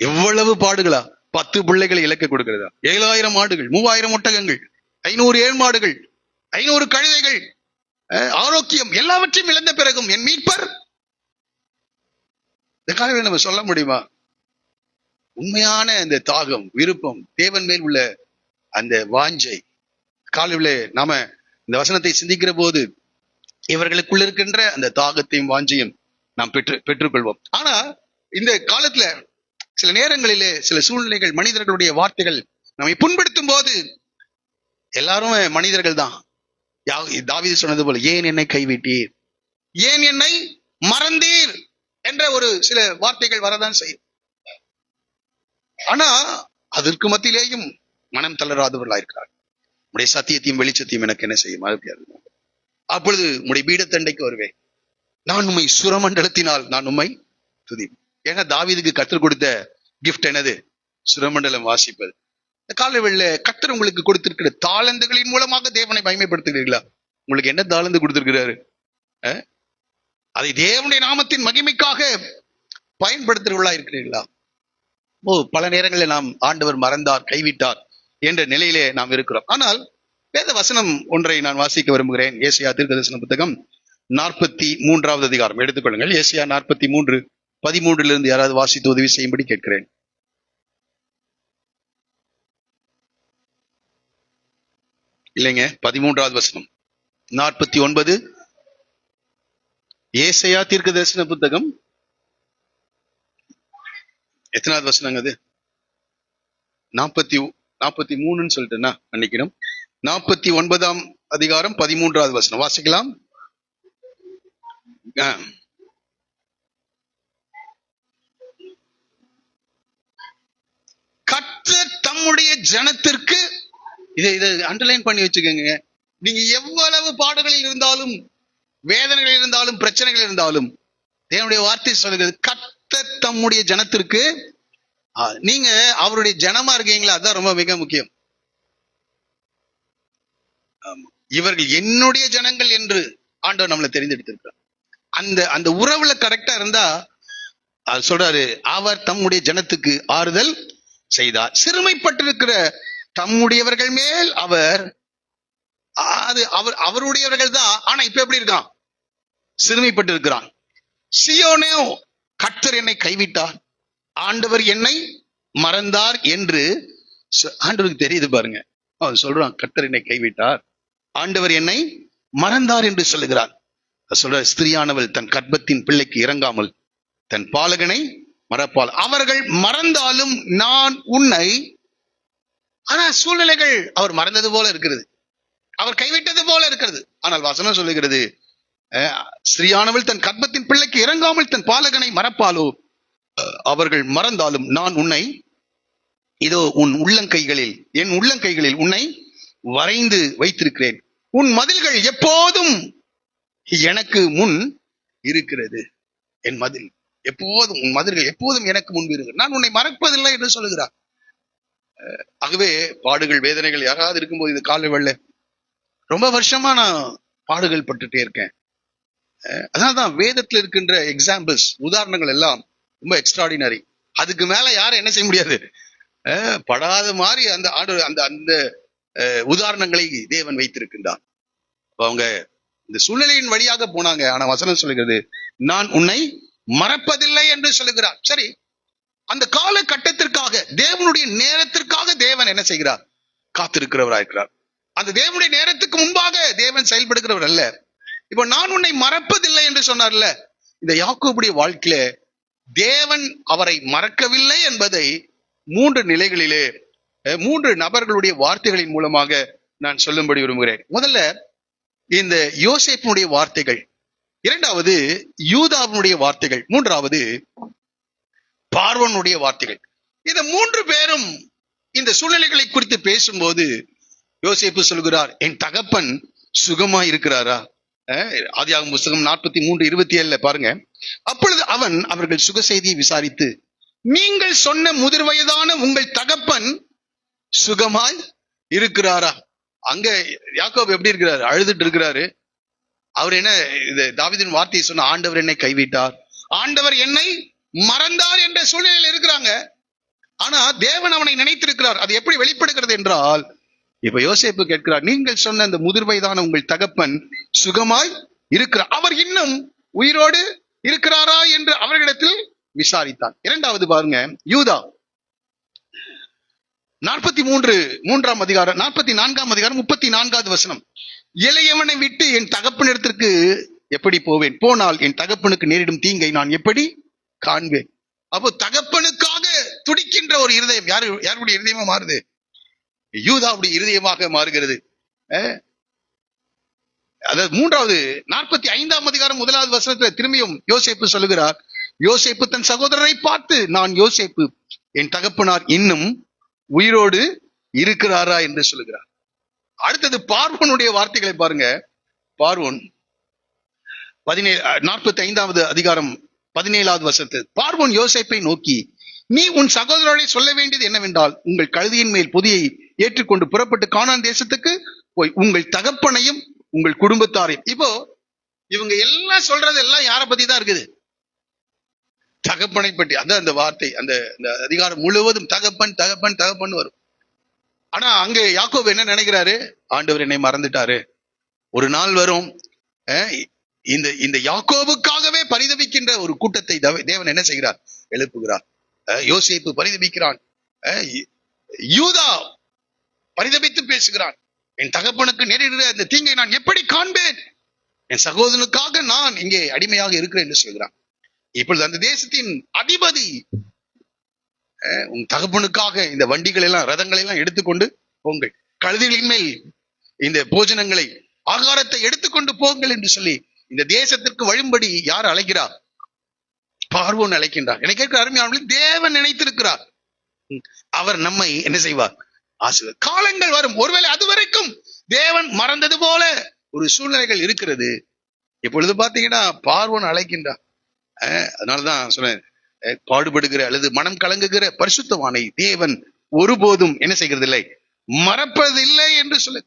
எவ்வளவு பாடுகளா? 10 பிள்ளைகளை இழக்க கொடுக்கிறதா? 7000 ஆடுகள், 3000 ஒட்டகங்கள், 500 ஏழ்மாடுகள், 500 கழுதைகள், ஆரோக்கியம், எல்லாவற்றையும் இழந்த பிறகும் என் மீட்பர். இந்த காலையில் நம்ம சொல்ல முடியுமா? உண்மையான இந்த தாகம், விருப்பம், தேவன் மேல் உள்ள அந்த வாஞ்சை, காலையிலே நாம இந்த வசனத்தை சிந்திக்கிற போது இவர்களுக்குள்ள இருக்கின்ற அந்த தாகத்தையும் வாஞ்சையும் நாம் பெற்றுக்கொள்வோம். ஆனா இந்த காலத்துல சில நேரங்களிலே சில சூழ்நிலைகள், மனிதர்களுடைய வார்த்தைகள் நம்மை புண்படுத்தும் போது, எல்லாரும் மனிதர்கள் தான். தாவீது சொன்னது போல, ஏன் என்னை கைவிட்டீர், ஏன் என்னை மறந்தீர் என்ற ஒரு சில வார்த்தைகள் வரதான் செய்யும். ஆனா அதற்கு மத்தியிலேயும் மனம் தளராதவர்களா இருக்கிறார். உடைய சத்தியத்தையும் வெளிச்சத்தையும் எனக்கு என்ன செய்யும்? அப்பொழுது உடைய பீடத்தண்டைக்கு வருவேன், நான் உம்மை சுரமண்டலத்தினால் நான் உம்மை துதிப்பேன். ஏன்னா தாவீதுக்கு கர்த்தர் கொடுத்த கிஃப்ட் என்னது? சுரமண்டலம் வாசிப்பது. காலை வேளையில கர்த்தர் உங்களுக்கு கொடுத்திருக்கிற தாளந்துகளின் மூலமாக தேவனை மகிமைப்படுத்துகிறீர்களா? உங்களுக்கு என்ன தாளந்து கொடுத்திருக்கிறாரு? அதை தேவனுடைய நாமத்தின் மகிமைக்காக பயன்படுத்துகிறவர்களா இருக்கிறீர்களா? பல நேரங்களில் நாம் ஆண்டவர் மறந்தார், கைவிட்டார் என்ற நிலையிலே நாம் இருக்கிறோம். ஆனால் வேத வசனம் ஒன்றை நான் வாசிக்க விரும்புகிறேன். ஏசாயா தீர்க்கதரிசன புத்தகம் 43வது அதிகாரம் எடுத்துக்கொள்ளுங்கள். ஏசாயா 43:13 யாராவது வாசித்து உதவி செய்யும்படி கேட்கிறேன். இல்லைங்க, 13வது வசனம். 49 ஏசாயா தீர்க்கதரிசன புத்தகம் எத்தனாவது வசனங்க அது? 43ன்னு சொல்லிட்டேன்னா நினைக்கிறோம். 49ஆம் அதிகாரம் 13வது வசனம் வாசிக்கலாம். கர்த்தர் தம்முடைய ஜனத்திற்கு, இதை அண்டர்லைன் பண்ணி வச்சுக்கோங்க. நீங்க எவ்வளவு பாடுகளில் இருந்தாலும், வேதனைகள் இருந்தாலும், பிரச்சனைகள் இருந்தாலும், தேவனுடைய வார்த்தை சொல்லுகிறது, கர்த்தர் தம்முடைய ஜனத்திற்கு, நீங்க அவருடைய ஜனமா இருக்கீங்களா? அதுதான் ரொம்ப மிக முக்கியம். இவர்கள் என்னுடைய ஜனங்கள் என்று ஆண்டவர் நம்மளை தெரிந்தெடுத்திருக்கிறார். அந்த உறவுல கரெக்டா இருந்தா சொல்றாரு, அவர் தம்முடைய ஜனத்துக்கு ஆறுதல் செய்தார். சிறுமைப்பட்டிருக்கிற தம்முடையவர்கள் மேல் அவர், அவருடையவர்கள் தான். ஆனா இப்ப எப்படி இருக்கான்? சிறுமைப்பட்டு இருக்கிறான். சியோனே, கர்த்தர் என்னை கைவிட்டார், ஆண்டவர் என்னை மறந்தார் என்று ஆண்டவருக்கு தெரியுது பாருங்க. அவன் சொல்றான், கர்த்தர் என்னை கைவிட்டார், ஆண்டவர் என்னை மறந்தார் என்று சொல்லுகிறார். சொல்ற, ஸ்திரியானவள் தன் கர்ப்பத்தின் பிள்ளைக்கு இறங்காமல் தன் பாலகனை மறப்பாள். அவர்கள் மறந்தாலும் நான் உன்னை. ஆனா சூழ்நிலைகள் அவர் மறந்தது போல இருக்கிறது, அவர் கைவிட்டது போல இருக்கிறது. ஆனால் வசனம் சொல்லுகிறது, ஸ்திரியானவள் தன் கர்ப்பத்தின் பிள்ளைக்கு இறங்காமல் தன் பாலகனை மறப்பாளோ, அவர்கள் மறந்தாலும் நான் உன்னை இதோ உன் உள்ளங்கைகளில், என் உள்ளங்கைகளில் உன்னை வரைந்து வைத்திருக்கிறேன். உன் மதில்கள் எப்போதும் எனக்கு முன் இருக்கிறது. என் மதில் எப்போதும், உன் மதில்கள் எப்போதும் எனக்கு முன்பு இருக்கு, நான் உன்னை மறப்பதில்லை என்று சொல்லுகிறார். ஆகவே பாடுகள், வேதனைகள் யாராவது இருக்கும்போது, இது காலை வெள்ள ரொம்ப வருஷமா நான் பாடுகள் பட்டுட்டே இருக்கேன். அதனால்தான் வேதத்தில் இருக்கின்ற எக்ஸாம்பிள்ஸ், உதாரணங்கள் எல்லாம் ரொம்ப எக்ஸ்ட்ராடினரி. அதுக்கு மேல யாரும் என்ன செய்ய முடியாது, படாத மாதிரி அந்த அந்த அந்த உதாரணங்களை தேவன் வைத்திருக்கின்றார். அவங்க இந்த சூழ்நிலையின் வழியாக போனாங்க. ஆனா வசனம் சொல்லுகிறது, நான் உன்னை மறப்பதில்லை என்று சொல்லுகிறார். சரி, அந்த காலகட்டத்திற்காக, தேவனுடைய நேரத்திற்காக தேவன் என்ன செய்கிறார்? காத்திருக்கிறவராயிருக்கிறார். அந்த தேவனுடைய நேரத்துக்கு முன்பாக தேவன் செயல்படுகிறவர் அல்ல. இப்ப நான் உன்னை மறப்பதில்லை என்று சொன்னார்ல, இந்த யாக்கோபுடைய வாழ்க்கையில தேவன் அவரை மறக்கவில்லை என்பதை 3 நிலைகளிலே 3 நபர்களுடைய வார்த்தைகளின் மூலமாக நான் சொல்லும்படி விரும்புகிறேன். முதல்ல இந்த யோசேப்பினுடைய வார்த்தைகள், இரண்டாவது யூதாவினுடைய வார்த்தைகள், மூன்றாவது பார்வோனுடைய வார்த்தைகள். இந்த 3 பேரும் இந்த சூழ்நிலைகளை குறித்து பேசும்போது யோசேப்பு சொல்கிறார், என் தகப்பன் சுகமா இருக்கிறாரா? ஆதியாகமம் புத்தகம் 43:27 பாருங்க. அப்பொழுது அவன் அவர்கள் சுக செய்தியை விசாரித்து, நீங்கள் சொன்ன முதிர் வயதான உங்கள் தகப்பன் சுகமாய் இருக்கிறாரா? அங்க யாக்கோபு எப்படி இருக்கிறாரு? அழுதுட்டு இருக்கிறாரு. அவர் என்ன இந்த தாவீதின் வார்த்தையை சொன்ன, ஆண்டவர் என்னை கைவிட்டார், ஆண்டவர் என்னை மறந்தார் என்ற சூழ்நிலையில் இருக்கிறாங்க. ஆனா தேவன் அவனை நினைத்திருக்கிறார். அது எப்படி வெளிப்படுகிறது என்றால், இப்ப யோசேப்பு கேட்கிறார், நீங்கள் சொன்ன அந்த முதிர் வயதான உங்கள் தகப்பன் சுகமாய் இருக்கிறார், அவர் இன்னும் உயிரோடு இருக்கிறாரா என்று அவர்களிடத்தில் விசாரித்தார். இரண்டாவது பாருங்க, யூதா 43 அதிகாரம் 34வது வசனம். இளையவனை விட்டு என் தகப்பனிடத்திற்கு எப்படி போவேன்? போனால் என் தகப்பனுக்கு நேரிடும் தீங்கை நான் எப்படி காண்பேன்? அப்போ தகப்பனுக்காக துடிக்கின்ற ஒரு இருதயம் யாருடைய இருதயமா மாறுது? யூதாவுடைய இருதயமாக மாறுகிறது. அதாவது 45ஆம் அதிகாரம் 1வது வசனத்துல திரும்பியும் யோசேப்பு சொல்லுகிறார், யோசேப்பு தன் சகோதரரை பார்த்து, நான் யோசேப்பு, என் தகப்பனார் இன்னும் உயிரோடு இருக்கிறாரா என்று சொல்லுகிறார். அடுத்தது பார்வோனுடைய வார்த்தைகளை பாருங்க. பார்வோன் 45வது அதிகாரம் 17வது வசனத்தில், பார்வோன் யோசேப்பை நோக்கி, நீ உன் சகோதரரை சொல்ல வேண்டியது என்னவென்றால், உங்கள் கழுதியின் மேல் பொதியை ஏற்றுக்கொண்டு புறப்பட்டு கானான் தேசத்துக்கு போய் உங்கள் தகப்பனையும் உங்கள் குடும்பத்தாரையும். இப்போ இவங்க எல்லாம் சொல்றது எல்லாம் யாரை பத்தி தான் இருக்குது? தகப்பனை பற்றி. அதான் அந்த வார்த்தை, அந்த அதிகாரம் முழுவதும் தகப்பன் தகப்பன் தகப்பன் வரும். ஆனா அங்க யாக்கோபு என்ன நினைக்கிறாரு? ஆண்டவர் என்னை மறந்துட்டாரு. ஒரு நாள் வரும், இந்த யாக்கோபுக்காகவே பரிதபிக்கின்ற ஒரு கூட்டத்தை தேவன் என்ன செய்கிறார்? எழுப்புகிறார். யோசேப்பு பரிதபிக்கிறான், யூதா பரிதபித்து பேசுகிறான், என் தகப்பனுக்கு நேரிடுகிற இந்த தீங்கை நான் எப்படி காண்பேன்? என் சகோதரனுக்காக நான் இங்கே அடிமையாக இருக்கிறேன் என்று சொல்கிறான். இப்பொழுது அந்த தேசத்தின் அதிபதி, உன் தகப்பனுக்காக இந்த வண்டிகள் எல்லாம் ரதங்களை எல்லாம் எடுத்துக்கொண்டு போங்கள், கழுதைகளின் மேல் இந்த போஜனங்களை ஆகாரத்தை எடுத்துக்கொண்டு போங்கள் என்று சொல்லி இந்த தேசத்திற்கு வழிபடி யார் அழைக்கிறார்? பார்வோன் அழைக்கின்றார். எனக்கு கேட்கிற அருமையானவர்களே, தேவன் நினைத்திருக்கிறார், அவர் நம்மை என்ன செய்வார்? ஆசீர்வாதம். காலங்கள் வரும், ஒருவேளை அதுவரைக்கும் தேவன் மறந்தது போல ஒரு சூழ்நிலைகள் இருக்கிறது. இப்பொழுது பாத்தீங்கன்னா பார்வோன் அழைக்கின்றார். அதனாலதான் சொன்னேன், பாடுபடுகிற அல்லது மனம் கலங்குகிற பரிசுத்தவானை தேவன் ஒருபோதும் என்ன செய்கிறது இல்லை, மறப்பதில்லை என்று சொல்லு.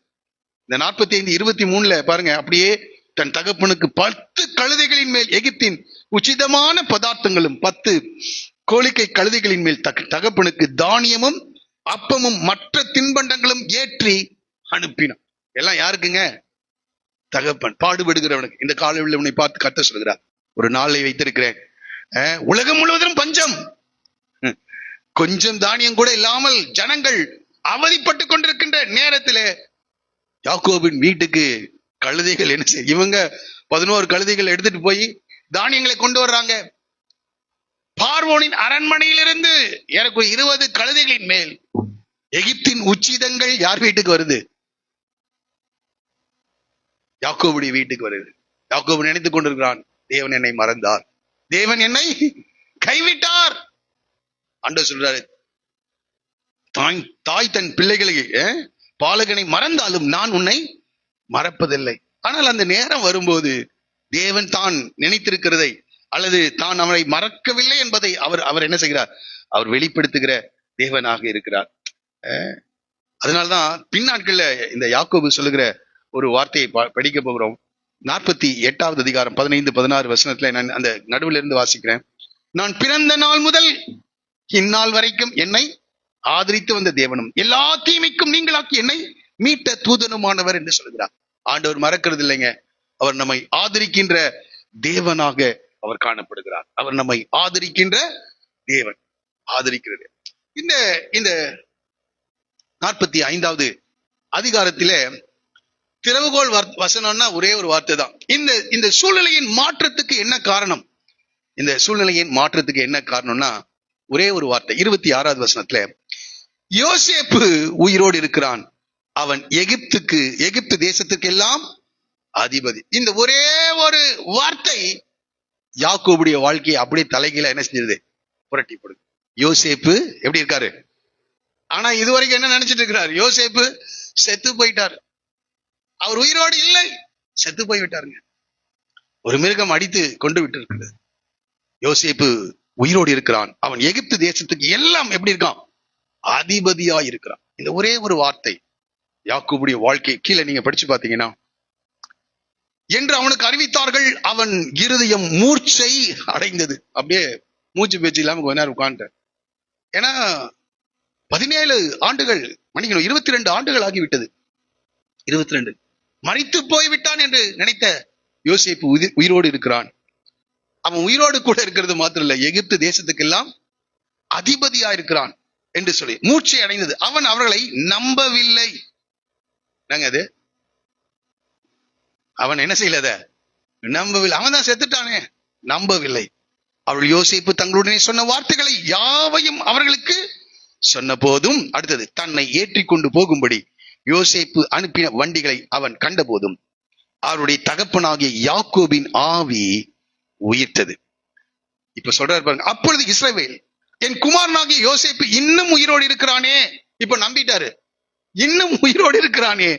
இந்த 45:23 பாருங்க, அப்படியே தன் தகப்பனுக்கு 10 கழுதைகளின் மேல் எகிப்தின் உச்சிதமான பதார்த்தங்களும் 10 கோழிக்கை கழுதைகளின் மேல் தகப்பனுக்கு தானியமும் அப்பமும் மற்ற தின்பண்டங்களும் ஏற்றி அனுப்பினான். எல்லாம் யாருக்குங்க? தகப்பன். பாடுபடுகிறவனுக்கு. இந்த காலையில் உன்னை பார்த்து கர்த்தர் சொல்கிறார், ஒரு நாளை வைத்திருக்கிறேன், உலகம் முழுவதும் பஞ்சம், கொஞ்சம் தானியம் கூட இல்லாமல் ஜனங்கள் அவதிப்பட்டு கொண்டிருக்கின்ற நேரத்திலே யாக்கோபின் வீட்டுக்கு கழுதைகள் என்ன செய்ய, இவங்க 11 கழுதைகள் எடுத்துட்டு போய் தானியங்களை கொண்டு வர்றாங்க. பார்வோனின் அரண்மனையிலிருந்து எனக்கு 20 கழுதைகளின் மேல் எகிப்தின் உச்சிதங்கள் யார் வீட்டுக்கு வருது? யாக்கோபுடைய வீட்டுக்கு வருது. யாக்கோபு நினைத்துக் கொண்டிருக்கிறான், தேவன் என்னை மறந்தார், தேவன் என்னை கைவிட்டார். ஆண்டவர் சொல்றாரு, தாய் தன் பிள்ளைகளை பாலகனை மறந்தாலும் நான் உன்னை மறப்பதில்லை. ஆனால் அந்த நேரம் வரும்போது தேவன் தான் நினைத்திருக்கிறதை அல்லது தான் அவரை மறக்கவில்லை என்பதை அவர் என்ன செய்கிறார்? அவர் வெளிப்படுத்துகிற தேவனாக இருக்கிறார். அதனால்தான் பின்னாட்கள்ல இந்த யாக்கோபு சொல்லுகிற ஒரு வார்த்தையை படிக்க போகிறோம். 48வது அதிகாரம் 15-16 வசனத்துல நான் அந்த நடுவில் இருந்து வாசிக்கிறேன். நான் பிறந்த நாள் முதல் இந்நாள் வரைக்கும் என்னை ஆதரித்து வந்த தேவனும் எல்லா தீமைக்கும் நீங்களாக்கி என்னை மீட்ட தூதனுமானவர் என்று சொல்கிறார். ஆண்டவர் மறக்கிறது இல்லைங்க. அவர் நம்மை ஆதரிக்கின்ற தேவனாக அவர் காணப்படுகிறார். அவர் நம்மை ஆதரிக்கின்ற தேவன், ஆதரிக்கிறது. இந்த இந்த 45வது அதிகாரத்திலே திறவுகோல் வசனம்னா ஒரே ஒரு வார்த்தை தான். இந்த சூழ்நிலையின் மாற்றத்துக்கு என்ன காரணம்? இந்த சூழ்நிலையின் மாற்றத்துக்கு என்ன காரணம்னா ஒரே ஒரு வார்த்தை. 26வது வசனத்துல யோசேப்பு உயிரோடு இருக்கிறான், அவன் எகிப்து தேசத்துக்கு எல்லாம் அதிபதி. இந்த ஒரே ஒரு வார்த்தை யாக்கோபுடைய வாழ்க்கையை அப்படியே தலைகீழ என்ன செஞ்சது? புரட்டி போடுது. யோசேப்பு எப்படி இருக்காரு? ஆனா இதுவரைக்கும் என்ன நினைச்சிட்டு இருக்கிறார்? யோசேப்பு செத்து போயிட்டார். அவர் உயிரோடு இல்லை, செத்து போய் விட்டாருங்க. ஒரு மிருகம் அடித்து கொண்டு விட்டு இருக்கிறது. யோசேப்பு உயிரோடு இருக்கிறான், அவன் எகிப்து தேசத்துக்கு எல்லாம் எப்படி இருக்கான்? அதிபதியா இருக்கிறான். இந்த ஒரே ஒரு வார்த்தை யாக்கோபுடைய வாழ்க்கை கீழே நீங்க படிச்சு பாத்தீங்கன்னா, என்று அவனுக்கு அறிவித்தார்கள், அவன் இருதயம் மூர்ச்சை அடைந்தது. அப்படியே மூச்சு பேச்சு இல்லாம கொஞ்ச நேரம் உட்கார்ந்துட்டார். ஏன்னா 17 ஆண்டுகள், மன்னிக்கணும் 22 ஆண்டுகள் ஆகிவிட்டது. 22 மரித்து போய்விட்டான் என்று நினைத்த யோசேப்பு உயிரோடு இருக்கிறான். அவன் உயிரோடு கூட இருக்கிறது மாத்திரம் இல்ல, எகிப்து தேசத்துக்கெல்லாம் அதிபதியா இருக்கிறான் என்று சொல்லி மூர்ச்சை அடைந்தது. அவன் அவர்களை நம்பவில்லை. என்னங்க அது? அவன் என்ன செய்யலத? நம்பவில்லை. அவன் தான் செத்துட்டானே, நம்பவில்லை. அவள் யோசேப்பு தங்களுடனே சொன்ன வார்த்தைகளை யாவையும் அவர்களுக்கு சொன்ன போதும், அடுத்தது தன்னை ஏற்றி கொண்டு போகும்படி யோசேப்பு அனுப்பின வண்டிகளை அவன் கண்ட போதும் அவருடைய தகப்பனாகிய யாக்கோபின் ஆவி உயிர்த்தது. இப்ப சொல்றாரு பாருங்க, அப்பொழுது இஸ்ரவேல், என் குமாரனாகிய யோசேப்பு இன்னும் உயிரோடு இருக்கிறானே. இப்ப நம்பிட்டாரு, இன்னும் உயிரோடு இருக்கிறானே,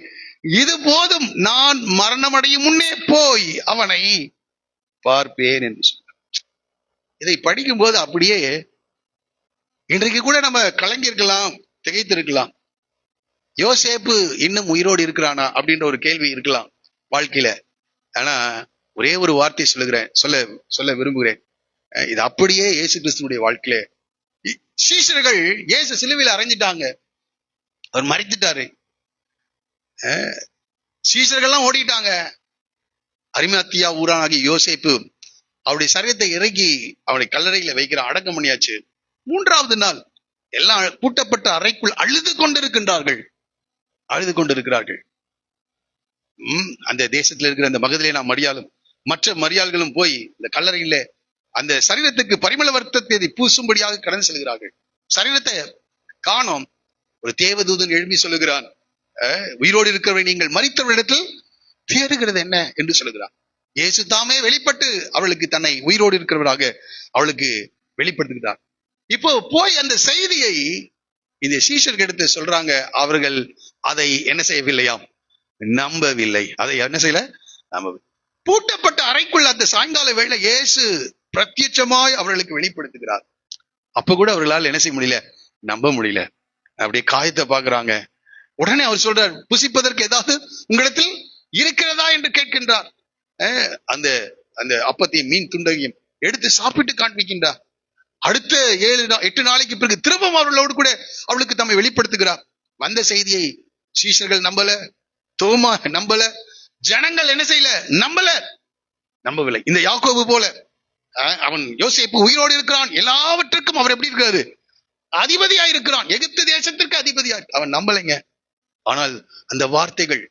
இது போதும், நான் மரணமடையும் முன்னே போய் அவனை பார்ப்பேன் என்று சொன்னார். இதை படிக்கும் போது அப்படியே இன்றைக்கு கூட நம்ம கலங்கிருக்கலாம், திகைத்திருக்கலாம். யோசேப்பு இன்னும் உயிரோடு இருக்கிறானா அப்படின்ற ஒரு கேள்வி இருக்கலாம் வாழ்க்கையில. ஆனா ஒரே ஒரு வார்த்தை சொல்ல விரும்புகிறேன். இது அப்படியே இயேசு கிறிஸ்துவுடைய வாழ்க்கையில சீஷர்கள் இயேசு சிலுவையில அறைஞ்சிட்டாங்க, அவர் மரித்துட்டாரு. சீஷர்கள்லாம் ஓடிட்டாங்க. அரிமத்தியா ஊரானாகிய யோசேப்பு அவருடைய சரீரத்தை இறக்கி அவருடைய கல்லறையில வைக்கிறான், அடக்கம் பண்ணியாச்சு. 3வது நாள் எல்லாம் பூட்டப்பட்ட அறைக்குள் அழுது கொண்டிருக்கிறார்கள். அந்த தேசத்துல இருக்கிற அந்த மகதலேனா மரியாளும் மற்ற மரியாள்களும் போய் இந்த கல்லறையில அந்த சரீரத்துக்கு பரிமள வர்த்தத்தை பூசும்படியாக கடந்து செல்கிறார்கள். சரீரத்தை காணோம். ஒரு தேவதூதன் எழுப்பி சொல்லுகிறான், உயிரோடு இருக்கிறவரை நீங்கள் மரித்தவரிடத்தில் தேடுகிறது என்ன என்று சொல்லுகிறான். இயேசு தாமே வெளிப்பட்டு அவளுக்கு தன்னை உயிரோடு இருக்கிறவராக அவளுக்கு வெளிப்படுத்துகிறார். இப்போ போய் அந்த செய்தியை இந்த சீஷர்கள் எடுத்து சொல்றாங்க. அவர்கள் அதை என்ன செய்யவில்லையாம்? நம்பவில்லை. அதை என்ன செய்யல? நம்பவில்லை. பூட்டப்பட்ட அறைக்குள்ள அந்த சாயங்கால வேளை இயேசு பிரத்யட்சமாய் அவர்களுக்கு வெளிப்படுத்துகிறார். அப்ப கூட அவர்களால் என்ன செய்ய முடியல? நம்ப முடியல. அப்படியே காயத்தை பாக்குறாங்க. உடனே அவர் சொல்றார், புசிப்பதற்கு ஏதாவது உங்களிடத்தில் இருக்கிறதா என்று கேட்கின்றார். அந்த அந்த அப்பத்தையும் மீன் துண்டையும் எடுத்து சாப்பிட்டு காண்பிக்கின்றார். அடுத்த 8 நாளைக்கு பிறகு திரும்பவும் அவர்களோடு கூட அவளுக்கு தம்மை வெளிப்படுத்துகிறார். வந்த செய்தியை சீஷர்கள் நம்பல, தோமா நம்பல, ஜனங்கள் என்ன செய்யல? நம்பவில்லை. இந்த யாக்கோபு போல அவன் யோசேப்பு உயிரோடு இருக்கிறான், எல்லாவற்றுக்கும் அவர் எப்படி இருக்கிறாரு? அதிபதியா இருக்கிறான், எகிப்து தேசத்திற்கு அதிபதியா. அவன் நம்பலைங்க. ஆனால் அந்த வார்த்தைகள்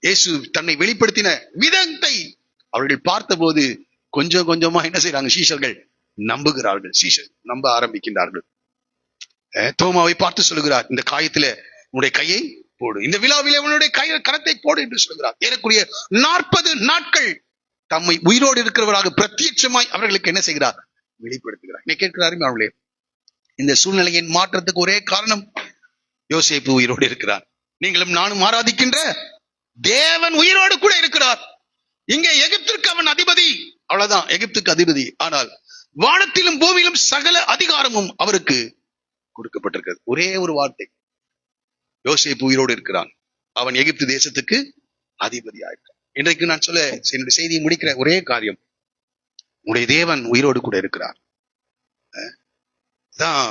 இயேசு தன்னை வெளிப்படுத்தின விதத்தை அவர்கள் பார்த்த போது கொஞ்சம் கொஞ்சமா என்ன செய்யறாங்க? சீஷர்கள் நம்புகிறார்கள். சீஷர் நம்ப ஆரம்பிக்கின்றார்கள். தோமாவை பார்த்து சொல்லுகிறார், இந்த காயத்தில உன்னுடைய கையை போடு, இந்த விழாவிலே உன்னுடைய கரத்தை போடு என்று சொல்லுகிறார். ஏறக்குரிய 40 நாட்கள் தம்மை உயிரோடு இருக்கிறவராக பிரத்யட்சமாய் அவர்களுக்கு என்ன செய்கிறார்? வெளிப்படுத்துகிறார். என்ன கேட்கிறாரு அவர்களே? இந்த சூழ்நிலையின் மாற்றத்துக்கு ஒரே காரணம், யோசேப்பு உயிரோடு இருக்கிறார். நீங்களும் நானும் ஆராதிக்கின்ற தேவன் உயிரோடு கூட இருக்கிறார். இங்கே எகிப்திற்கு அவன் அதிபதி, அவ்வளவுதான், எகிப்துக்கு அதிபதி. ஆனால் வானத்திலும் பூமியிலும் சகல அதிகாரமும் அவருக்கு கொடுக்கப்பட்டிருக்கிறது. ஒரே ஒரு வார்த்தை, யோசேப்பு உயிரோடு இருக்கிறான், அவன் எகிப்து தேசத்துக்கு அதிபதியா இருக்கிறான். இன்றைக்கு நான் சொல்ல என்னுடைய செய்தியை முடிக்கிற ஒரே காரியம், உடைய தேவன் உயிரோடு கூட இருக்கிறார். தான்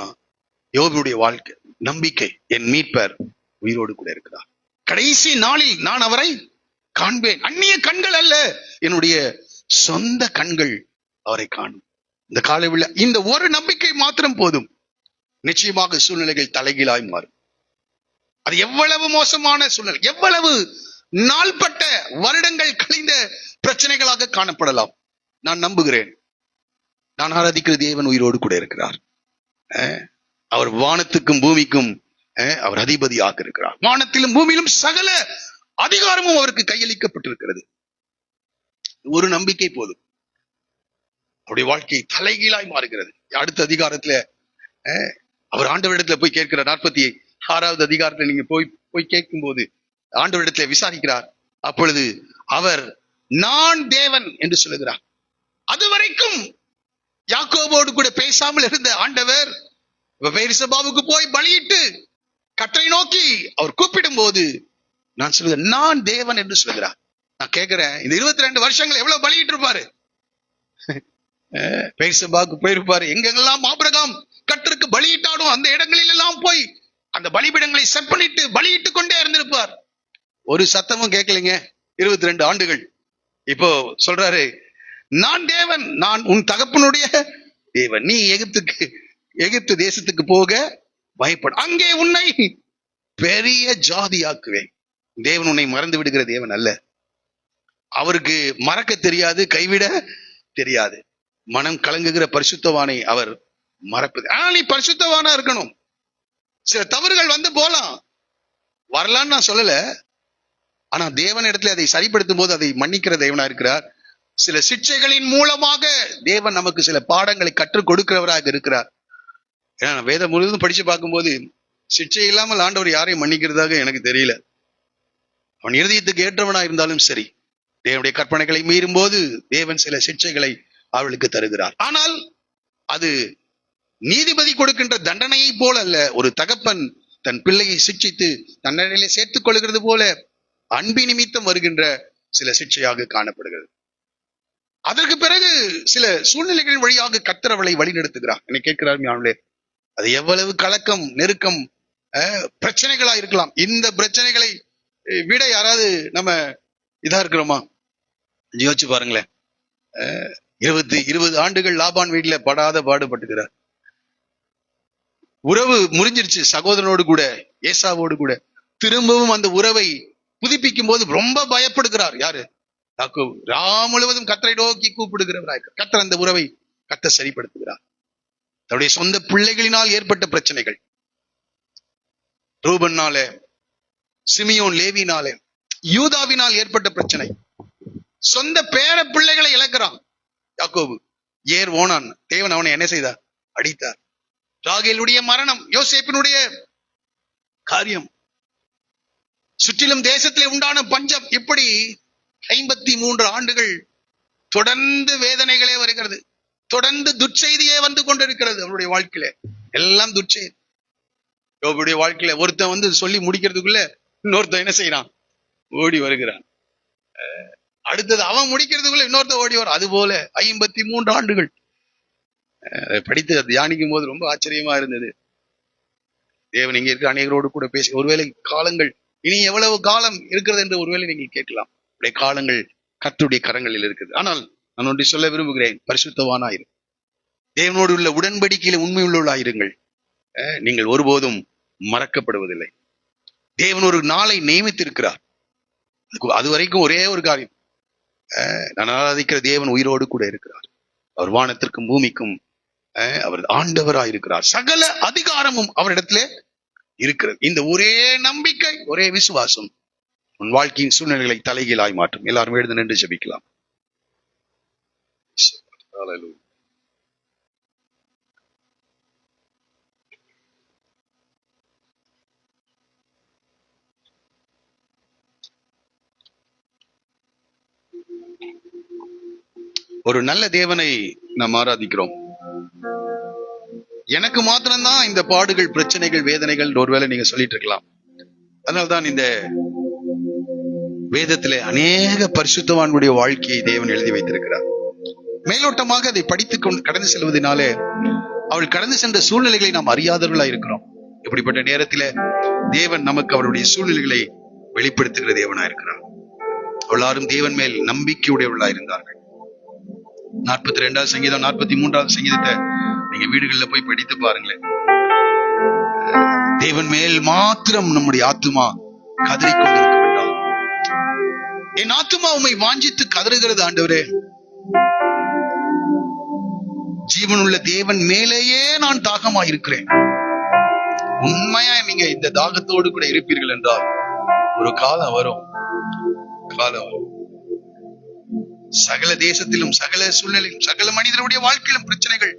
யோபுடைய வாழ்க்கை. நம்பிக்கை, என் மீட்பர் உயிரோடு கூட இருக்கிறார். கடைசி நாளில் நான் அவரை காண்பேன். அந்நிய கண்கள் அல்ல, என்னுடைய சொந்த கண்கள் அவரை காணும். இந்த காலையில் இந்த ஒரு நம்பிக்கை மாத்திரம் போதும். நிச்சயமாக சூழ்நிலைகள் தலைகீழாய் மாறும். அது எவ்வளவு மோசமான சூழ்நிலை, எவ்வளவு நாள்பட்ட வருடங்கள் கழிந்த பிரச்சனைகளாக காணப்படலாம், நான் நம்புகிறேன் நான் ஆராதிக்கிற தேவன் உயிரோடு கூட இருக்கிறார். அவர் வானத்துக்கும் பூமிக்கும் அவர் அதிபதியாக இருக்கிறார். வானத்திலும் பூமியிலும் சகல அதிகாரமும் அவருக்கு கையளிக்கப்பட்டிருக்கிறது. ஒரு நம்பிக்கை போதும், அவருடைய வாழ்க்கை தலைகீழாய் மாறுகிறது. அடுத்த அதிகாரத்துல அவர் ஆண்டவரிடத்துல போய் கேட்கிறார். 46வது அதிகாரத்துல நீங்க போய் கேட்கும் போது ஆண்டவரிடத்துல விசாரிக்கிறார். அப்பொழுது அவர் நான் தேவன் என்று சொல்லுகிறார். அதுவரைக்கும் யாக்கோபோடு கூட பேசாமல் இருந்த ஆண்டவர் பெயர்சபாவுக்கு போய் பலியிட்டு கட்டளை நோக்கி அவர் கூப்பிடும் போது நான் சொல்லுகிறேன் நான் தேவன் என்று சொல்லுகிறார். நான் கேட்கிறேன், இந்த 22 வருஷங்கள் எவ்வளவு பலியிட்டு இருப்பாரு? பெயர்சபாவுக்கு போயிருப்பாரு. எங்கெல்லாம் ஆபிரகாம் கர்த்தருக்கு பலியிட்டாடும் அந்த இடங்களில் எல்லாம் போய் அந்த பலிபீடங்களை செப்பனிட்டு பலியிட்டு கொண்டே இருந்திருப்பார். ஒரு சத்தமும் கேட்கலைங்க 22 ஆண்டுகள். இப்போ சொல்றாரு, நான் தேவன், நான் உன் தகப்பனுடைய தேவன். நீ எகிப்து தேசத்துக்கு போக பயப்பட, அங்கே உன்னை பெரிய ஜாதியாக்குவேன். தேவன் உன்னை மறந்து விடுகிற தேவன் அல்ல. அவருக்கு மறக்க தெரியாது, கைவிட தெரியாது. மனம் கலங்குகிற பரிசுத்தவானை அவர் மறப்பது. ஆனால் நீ பரிசுத்தவானா இருக்கணும். சில தவறுகள் வந்து போலாம், வரலான்னு நான் சொல்லல. ஆனா தேவன் இடத்துல அதை சரிப்படுத்தும் போது அதை மன்னிக்கிற தேவனா இருக்கிறார். சில சிக்ஷைகளின் மூலமாக தேவன் நமக்கு சில பாடங்களை கற்றுக் கொடுக்கிறவராக இருக்கிறார். ஏன்னா வேதம் முழுவதும் படிச்சு பார்க்கும்போது சிக்ஷை இல்லாமல் ஆண்டவர் யாரையும் மன்னிக்கிறதாக எனக்கு தெரியல. அவன் இருதயத்துக்கு ஏற்றவனா இருந்தாலும் சரி, தேவனுடைய கற்பனைகளை மீறும் போது தேவன் சில சிக்ஷைகளை அவளுக்கு தருகிறார். ஆனால் அது நீதிபதி கொடுக்கின்ற தண்டனையை போல அல்ல. ஒரு தகப்பன் தன் பிள்ளையை சிக்ஷித்து தண்டனையிலே சேர்த்துக் கொள்கிறது போல அன்பி நிமித்தம் வருகின்ற சில சிக்ஷையாக காணப்படுகிறது. அதற்கு பிறகு சில சூழ்நிலைகள் வழியாக கர்த்தர் அவளை வழிநடத்துகிறார். என்னை கேட்கிறார், அது எவ்வளவு கலக்கம், நெருக்கம், பிரச்சனைகளா இருக்கலாம். இந்த பிரச்சனைகளை விட யாராவது நம்ம இதா இருக்கிறோமா? யோசிச்சு பாருங்களேன். 20 ஆண்டுகள் லாபான் வீட்டுல படாத பாடுபட்டுக்கிறார். உறவு முறிஞ்சிருச்சு சகோதரனோடு கூட, ஏசாவோடு கூட. திரும்பவும் அந்த உறவை புதுப்பிக்கும் போது ரொம்ப பயப்படுகிறார். யாரு? யாக்கோபு. முழுவதும் கர்த்தரை நோக்கி கூப்பிடுகிறவராய் கர்த்தர் அந்த உறவை கர்த்தர் சரிப்படுத்துகிறார். தன்னுடைய சொந்த பிள்ளைகளினால் ஏற்பட்ட பிரச்சனைகள், ரூபன்னால, சிமியோன், லேவினாலே, யூதாவினால் ஏற்பட்ட பிரச்சனை, சொந்த பேர பிள்ளைகளை இழக்கிறான் யாக்கோபு. ஓனான் தேவன் அவனை என்ன செய்தார்? அடித்தார். ராகேலுடைய மரணம், யோசேப்பினுடைய காரியம், சுற்றிலும் தேசத்திலே உண்டான பஞ்சம், இப்படி 53 ஆண்டுகள் தொடர்ந்து வேதனைகளே வருகிறது. தொடர்ந்து துர்ச்செய்தியே வந்து கொண்டிருக்கிறது அவருடைய வாழ்க்கையில. எல்லாம் துர்ச்செய்தி. யோபுடைய வாழ்க்கையில ஒருத்தன் சொல்லி முடிக்கிறதுக்குள்ள இன்னொருத்தன் என்ன செய்யறான்? ஓடி வருகிறான். அடுத்தது அவன் முடிக்கிறதுக்குள்ள இன்னொருத்தன் ஓடி வர. அது போல 53 ஆண்டுகள் படித்து தியானிக்கும் போது ரொம்ப ஆச்சரியமா இருந்தது. தேவன் இங்க இருக்கிற அநேகரோடு கூட பேசி, ஒருவேளை காலங்கள் இனி எவ்வளவு காலம் இருக்கிறது என்று ஒருவேளை நீங்கள் கேட்கலாம். காலங்கள் கர்த்தருடைய கரங்களில் இருக்குது. ஆனால் நான் ஒன்றை சொல்ல விரும்புகிறேன், பரிசுத்தவானாயிரு, தேவனோடு உள்ள உடன்படிக்கையில உண்மை உள்ளவர்களாயிருங்கள். நீங்கள் ஒருபோதும் மறக்கப்படுவதில்லை. தேவன் ஒரு நாளை நியமித்திருக்கிறார். அது வரைக்கும் ஒரே ஒரு காரியம், நான் ஆராதிக்கிற தேவன் உயிரோடு கூட இருக்கிறார். அவர் வானத்திற்கும் பூமிக்கும் அவர் ஆண்டவராயிருக்கிறார். சகல அதிகாரமும் அவரிடத்திலே இருக்கிறது. இந்த ஒரே நம்பிக்கை, ஒரே விசுவாசம் உன் வாழ்க்கையின் சூழ்நிலைகளை தலைகீழாய் மாற்றும். எல்லாரும் எழுந்து நின்று ஜெபிக்கலாம். ஒரு நல்ல தேவனை நாம் ஆராதிக்கிறோம். எனக்கு மாத்திரம்தான் இந்த பாடுகள், பிரச்சனைகள், வேதனைகள் ஒருவேளை நீங்க சொல்லிட்டு இருக்கலாம். அதனால்தான் இந்த வேதத்திலே அநேக பரிசுத்தவான்களுடைய வாழ்க்கையை தேவன் எழுதி வைத்திருக்கிறார். மேலோட்டமாக அதை படித்துக் கொண்டு கடந்து செல்வதனாலே அவள் கடந்து சென்ற சூழ்நிலைகளை நாம் அறியாதவர்களா இருக்கிறோம். இப்படிப்பட்ட நேரத்தில தேவன் நமக்கு அவருடைய சூழ்நிலைகளை வெளிப்படுத்துகிற தேவனா இருக்கிறார். எல்லாரும் தேவன் மேல் நம்பிக்கையுடையவர்களா இருந்தார்கள். 42வது சங்கீதம் 43வது சங்கீதத்தை நீங்க வீடுகளில் போய் படித்து பாருங்களேன். தேவன் மேல் மாத்திரம் நம்முடைய ஆத்துமா கதறிக்கொண்டிருக்க வேண்டாம். என் ஆத்துமா உம்மை வாஞ்சித்து கதறுகிறது ஆண்டவரே. ஜீவனுள்ள தேவன் மேலேயே நான் தாகமா இருக்கிறேன். உண்மையா நீங்க இந்த தாகத்தோடு கூட இருப்பீர்கள் என்றால் ஒரு காலம் வரும். சகல தேசத்திலும், சகல சூழ்நிலையிலும், சகல மனிதனுடைய வாழ்க்கையிலும் பிரச்சனைகள்